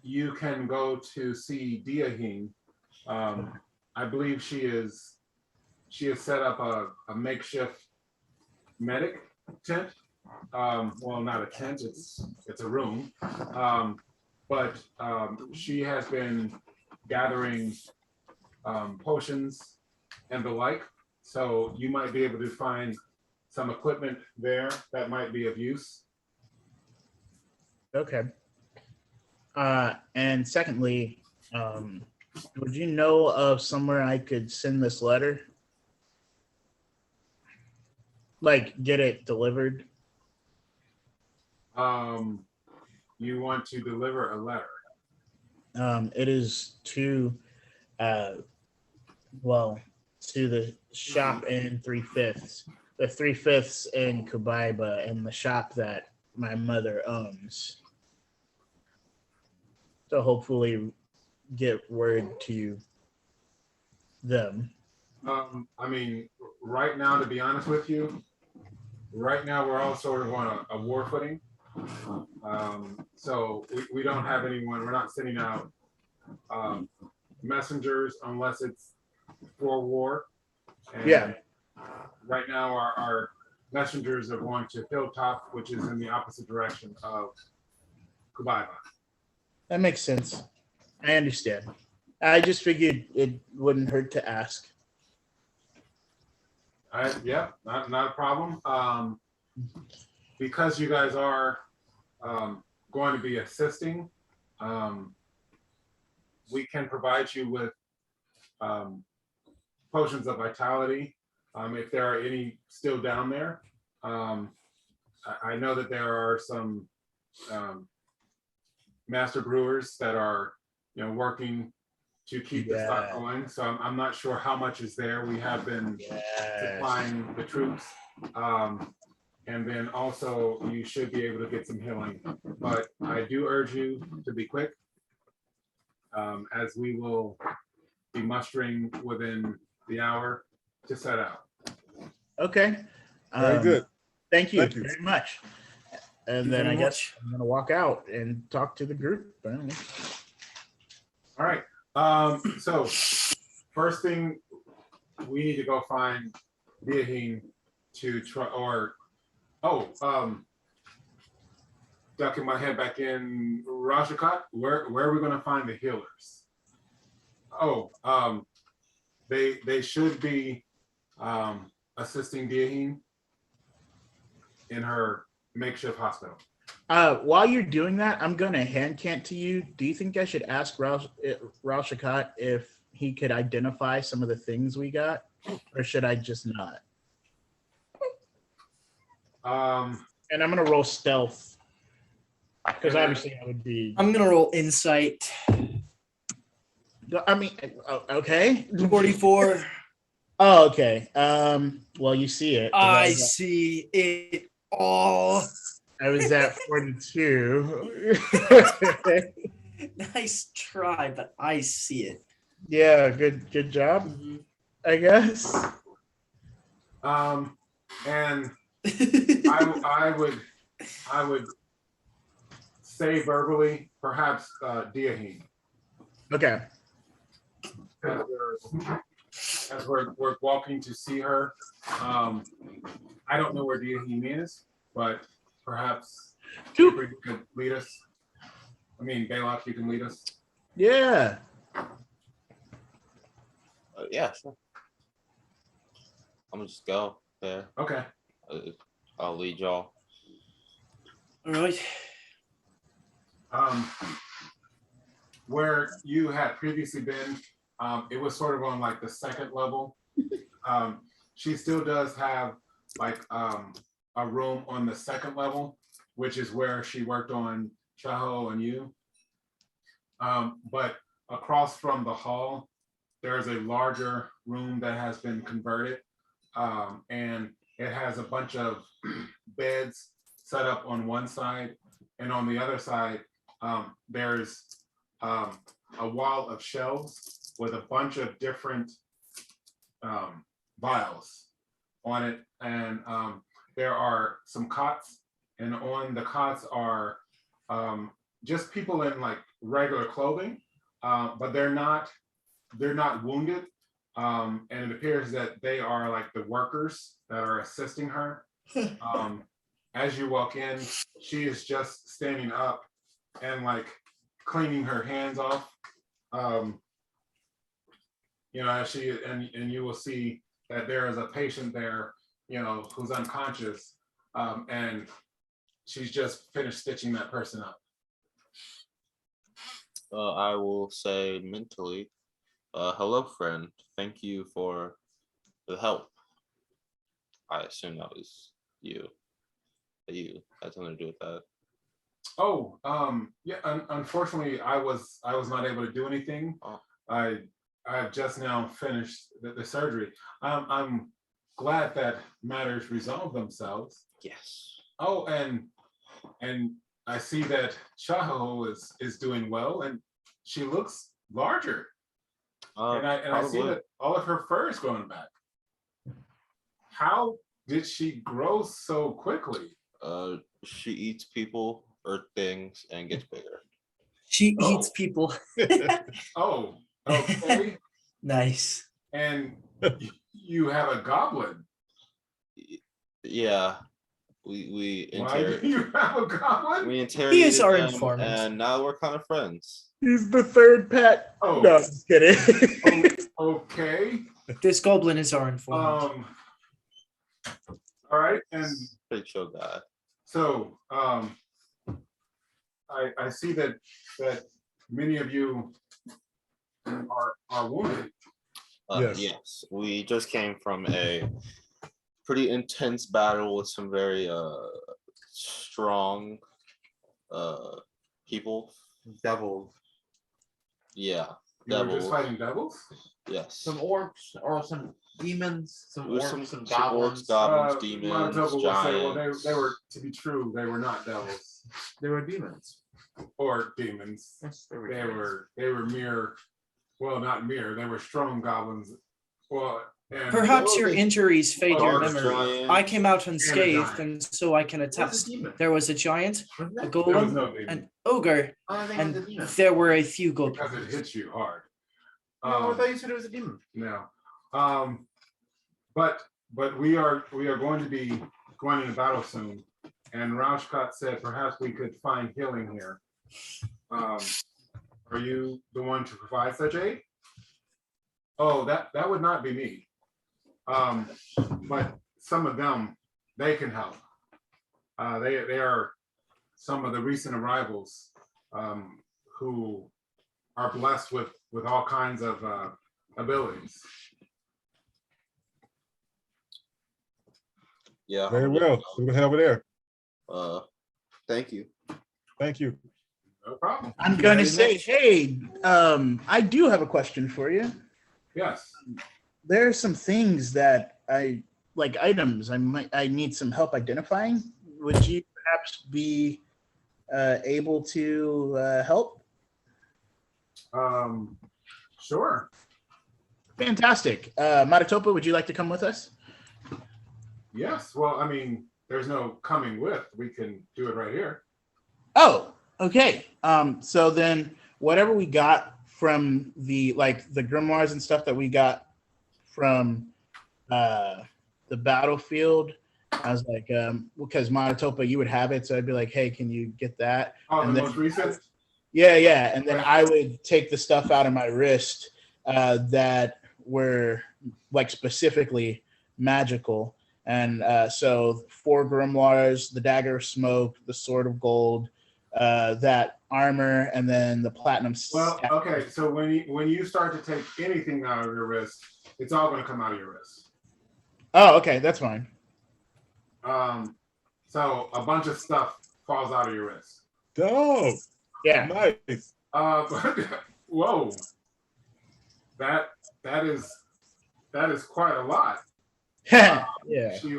you can go to see Diahine. I believe she has set up a makeshift medic tent. Well, not a tent, it's a room. But she has been gathering potions and the like. So you might be able to find some equipment there that might be of use. Okay. And secondly, would you know of somewhere I could send this letter? Like, get it delivered? You want to deliver a letter. It is to the shop in 3/5. The 3/5 in Kubaiba and the shop that my mother owns. To hopefully get word to them. I mean, right now, to be honest with you, right now we're all sort of on a war footing. So we don't have anyone, we're not sending out messengers unless it's for war. And Yeah. right now our messengers are going to Hilltop, which is in the opposite direction of Kubaiba. That makes sense. I understand. I just figured it wouldn't hurt to ask. All right, yeah, not a problem. Because you guys are going to be assisting, we can provide you with potions of vitality if there are any still down there. I know that there are some master brewers that are, working to keep the stock going. So I'm not sure how much is there. We have been supplying the troops. And then also you should be able to get some healing. But I do urge you to be quick, as we will be mustering within the hour to set out. Okay. Very good. Thank you Thank you. very much. And then I guess I'm going to walk out and talk to the group. All right. So first thing, we need to go find Diahine to try, ducking my head back in Rajakat. Where are we going to find the healers? They should be assisting Diahine in her makeshift hospital. While you're doing that, I'm going to hand cant to you. Do you think I should ask Rajakat if he could identify some of the things we got, or should I just not? And I'm going to roll stealth, because obviously I would be. I'm gonna roll insight. I mean, okay. 44. Oh, okay. Well, you see it. I see it all. I was at 42. Nice try, but I see it. Yeah, good job, I guess. And I would say verbally, perhaps Diahine. Okay. As we're walking to see her, I don't know where Diahine is, but perhaps you could lead us. I mean, Belac, you can lead us. Yeah. Yeah, sure. I'm gonna just go there. Okay. I'll lead y'all. All right. Where you had previously been, it was sort of on like the second level. She still does have like a room on the second level, which is where she worked on Chaho and you. But across from the hall, there's a larger room that has been converted, and it has a bunch of beds set up on one side, and on the other side, there's a wall of shelves with a bunch of different vials on it, and there are some cots, and on the cots are just people in like regular clothing, but they're not wounded, and it appears that they are like the workers that are assisting her. As you walk in, she is just standing up and like cleaning her hands off. As she and you will see that there is a patient there, who's unconscious, and she's just finished stitching that person up. I will say mentally, hello, friend. Thank you for the help. I assume that was you. You had something to do with that. Oh, yeah. Unfortunately, I was not able to do anything. Oh. I've just now finished the surgery. I'm glad that matters resolve themselves. Yes. Oh, and I see that Chaho is doing well, and she looks larger. And I see that all of her fur is growing back. How did she grow so quickly? She eats people or things and gets bigger. She eats people. Oh, okay. Nice. And you have a goblin. Yeah. We Why do you have a goblin? we interrogated He is our them, informant. and now we're kind of friends. He's the third pet. Oh. No, I'm just kidding. Okay. This goblin is our informant. All right, and Pretty chill guy. so I see that many of you are wounded. Yes. Yes, we just came from a pretty intense battle with some very strong people. Devils. Yeah, You were just devils. fighting devils? Yes. Some orcs or some demons, some There's orcs, some some goblins. orcs, goblins, demons, Manitoba will say, well, giants. they were, to be true, they were not devils They were demons. or demons. Yes, They were mere, well, not mere, they were strong goblins. Well, and Perhaps your injuries fade your Dark memory. giants. I came out a unscathed, giant. and so I can What's attest. a demon? There was a giant, Wasn't a that- there was golem, no demon an ogre, I think it was a and demon. there were a few because it goblins. hits you hard. No, I thought you said it was a demon. No. But we are going to be going into battle soon, and Rauschkat said perhaps we could find healing here. Are you the one to provide such aid? Oh, that would not be me. But some of them, they can help. They are some of the recent arrivals who are blessed with all kinds of abilities. Yeah. Very well. So we're gonna head over there. Thank you. Thank you. No problem. I'm going to say, hey, I do have a question for you. Yes. There are some things that like items I need some help identifying. Would you perhaps be able to help? Sure. Fantastic. Matatopa, would you like to come with us? Yes. Well, I mean, there's no coming with. We can do it right here. Oh, okay. So then whatever we got from the grimoires and stuff that we got from the battlefield, I was like, because Manitopa, you would have it, so I'd be like, hey, can you get that? Oh, And the then- most recent? Yeah. And then I would take the stuff out of my wrist that were like specifically magical. And so 4 grimoires, the dagger of smoke, the sword of gold, that armor, and then the platinum. Well, okay. So when you start to take anything out of your wrist, it's all going to come out of your wrist. Oh, okay, that's fine. So a bunch of stuff falls out of your wrist. Dope. Yeah. Nice. Whoa. That is quite a lot. Yeah.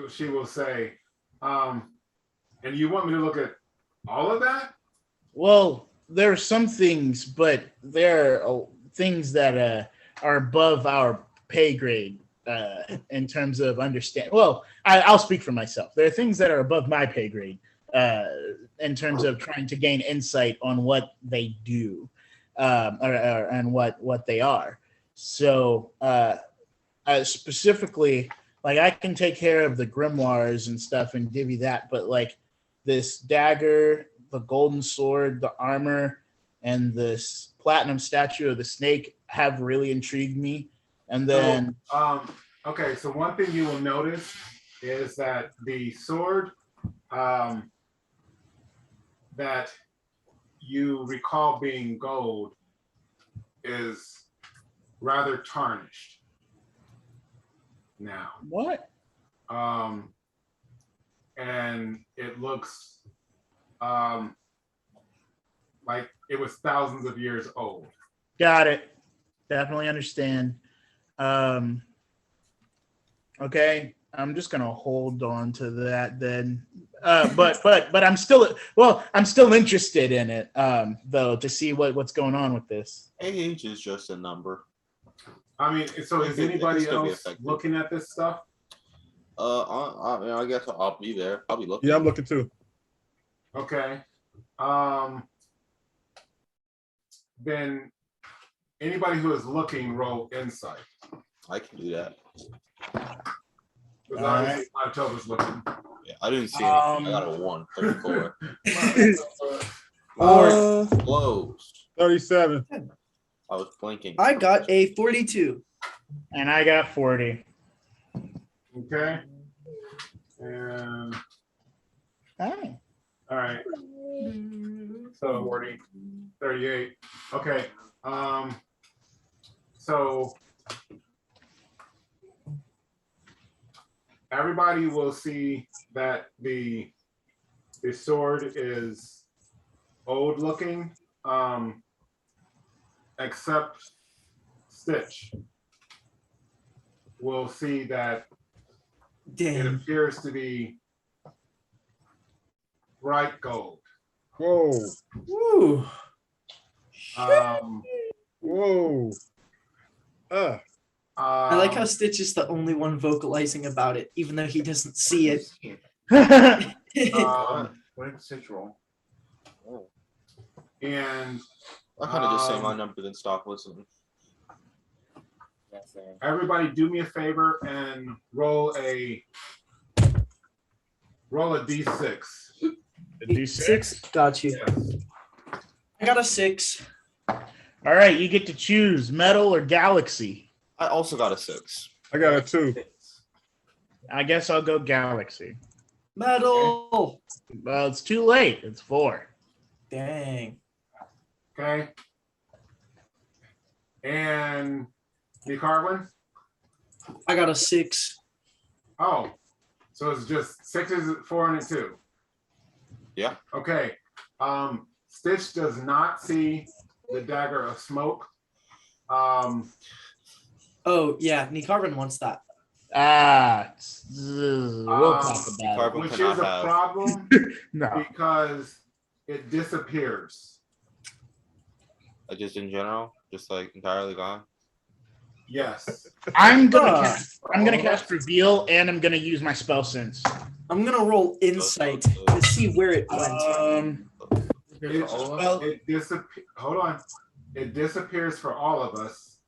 She will say, and you want me to look at all of that? Well, there are some things, but there are things that are above our pay grade in terms of understand. Well, I'll speak for myself. There are things that are above my pay grade in terms of trying to gain insight on what they do and what they are. So specifically, like I can take care of the grimoires and stuff and give you that, but like this dagger, the golden sword, the armor, and this platinum statue of the snake have really intrigued me. And then okay, so one thing you will notice is that the sword that you recall being gold is rather tarnished now. what? And it looks like it was thousands of years old. Got it. Definitely understand. Okay, I'm just gonna hold on to that then. But I'm still interested in it though, to see what's going on with this. Age is just a number. I mean, so is It can anybody still be else effective. looking at this stuff? I guess I'll be there. I'll be looking. Yeah, I'm looking too. Okay. Then anybody who is looking, roll insight. I can do that. Because obviously October's looking. Yeah, I didn't see anything. I got a 1, 34. Close. 37. I was blinking. I got a 42. And I got 40. Okay. And Oh. all right. So 40, 38. Okay. So everybody will see that the sword is old looking, except Stitch. We'll see that it Damn. appears to be bright gold. Whoa. Woo. Whoa. I like how Stitch is the only one vocalizing about it, even though he doesn't see it. What did Stitch roll? And I kind of just say my number then stop listening. everybody do me a favor and roll a d6. A D6. Got you. Yes. I got a 6. All right, you get to choose metal or galaxy. I also got a 6. I got a 2. I guess I'll go galaxy. Metal. Well, it's too late. It's 4. Dang. Okay. And the Carlin? I got a 6. Oh, so it's just 6s, 4, and a 2. Yeah. Okay. Stitch does not see the dagger of smoke. Oh, yeah. Nicarvin wants that. We'll talk about Carbon Which is cannot a have. problem it. No. because it disappears. Just in general, just like entirely gone. Yes. I'm gonna cast reveal, and I'm gonna use my spell sense. I'm gonna roll insight to see where it went. Hold on. It disappears for all of us,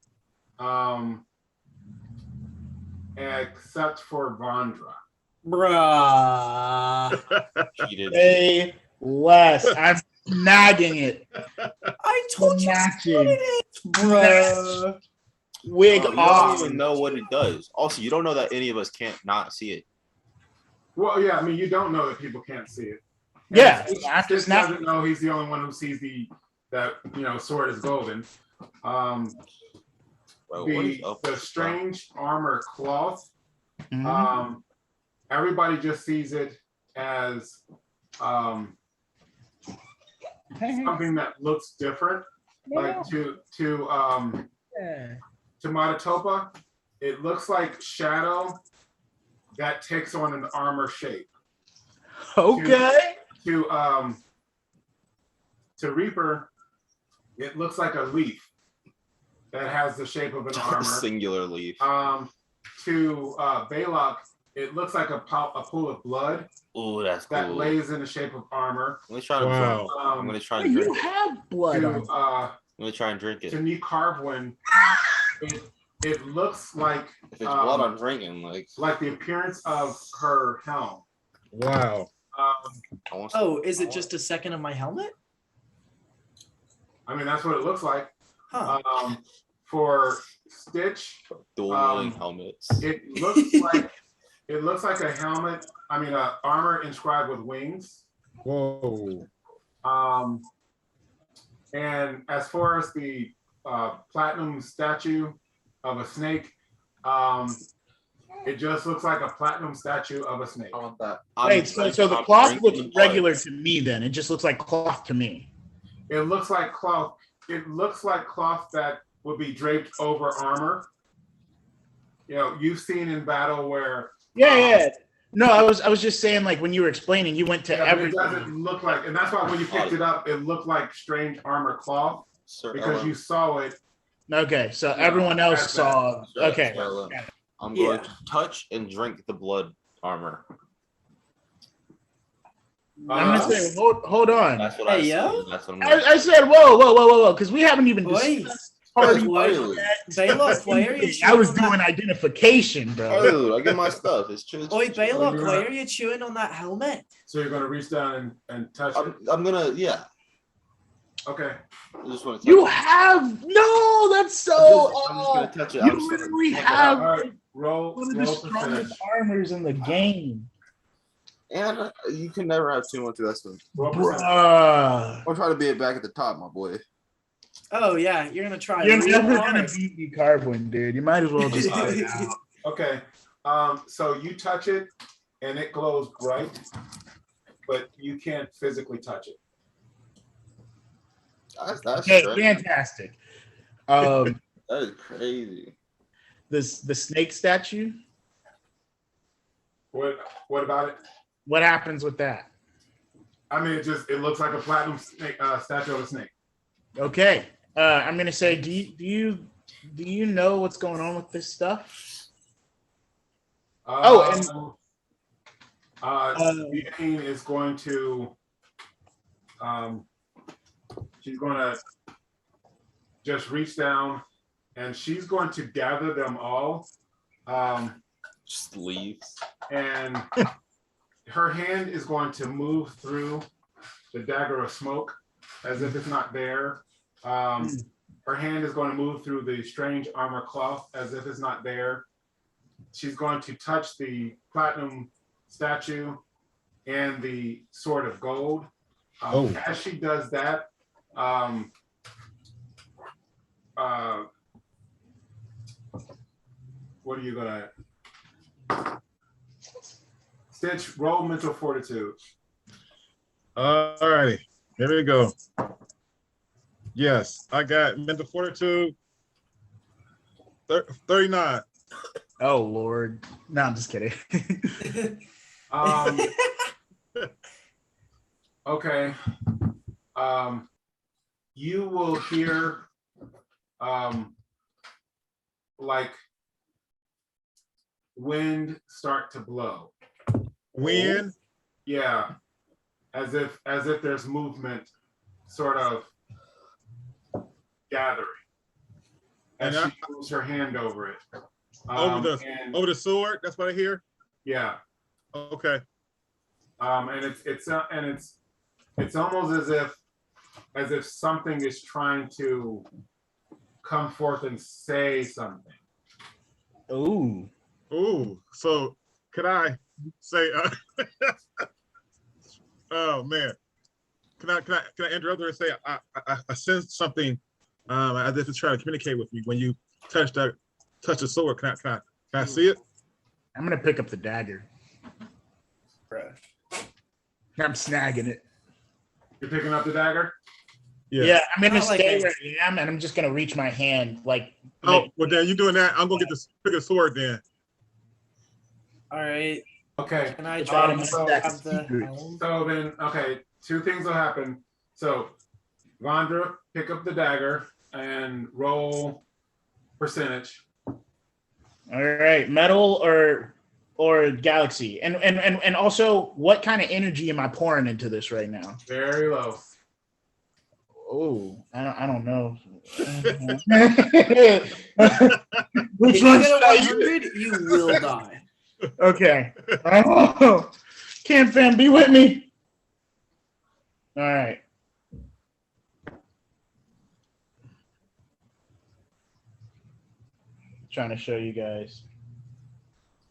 except for Vandra. Bruh. Cheated. Say less. I'm nagging it. I told you. Matching. Bruh. Wig You don't off. even know what it does. Also, you don't know that any of us can't not see it. Well, yeah, I mean, you don't know that people can't see it. And Yeah, Stitch after doesn't know he's the only one who sees that sword is golden. Bro, what is up The with strange armor cloth. Mhm. Everybody just sees it as something that looks different. Like to Matatopa, it looks like shadow that takes on an armor shape. Okay. To Reaper, it looks like a leaf that has the shape of an armor. Singular leaf. To Belac, it looks like a pool of blood Oh, that's that cool. lays in the shape of armor. Let me try and Wow. drink. I'm gonna try Wait, and you drink it. have blood on. I'm gonna try and drink it. To Nicarvin, it looks like If it's blood, I'm drinking. like the appearance of her helm. Wow. I want some- Oh, is it just a second of my helmet? I mean, that's what it looks like. Huh. For Stitch, dual wielding helmets. it looks like a helmet. I mean, armor inscribed with wings. Whoa. And as far as the platinum statue of a snake, it just looks like a platinum statue of a snake. I want that. Wait, so the cloth looks regular to me then. It just looks like cloth to me. It looks like cloth. It looks like cloth that would be draped over armor. You've seen in battle where Yeah. No, I was just saying, like, when you were explaining, you went to it everything. doesn't look like, and that's why when you picked it up, it looked like strange armor cloth because you saw it. Okay, so everyone else saw. Okay. I'm going to touch and drink the blood armor. I'm gonna say, hold on. That's what I Hey, said. yo. That's what I'm I said, whoa, because we haven't even Oi. discussed. already What? Prelude. Belac, why are you I chewing was on that? doing identification, bro. Prelude. I get my stuff. It's true. Oi, Belac, you're why not- are you chewing on that helmet? So you're gonna reach down and touch it. I'm gonna, yeah. Okay. I just want to touch You it. have no. That's so. I'm just gonna touch it. You I'm just gonna literally check it have out. All right. Roll one of the percentage. strongest armors in the game, And you can never have too much of that stuff. Roll percentage. bruh. I'll try to be it back at the top, my boy. Oh yeah, you're gonna try. You're real never hard. gonna beat me, Carbon, dude. You might as well just try it out. Okay. So you touch it and it glows bright, but you can't physically touch it. That's Okay, crazy. fantastic. That is crazy. The snake statue. What about it? What happens with that? I mean, it looks like a platinum snake, statue of a snake. Okay, I'm gonna say, do you know what's going on with this stuff? Jane is going to, she's going to just reach down and she's going to gather them all. Just leaves. And her hand is going to move through the dagger of smoke as if it's not there. Her hand is going to move through the strange armor cloth as if it's not there. She's going to touch the platinum statue and the sword of gold. As she does that, what are you gonna? Stitch, roll mental fortitude. All righty, here we go. Yes, I got mental fortitude 39. Oh Lord, no, I'm just kidding. Okay. You will hear like wind start to blow. Wind? Yeah. As if there's movement sort of gathering. And And she moves her hand over it. Over the sword? That's what I hear? Yeah. Okay. And it's almost as if something is trying to come forth and say something. Ooh. Ooh. So could I say oh man. Can I interrupt her and say I sense something as if it's trying to communicate with me when you touch the sword. Can I see it? I'm gonna pick up the dagger. Bruh. I'm snagging it. You're picking up the dagger? Yeah, I'm gonna Not like stay a- where I am, and I'm just gonna reach my hand like. Oh, well then you doing that. I'm gonna pick a sword then. All right. Okay. Can I It's try out to of my have stack of the secrets. helm? So then, okay, two things will happen. So, Vandra, pick up the dagger and roll percentage. All right, metal or galaxy, and also, what kind of energy am I pouring into this right now? Very low. Oh, I don't know. If Which you one get should a I use? 100, you will die. Okay. Oh, Can fam be with me? All right. Trying to show you guys.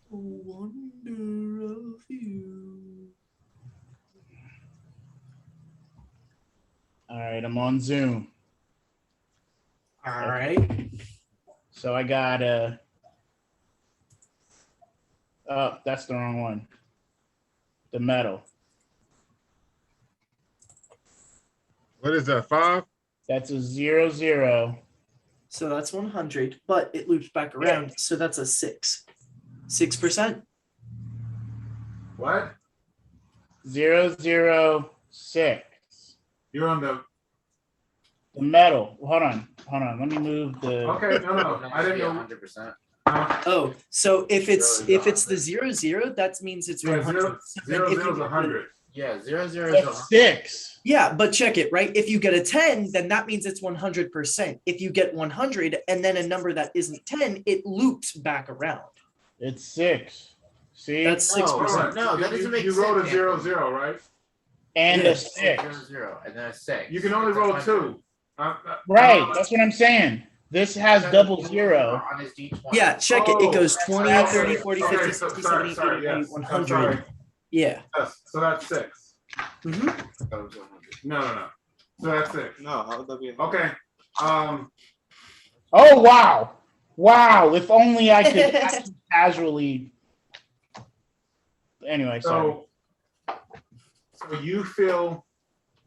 Wonder of you. All right, I'm on Zoom. All right. So I got a. Oh, that's the wrong one. The metal. What is that? 5? That's a 0, 0. So that's 100, but it loops back around. So that's a 6. 6%. What? 0, 0, 6. You're on the. The metal. Hold on. Let me move the. Okay, no. I didn't know. 100%. Oh, so if it's the 0, 0, that means it's Yeah, 100. zero, So then zero, if zero is you- 100. Yeah, 0, 0 is That's 6. Yeah, but check it, right? If you get a 10, then that means it's 100%. If you get 100 and then a number that isn't 10, it loops back around. It's 6. See? That's No, 6%. no, that doesn't make You sense. rolled a 0-0, right? And Yeah. a 6. 0, and then a 6. You can only roll 2. Right, that's what I'm saying. This has double 0. On his D20. Yeah, check it. It goes 20, okay. 30, 40, Okay, 50, so- 60, sorry, 70, 80, yes. 100. I'm sorry. Yeah. Yes, so that's 6. Mm-hmm. That was 100. No. So that's 6. No, how would that be? Okay. Oh, wow. Wow, if only I could actually casually. Anyway, sorry. So you feel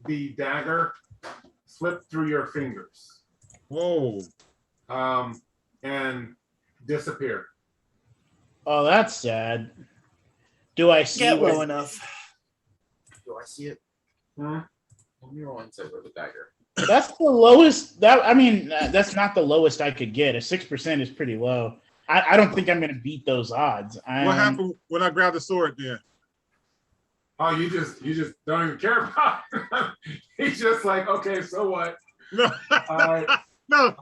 the dagger slip through your fingers, Whoa. and disappear. Oh, that's sad. Do I see Get where- low enough. Do I see it? Hmm? Let me roll insight with the dagger. That's the lowest. That's not the lowest I could get. A 6% is pretty low. I don't think I'm going to beat those odds. What happened when I grabbed the sword then? Oh, you just don't even care about it. He's just like, okay, so what? No, All right. no,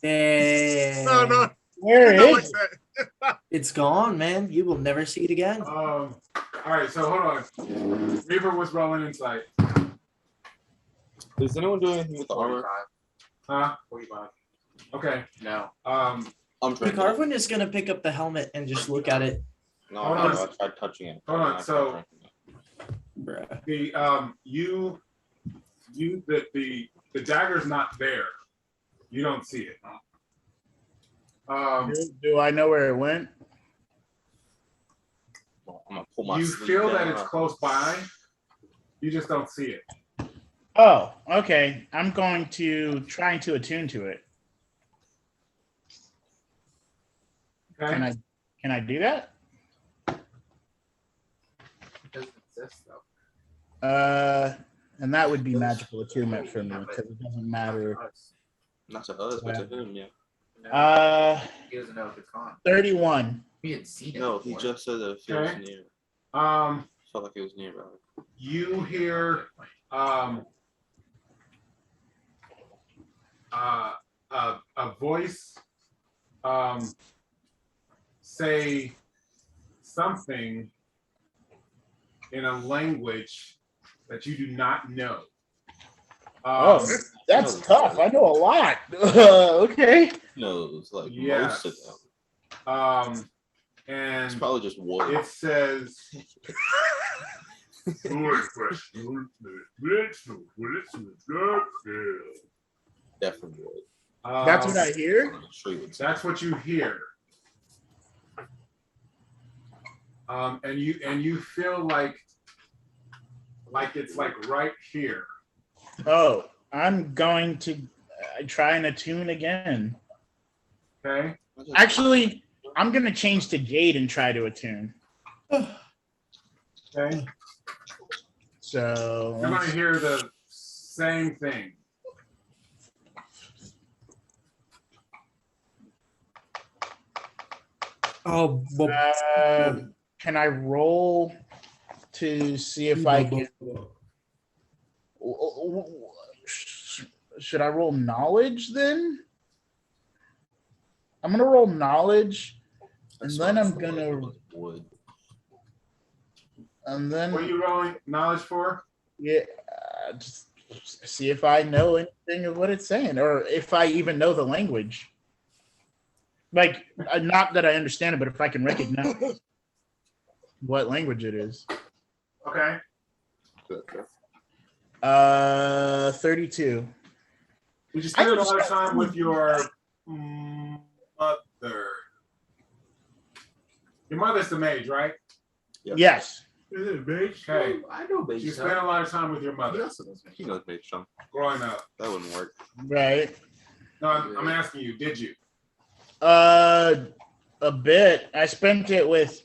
Dang. no. Where Not is? like that. It's gone, man. You will never see it again. All right, so hold on. Reaper was rolling insight. Is anyone doing anything with the armor? 45. Huh? 45. Okay. No. I'm trying. Carvin is gonna pick up the helmet and just look at it. No, Hold I on. tried touching it. Hold on, so- Bruh. The dagger's not there. You don't see it. Do I know where it went? I'm gonna pull my You sleeve feel that down. it's close by. You just don't see it. Oh, okay. I'm going to try to attune to it. Okay. Can I do that? It doesn't exist though. And that would be magical attunement for me because it doesn't matter. Not to us, but to him, yeah. He doesn't know if it's gone. 31. We hadn't seen it. No, he before. just said that it feels Okay. near. Um, Felt like it was nearby. you hear a voice say something in a language that you do not know. Oh, that's tough. I know a lot. Okay. No, it was like Yes. most of them. It's And probably just wood. it says Definitely wood. That's what I hear. I'm sure you would say. That's what you hear. And you feel like it's like right here. Oh, I'm going to try and attune again. Okay. Actually, I'm going to change to Jade and try to attune. Okay. So You're gonna hear the same thing. Oh, can I roll to see if I can? Should I roll knowledge then? I'm gonna roll knowledge, and then I'm gonna, wood. and What are then you rolling knowledge for? yeah, just see if I know anything of what it's saying, or if I even know the language. Like, not that I understand it, but if I can recognize what language it is. Okay. 32. Did you spend a lot of time with your mother? Your mother's the mage, right? Yep. Yes. Is it a mage? Okay. I know, baby. You spent a lot of time with your mother He knows Mage Chunk. growing up. That wouldn't work. Right. No, I'm asking you, did you? A bit. I spent it with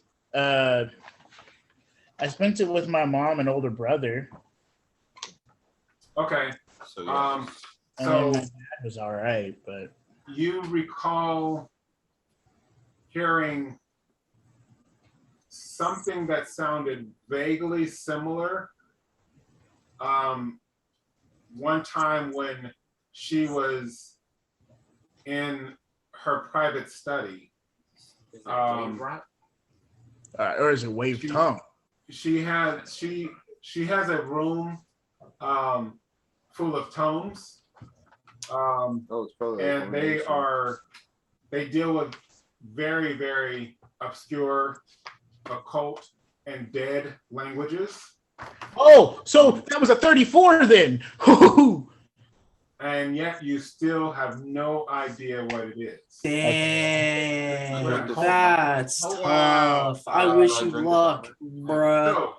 my mom and older brother. Okay. So yeah. And So my dad was all right, but you recall hearing something that sounded vaguely similar one time when she was in her private study. Is it wave rot? Or is it wave tongue? She has a room full of tomes. It's probably like And animation. they deal with very, very obscure, occult, and dead languages. Oh, so that was a 34 then. And yet you still have no idea what it is. Damn, Okay. that's Oh, wow. tough. I wish I you drink luck, bruh. So,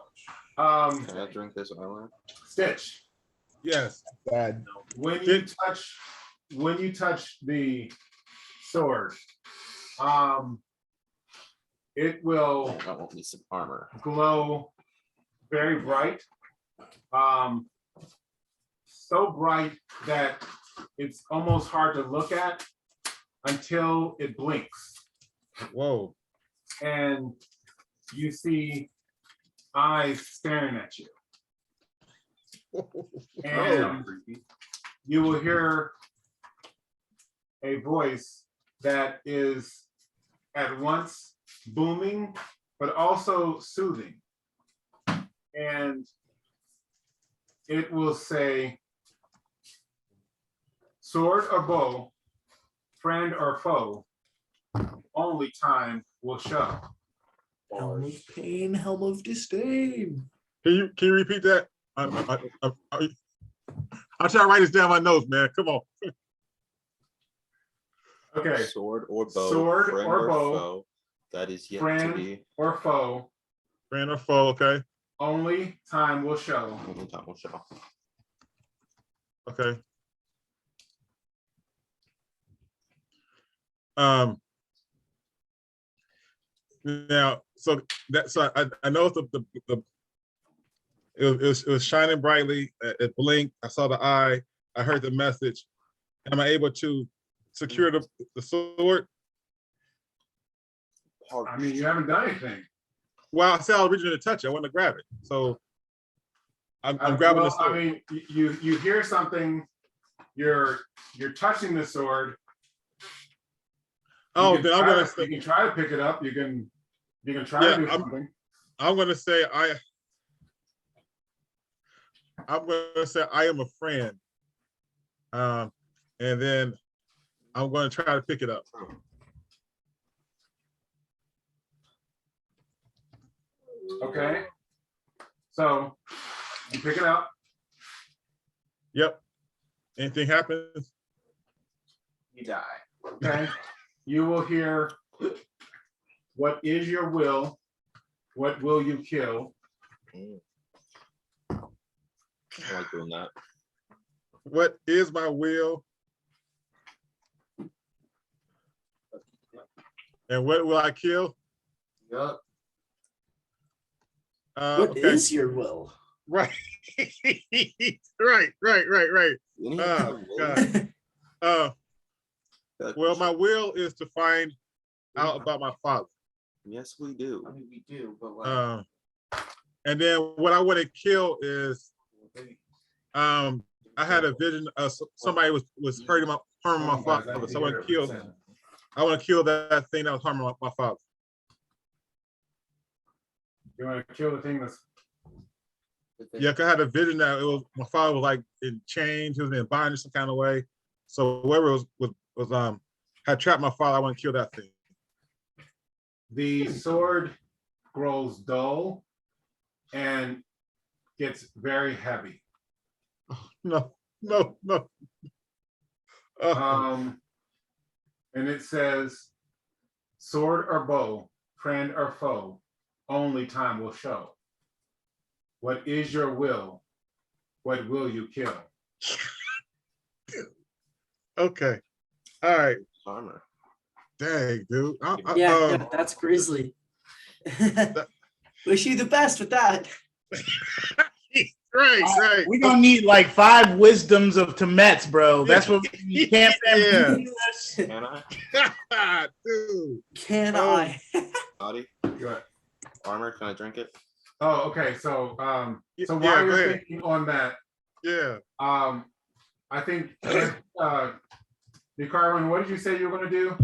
Can I drink this island? Stitch, Yes. Bad. when you touch the sword, it will I won't need some armor. glow very bright. So bright that it's almost hard to look at until it blinks. Whoa. And you see eyes staring at you. And you will hear a voice that is at once booming, but also soothing. And it will say, sword or bow, friend or foe, only time will show. Helm of pain, helm of disdain. Can you repeat that? I'm trying to write this down in my notes, man. Come on. Okay, Sword or bow. Sword friend or bow, foe, that is yet to friend be. or foe, Friend or foe, okay. only time will show. Only time will show. Okay. Now, so I know it was shining brightly. It blinked. I saw the eye. I heard the message. Am I able to secure the sword? I mean, you haven't done anything. Well, I said I was originally to touch it. I want to grab it. So I'm grabbing the sword. I mean, you hear something. You're touching the sword. Oh, You then can I'm try gonna to- say, You can try to pick it up. You can try to do something. I'm gonna say I am a friend. And then I'm gonna try to pick it up. Okay. So you pick it up. Yep. Anything happens? You die. Okay. You will hear, what is your will? What will you kill? I like doing that. What is my will? And what will I kill? Yup. What is your will? Right. right. You need Oh, to God. have Well, my will is to find out about my father. Yes, we do. I mean, we do, but like, And then what I want to kill is, I had a vision of somebody was harming my father. So I want to kill that thing that was harming my father. You want to kill the thing that's Yeah, 'cause I had a vision that it was my father was like in chains, he was in bondage some kind of way. So whoever was had trapped my father, I want to kill that thing. the sword grows dull and gets very heavy. No. And it says, sword or bow, friend or foe, only time will show. What is your will? What will you kill? Okay. All right. Armor. Dang, dude. Yeah, that's grisly. Wish you the best with that. Right. We're gonna need like 5 wisdoms of Temets, bro. That's what you can't. Yeah. Can I? Dude. Can Oh. I? Audie? Go ahead. Armor, can I drink it? Oh, okay. So Yeah, while go you're ahead. thinking on that, Yeah. I think Carwin, what did you say you were gonna do?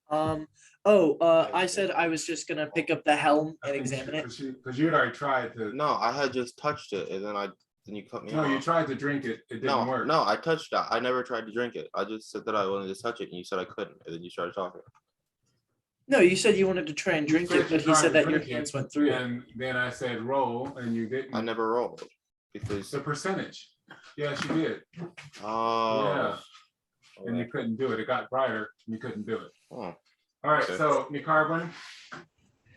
I said I was just gonna pick up the helm and examine it. Because you had already tried to. No, I had just touched it, and then you cut me off. No, you tried to drink it. It didn't work. No, I touched it. I never tried to drink it. I just said that I wanted to touch it, and you said I couldn't, and then you started talking. No, you said you wanted to try and drink it, but he said that your hands went through it. And then I said roll, and you didn't. I never rolled because the percentage. Yes, you did. Oh. Yeah. And you couldn't do it. It got brighter, and you couldn't do it. Oh. All right, Okay. so Nicarbon,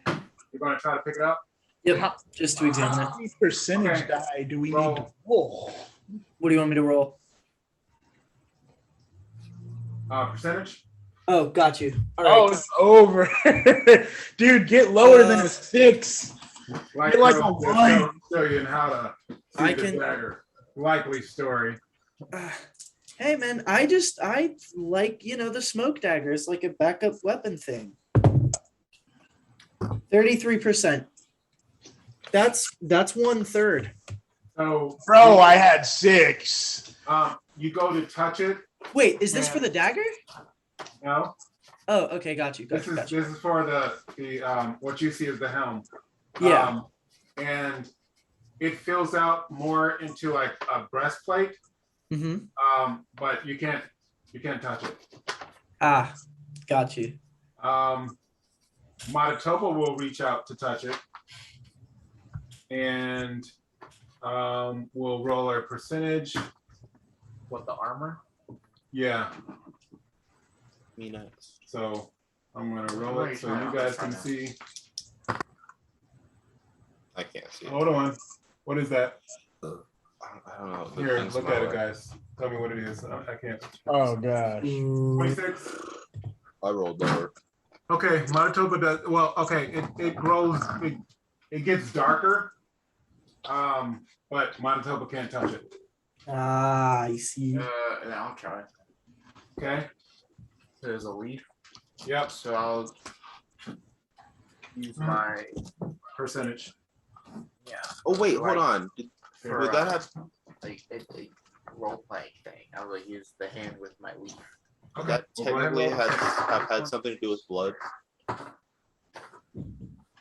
you're going to try to pick it up? Yep, just to examine it. How many percentage Okay. die do we Roll. need to roll? What do you want me to roll? Percentage? Oh, got you. All Oh, right. it's over. Dude, get lower than a 6. Like, You're like a they'll one. show you how to see I the can- dagger. Likely story. Hey man, I like, the smoke dagger is like a backup weapon thing. 33%. That's 1/3. So, Bro, I had 6. you go to touch it. Wait, is this for the dagger? No, Oh, okay, got you. this is for the what you see as the helm. Yeah. And it fills out more into like a breastplate. Mm-hmm. But you can't touch it. Ah, got you. Matatopa will reach out to touch it, and we'll roll our percentage. What, the armor? Yeah. Me next. So I'm gonna roll it so you guys can see. I can't see it. Hold on. What is that? I don't know. The Here, thing's look my at it, way. guys. Tell me what it is. I can't. Oh, gosh. 26. I rolled lower. Okay, Matatopa does well. Okay, it grows. It gets darker. But Matatopa can't touch it. Ah, I see. And I'll try. Okay. There's a leaf, Yep. so I'll use my Percentage. Oh wait, hold Right. on. for, Would that have like a role playing thing. I will use the hand with my leaf. Okay. that Well, go ahead and technically roll. have had something to do with blood?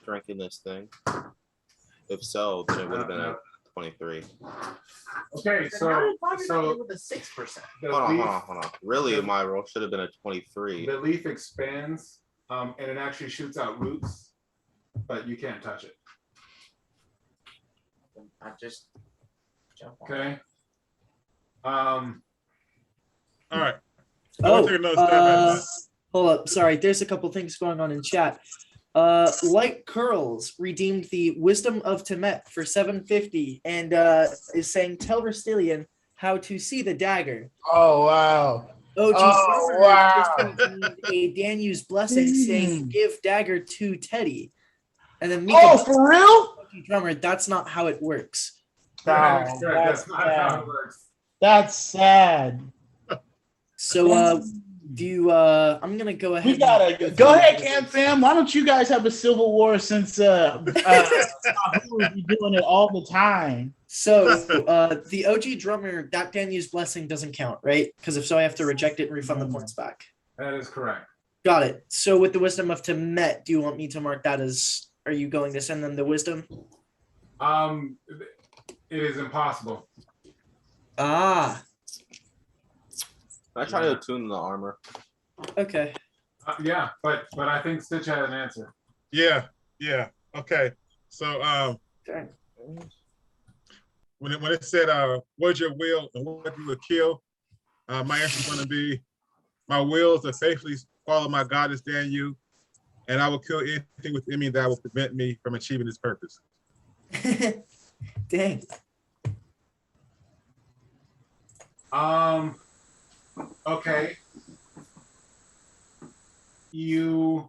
Drinking this thing. If so, then it would have been a 23. Okay, so with a 6%. the Hold on, leaf, hold on. Really, my roll should have been a 23. the leaf expands, and it actually shoots out roots, but you can't touch it. I just jump on. Okay. All right. Oh, I'll take another stab at it. hold up. Sorry, there's a couple things going on in chat. Light Curls redeemed the Wisdom of Temet for 750 and is saying, tell Rastilian how to see the dagger. Oh, wow. Oh, Oh, geez. wow. Just redeemed a Danu's blessing saying, give dagger to Teddy. And then Mika, Oh, for real? drummer, that's not how it works. That is Oh, correct. that's That's not how sad. it works. That's sad. So, do you, I'm gonna go ahead. We gotta go ahead, Cam Fam. Why don't you guys have a civil war since we'll be doing it all the time? So, the OG drummer, that Danu's blessing doesn't count, right? Because if so, I have to reject it and refund the points back. That is correct. Got it. So, with the Wisdom of Temet, do you want me to mark that as? Are you going to send them the wisdom? It is impossible. Ah, I try to attune the armor. okay. Yeah, but I think Stitch had an answer. Yeah. Okay. So Okay. when it said what's your will and what you would kill, my answer is going to be my will is to faithfully follow my goddess Danu, and I will kill anything within me that will prevent me from achieving this purpose. Dang. Okay. You've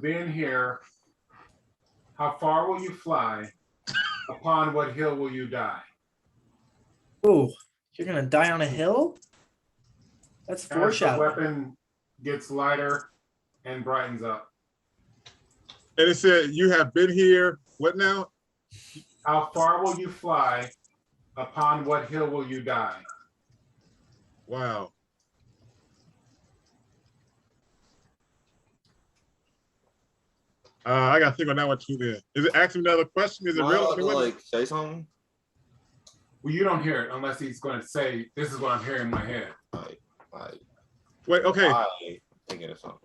been here. How far will you fly? Upon what hill will you die? Oh, you're gonna die on a hill? That's As the foreshadowing. weapon gets lighter and brightens up. And it said you have been here. What now? How far will you fly? Upon what hill will you die? Wow. I got to think on that one too. Then is it asking another question? Is it Am I allowed relevant? to like say something? Well, you don't hear it unless he's going to say, "This is what I'm hearing in my head." Wait. Okay. I'm thinking of something.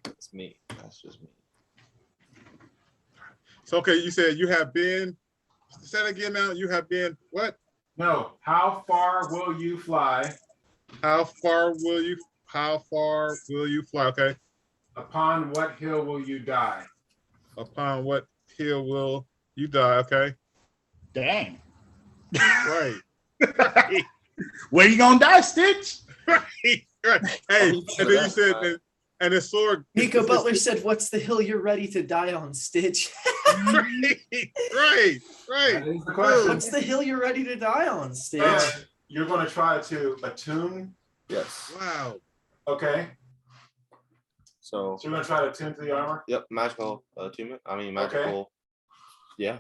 That's me. That's just me. So okay, you said you have been. Say that again now. You have been what? No. How far will you fly? How far will you fly? Okay. Upon what hill will you die? Upon what hill will you die? Okay. Dang. Right. Where you gonna die, Stitch? Right. Hey, and then you said, and the sword. Nico Butler said, "What's the hill you're ready to die on, Stitch?" Right. That is the question. What's the hill you're ready to die on, Stitch? You're going to try to attune. Yes. Wow. Okay. So So you're going to try to attune to the armor. yep, magical attunement. I mean magical. Yeah.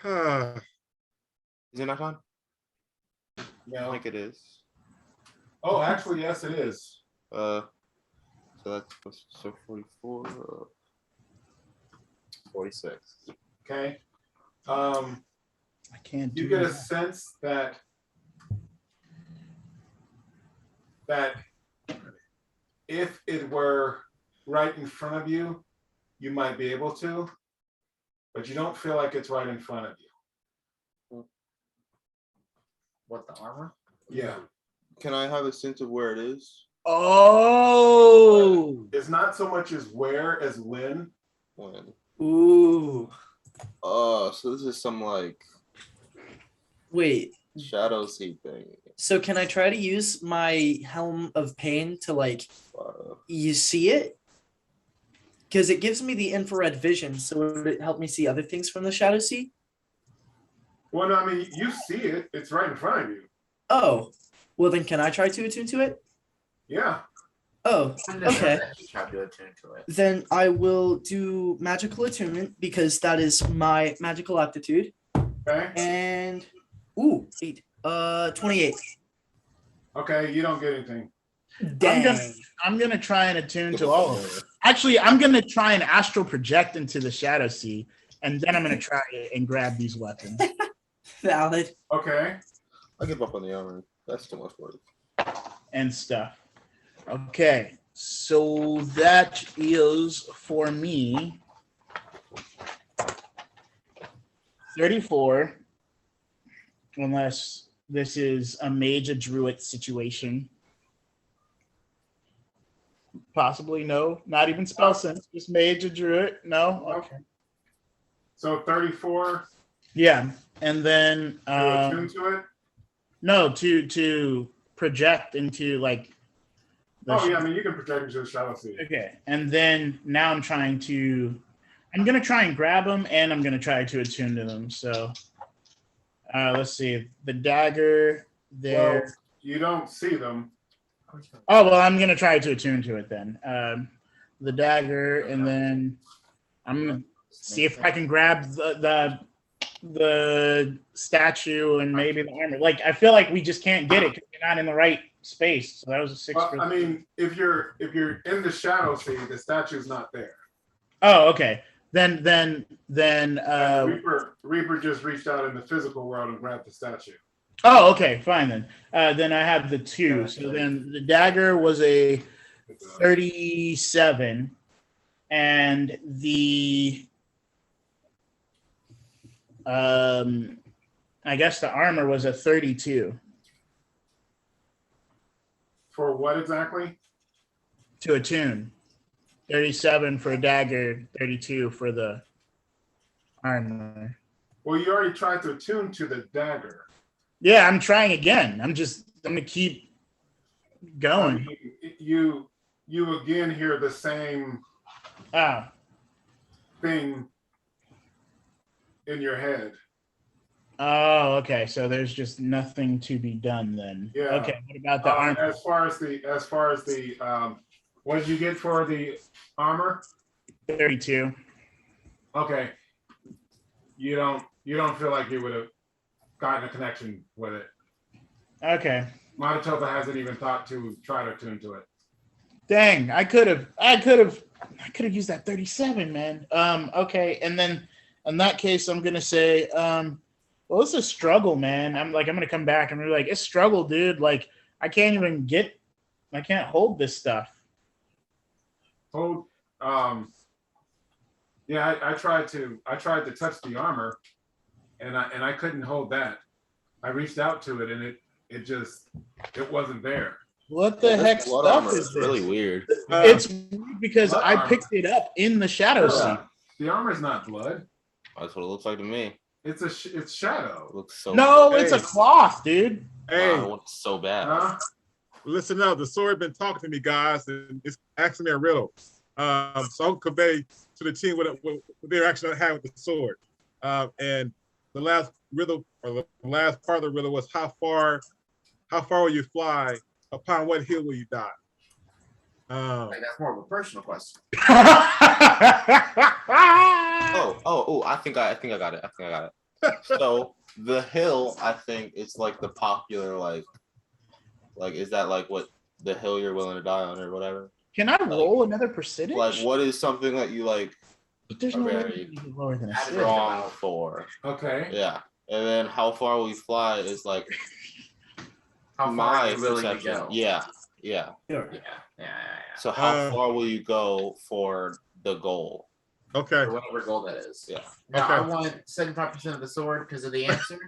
Is it not time? I No. think it is. Oh, actually, yes, it is. So that's so 44, 46. Okay. I can't do You get a that. sense that if it were right in front of you, you might be able to, but you don't feel like it's right in front of you. What, the armor? Yeah. Can I have a sense of where it is? Oh. It's not so much as where as when. When? Ooh. So this is some like Wait. shadow sea thing. So can I try to use my Helm of Pain to like you see it? Because it gives me the infrared vision, so would it help me see other things from the Shadow Sea? Well, no, I mean, you see it. It's right in front of you. Oh. Well then can I try to attune to it? Yeah. Oh, okay. Try to attune to it. Then I will do magical attunement because that is my magical aptitude. Okay. And 28. Okay, you don't get anything. Dang. I'm gonna try and attune to all of it. Actually, I'm gonna try and astral project into the Shadow Sea, and then I'm gonna try and grab these weapons. Valid. Okay. I give up on the armor. That's too much work. And stuff. Okay, so that is for me 34, unless this is a mage a druid situation. Possibly no, not even spell sense, just mage a druid. No, okay. So 34. Yeah, and then To attune to it. no, to project into like. Oh yeah, I mean you can project into the Shadow Sea. Okay, and then now I'm gonna try and grab them, and I'm gonna try to attune to them. So, let's see, the dagger there. Well, you don't see them. Oh well, I'm gonna try to attune to it then. The dagger, and then I'm gonna see if I can grab the statue and maybe the armor. Like I feel like we just can't get it because you're not in the right space. So that was a 6. Well, I mean, if you're in the Shadow Sea, the statue's not there. Oh, okay. Then Reaper just reached out in the physical world and grabbed the statue. oh, okay, fine then. Then I have the 2. So then the dagger was a 37, and the I guess the armor was a 32 For what exactly? to attune. 37 for a dagger, 32 for the armor. Well, you already tried to attune to the dagger. Yeah, I'm trying again. I'm gonna keep going. You again hear the same Oh, thing in your head. oh, okay. So there's just nothing to be done then. Yeah. Okay. What about the armor? As far as the what did you get for the armor? 32. Okay. You don't feel like you would have gotten a connection with it. Okay. Manitoba hasn't even thought to try to tune to it. Dang, I could have used that 37, man. Okay, and then in that case, I'm gonna say, well, it's a struggle, man. I'm gonna come back and be like, it's struggle, dude. Like, I can't hold this stuff. Hold. Yeah, I tried to touch the armor, and I couldn't hold that. I reached out to it, and it wasn't there. What the heck Blood stuff armor is is this? really weird. It's weird because blood I armor. picked it up in the shadow seat. The armor's not blood. That's what it looks like to me. It's shadow. It looks so. No, it's a Hey. cloth, dude. Hey, Wow, it's so bad. Huh? listen up. The sword been talking to me, guys, and it's asking me a riddle. So I'll convey to the team what they're actually having with the sword. And the last riddle, or the last part of the riddle, was how far will you fly? Upon what hill will you die? Like, that's more of a personal question. Oh! I think I got it. So the hill, I think it's like the popular like is that like what the hill you're willing to die on or whatever? Can I roll another percentage? Like what is something that you like But there's are no way very you can do lower than a Add it 6. wrong. strong for? Okay. Yeah, and then how far will you fly is like How far my are you willing to perception. go? Yeah. Sure. Yeah. So how far will you go for the goal? Okay. Or whatever goal that is. Yeah. Now Okay. I want 75% of the sword because of the answer.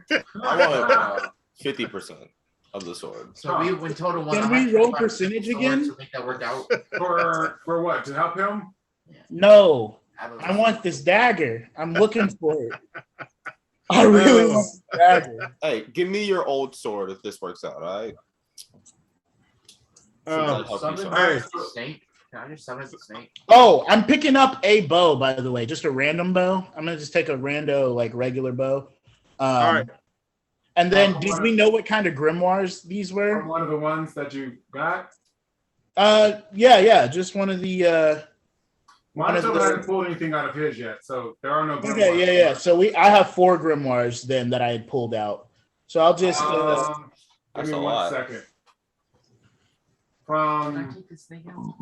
I want 50% of the sword. So we in total want. Can we roll 125% percentage sword again? To make that work out. For what? To help him? No, don't I know. want this dagger. I'm looking for it. I really want this dagger. Hey, give me your old sword if this works out, all right? Um, Summon Hey. the snake. Can I just summon the snake? Oh, I'm picking up a bow, by the way, just a random bow. I'm gonna just take a rando, like regular bow. All right. And then, did we know what kind of grimoires these were? From one of the ones that you got? Yeah, just one of the. One of Monto the- hasn't pulled anything out of his yet, so there are no. Okay, yeah. So I have 4 grimoires then that I had pulled out. So I'll just. Give That's me a 1 lot. second. Can I From take the snake out?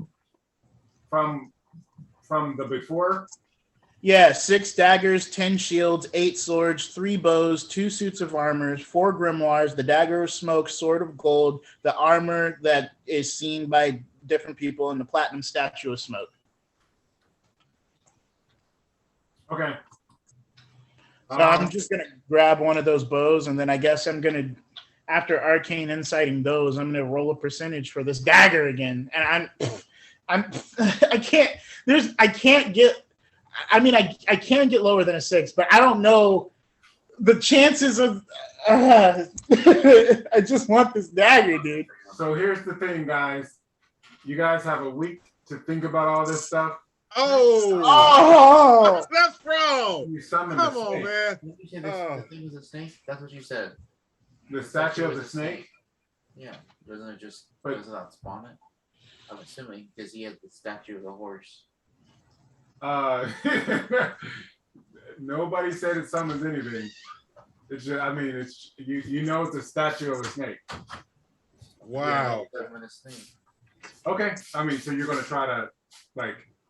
from the before. Yeah, 6 daggers, 10 shields, 8 swords, 3 bows, 2 suits of armor, 4 grimoires, the dagger of smoke, sword of gold, the armor that is seen by different people, and the platinum statue of smoke. Okay. So I'm just gonna grab one of those bows, and then I guess I'm gonna, after arcane insighting those, I'm gonna roll a percentage for this dagger again. And I can't get. I mean, I can get lower than a 6, but I don't know the chances of. I just want this dagger, dude. So here's the thing, guys. You guys have a week to think about all this stuff. Oh, That's wrong. You summon Come the on, snake. man. Didn't you say this, the thing was a snake? That's what you said. The statue of the snake. Yeah. Doesn't it just But- doesn't that spawn it? I'm assuming because he has the statue of the horse. Nobody said it summons anything. It's just, I mean, it's you know it's a statue of a snake. Wow. Yeah, summon a snake. Okay. I mean, so you're gonna try to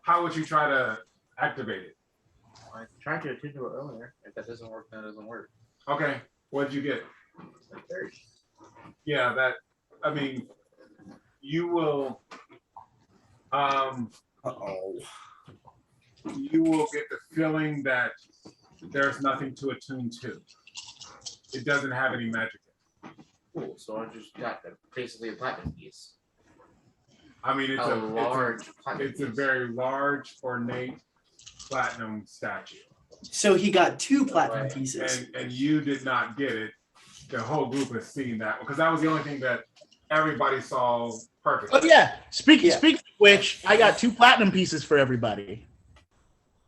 how would you try to activate it? I tried to attune to it earlier. If that doesn't work, then it doesn't work. Okay. What did you get? Like 30. Yeah, that I mean you will you will get the feeling that there's nothing to attune to. It doesn't have any magic. Cool. So I just got basically a platinum piece. I mean, A large platinum it's a piece. very large, ornate platinum statue. So he got 2 platinum pieces. And you did not get it. The whole group has seen that because that was the only thing that everybody saw perfectly. oh yeah. Speaking Yeah. of which, I got 2 platinum pieces for everybody.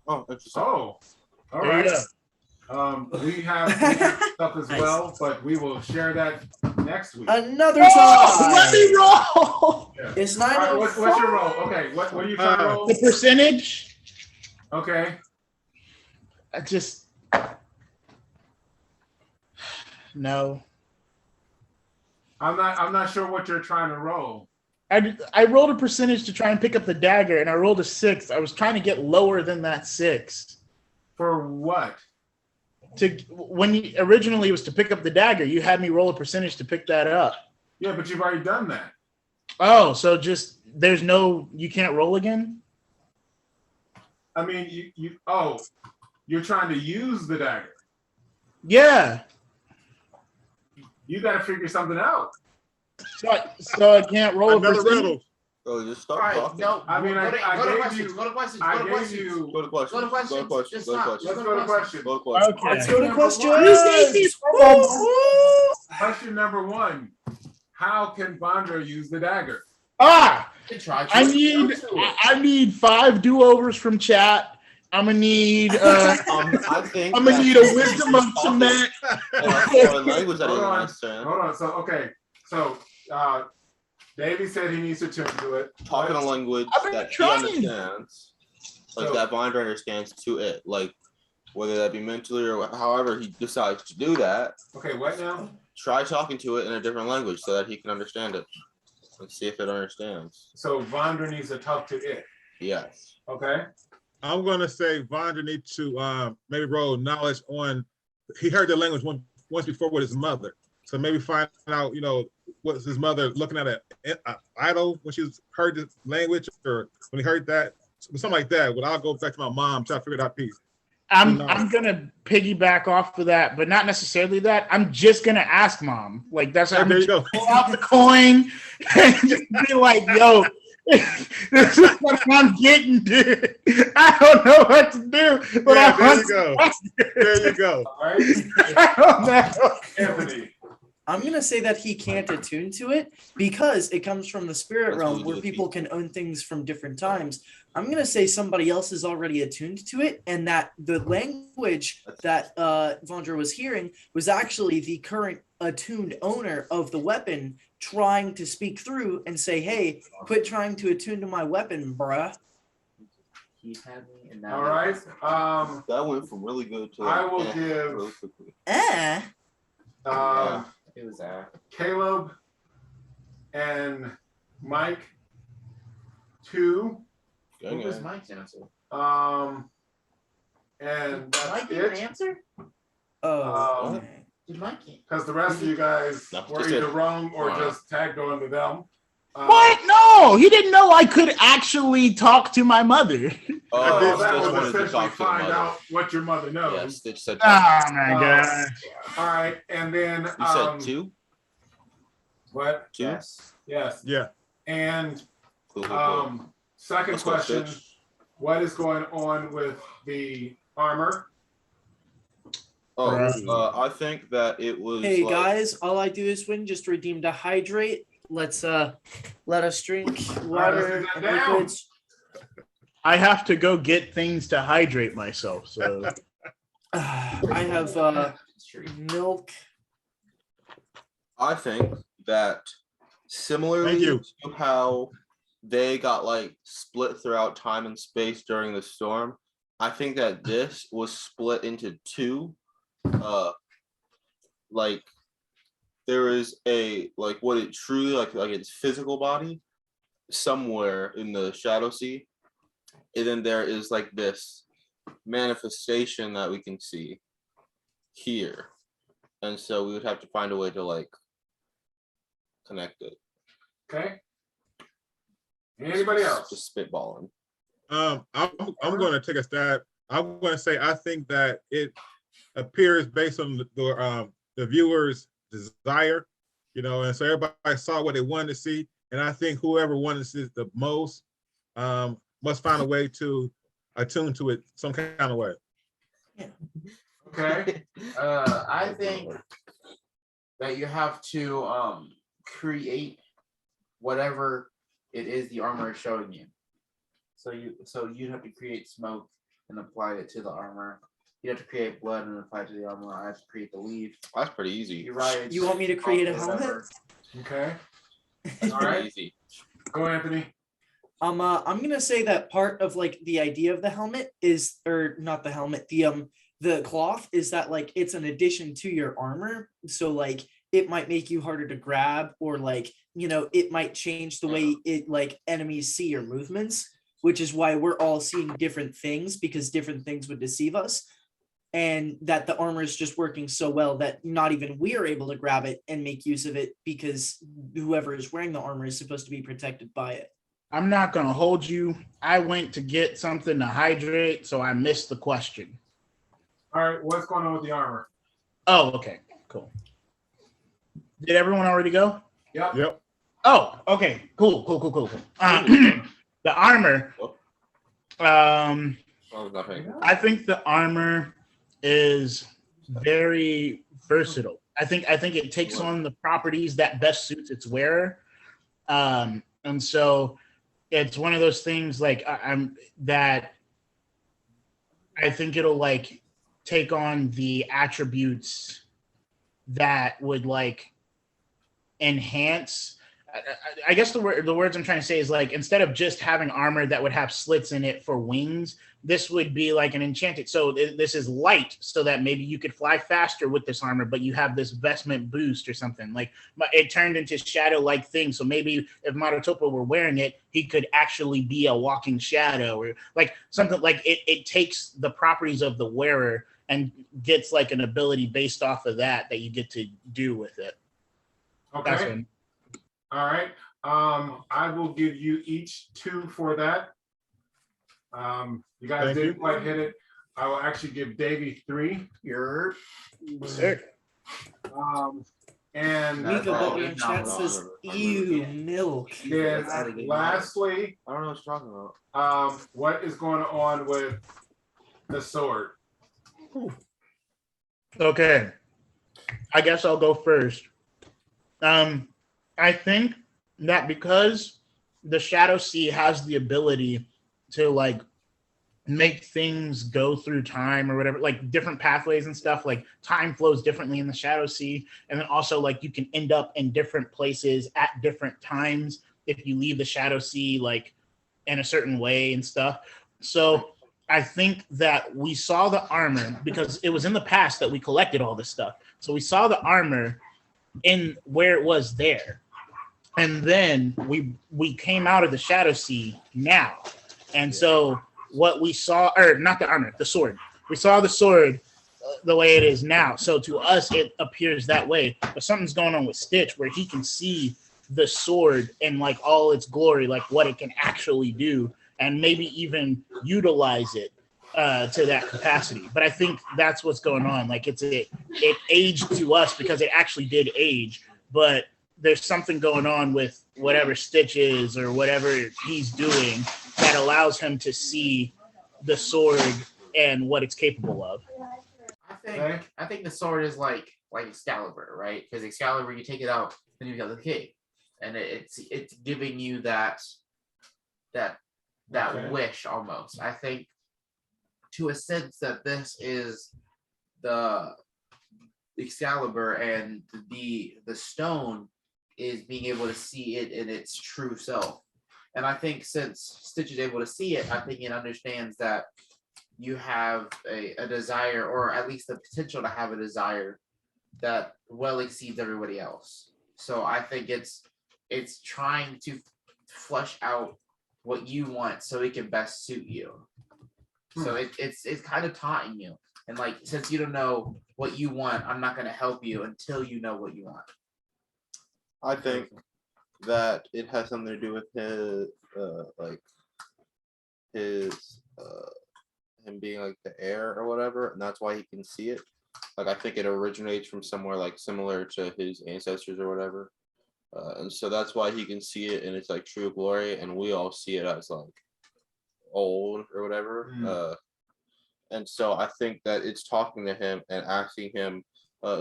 Oh, interesting. Oh, all There you right. We have stuff as Nice. well, but we will share that next week. Another Oh, tie. let me roll Yeah. It's All right, 9:05. what's your roll? Okay, what are you trying to roll? the percentage. Okay, I just no. I'm not sure what you're trying to roll. I rolled a percentage to try and pick up the dagger, and I rolled a 6. I was trying to get lower than that 6. For what? When you originally it was to pick up the dagger, you had me roll a percentage to pick that up. Yeah, but you've already done that. Oh, so just you can't roll again? I mean, you're trying to use the dagger. Yeah. You got to figure something out. So I can't roll Another a percentage? riddle. Bro, just All start right, talking. no. I mean, go to questions. you- Go to questions. I Go to gave questions. you. Go to questions. Go to questions. Go to questions. Just Go to stop. questions. Let's go to questions. Go to questions. Okay. Let's go to questions. Question number 1. How can Vandra use the dagger? Good try. I need 5 do-overs from chat. I'm gonna need I think I'm gonna need a wisdom of cement. Foreign language that Hold doesn't on. understand. Hold on. So Davey said he needs to tune to it. Talking a language I've been that he trying. understands, like So- that Vandra understands to it, like whether that be mentally or however he decides to do that. Okay, what now? Try talking to it in a different language so that he can understand it and see if it understands. So Vandra needs to talk to it. Yes. Okay. I'm gonna say Vandra needs to maybe roll knowledge on. He heard the language once before with his mother, so maybe find out, what's his mother looking at an idol when she heard the language, or when he heard that, something like that. But I'll go back to my mom, try to figure that piece. I'm gonna piggyback off of that, but not necessarily that. I'm just gonna ask mom. Like that's There you go. pull out the coin and just be like, "Yo, this is what I'm getting, dude. I don't know what to do, but Yeah, there I'm you go. There you go. All right. I don't know." Anthony. I'm gonna say that he can't attune to it because it comes from the spirit That's realm what we where do with people can own things from different times. I'm gonna say somebody else is already attuned to it, and that the language that Vandra was hearing was actually the current attuned owner of the weapon trying to speak through and say, "Hey, quit trying to attune to my weapon, bruh." He had me, and now All right. That went from really good to I will really give quickly. it was Caleb and Mike 2. Gang, What was gang. Mike's answer? And Did that's Mike give an it. answer? Oh, Um, okay. Did Mike? Because the rest of you guys No, were just either it. wrong or just tagged on to them. What? No, he didn't know I could actually talk to my mother. Oh, Well, Stitch that was wanted to essentially talk to the find mother. out what your mother knows. Yeah, Stitch said. Oh my god. All right, and then You said 2? What? 2? Yes. Yes. Yeah. And Cool, cool, cool. second Let's go, question: Stitch. what is going on with the armor? Oh, Right. I think that it was. Hey like, guys, all I do is win. Just redeem to hydrate. Let's let us drink water let's get and that down. liquids. I have to go get things to hydrate myself. So I have milk. I think that similarly Thank you. to how they got like split throughout time and space during the storm, I think that this was split into 2. Like there is a like what it truly like its physical body somewhere in the Shadow Sea, and then there is like this manifestation that we can see here, and so we would have to find a way to like connect it. Okay. Anybody else? Just spitballing. I'm going to take a stab. I'm going to say I think that it appears based on the viewer's desire, and so everybody saw what they wanted to see, and I think whoever wanted to see it the most must find a way to attune to it some kind of way. Okay. I think that you have to create whatever it is the armor is showing you. So you'd have to create smoke and apply it to the armor. You have to create blood and apply it to the armor. I have to create the leaf. That's pretty easy. Uriah, You want me to create a helmet? Okay. That's All pretty right. easy. Go, Anthony. I'm gonna say that part of like the idea of the helmet is, or not the helmet, the the cloth is that like it's an addition to your armor, so like it might make you harder to grab, or like, you know, it might change the way it like enemies see your movements, which is why we're all seeing different things, because different things would deceive us. And that the armor is just working so well that not even we are able to grab it and make use of it, because whoever is wearing the armor is supposed to be protected by it. I'm not going to hold you. I went to get something to hydrate, so I missed the question. All right, what's going on with the armor? Oh, okay, cool. Did everyone already go? Yep. Oh, okay, cool. The armor. I think the armor is very versatile. I think it takes on the properties that best suits its wearer, and so it's one of those things like I think it'll like take on the attributes that would like enhance. I guess the words I'm trying to say is like, instead of just having armor that would have slits in it for wings, this would be like an enchanted. So this is light, so that maybe you could fly faster with this armor, but you have this vestment boost or something. Like it turned into shadow-like thing. So maybe if Marutopo were wearing it, he could actually be a walking shadow, or like something like it takes the properties of the wearer and gets like an ability based off of that you get to do with it. Okay. All right. I will give you each 2 for that. You guys didn't quite hit it. I will actually give Davey 3. Sure. And Mika Butler in chat says, "Ew, milk." then lastly, I don't know what you're talking about. what is going on with the sword? Okay. I guess I'll go first. I think that because the Shadow Sea has the ability to like make things go through time or whatever, like different pathways and stuff, like time flows differently in the Shadow Sea. And then also like you can end up in different places at different times if you leave the Shadow Sea like in a certain way and stuff. So I think that we saw the armor because it was in the past that we collected all this stuff. So we saw the armor in where it was there. And then we came out of the Shadow Sea now. And so what we saw, or not the armor, the sword. We saw the sword the way it is now. So to us, it appears that way. But something's going on with Stitch where he can see the sword in like all its glory, like what it can actually do, and maybe even utilize it to that capacity. But I think that's what's going on. Like it aged to us because it actually did age, but there's something going on with whatever Stitch is or whatever he's doing that allows him to see the sword and what it's capable of. I think the sword is like Excalibur, right? Because Excalibur, you take it out, then you got the king, and it's giving you that wish almost. I think to a sense that this is the Excalibur, and the stone is being able to see it in its true self. And I think since Stitch is able to see it, I think it understands that you have a desire, or at least the potential to have a desire that well exceeds everybody else. So I think it's trying to flesh out what you want so it can best suit you. So it's kind of taunting you. And like, since you don't know what you want, I'm not going to help you until you know what you want. I think that it has something to do with him being like the heir or whatever, and that's why he can see it. Like I think it originates from somewhere like similar to his ancestors or whatever, and so that's why he can see it in its like true glory, and we all see it as like old or whatever. And so I think that it's talking to him and asking him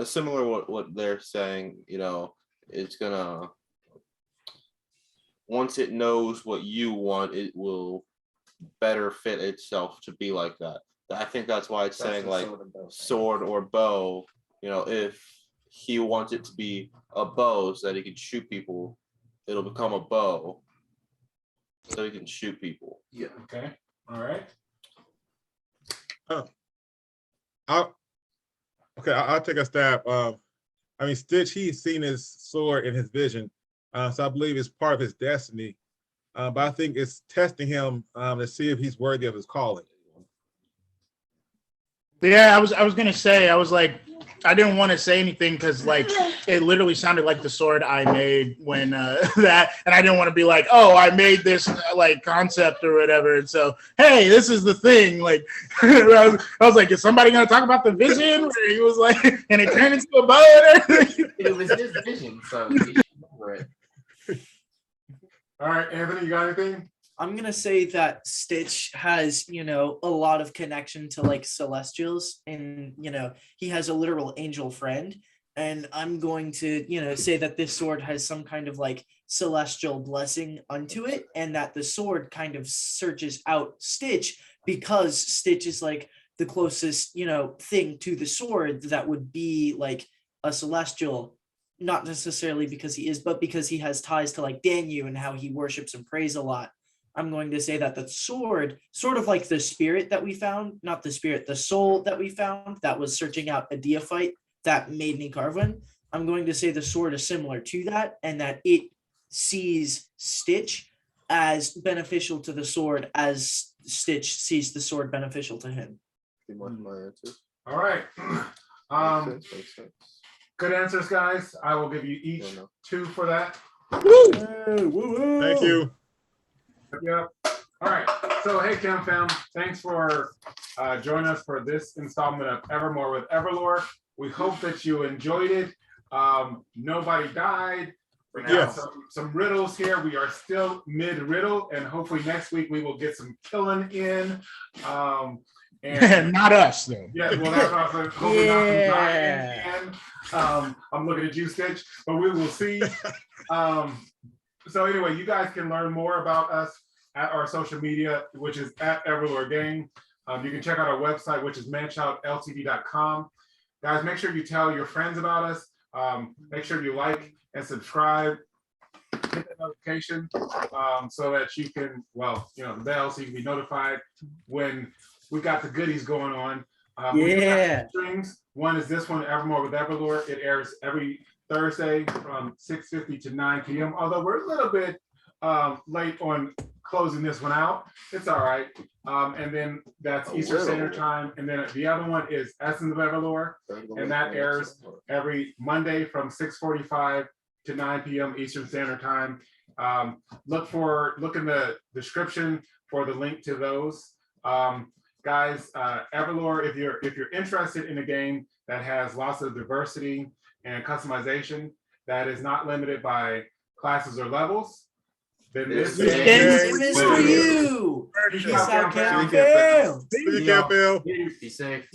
similar what they're saying. You know, it's gonna, once it knows what you want, it will better fit itself to be like that. I think that's why it's saying like sword or bow. You know, if he wants it to be a bow so that he can shoot people, it'll become a bow so he can shoot people. Yeah. Okay. All right. I'll take a stab. I mean, Stitch, he's seen his sword in his vision, so I believe it's part of his destiny. But I think it's testing him to see if he's worthy of his calling. Yeah, I was gonna say, I was like, I didn't want to say anything because like it literally sounded like the sword I made when that, and I didn't want to be like, oh, I made this like concept or whatever. And so, hey, this is the thing. Like, I was like, is somebody gonna talk about the vision? Where he was like, and it turned into a bow and everything. It was his vision, so you should remember it. All right, Anthony, you got anything? I'm gonna say that Stitch has, you know, a lot of connection to like celestials, and you know, he has a literal angel friend. And I'm going to, you know, say that this sword has some kind of like celestial blessing unto it, and that the sword kind of searches out Stitch because Stitch is like the closest, you know, thing to the sword that would be like a celestial. Not necessarily because he is, but because he has ties to like Danyu and how he worships and prays a lot. I'm going to say that the sword, sort of like the spirit that we found, not the spirit, the soul that we found that was searching out a Deophyte that made Nicarvan. I'm going to say the sword is similar to that, and that it sees Stitch as beneficial to the sword as Stitch sees the sword beneficial to him. My answer. All right. Makes sense. Good answers, guys. I will give you each 2 for that. Thank you. Yep. All right. So, hey, Cam Fam, thanks for joining us for this installment of EverMore with EverLore. We hope that you enjoyed it. Nobody died. We got some riddles here. We are still mid-riddle, and hopefully next week we will get some killing in. And not us, though. Yeah, well, that's what I was like, hopefully not some dying in. I'm looking at you, Stitch, but we will see. So anyway, you guys can learn more about us at our social media, which is at EverLoreGame. You can check out our website, which is ManChildLTD.com. Guys, make sure you tell your friends about us. Make sure you like and subscribe. Hit the notification so that you can, well, you know, the bell so you can be notified when we got the goodies going on. Yeah. Streams. One is this one, EverMore with EverLore. It airs every Thursday from 6:50 to 9 p.m. Although we're a little bit late on closing this one out. It's all right. And then that's Eastern Standard Time. And then the other one is Essence of EverLore. And that airs every Monday from 6:45 to 9 p.m. Eastern Standard Time. Look in the description for the link to those. Guys, EverLore, if you're interested in a game that has lots of diversity and customization that is not limited by classes or levels, then this game is for you. Peace out, Cam Fam. See you, Cam Fam. Be safe.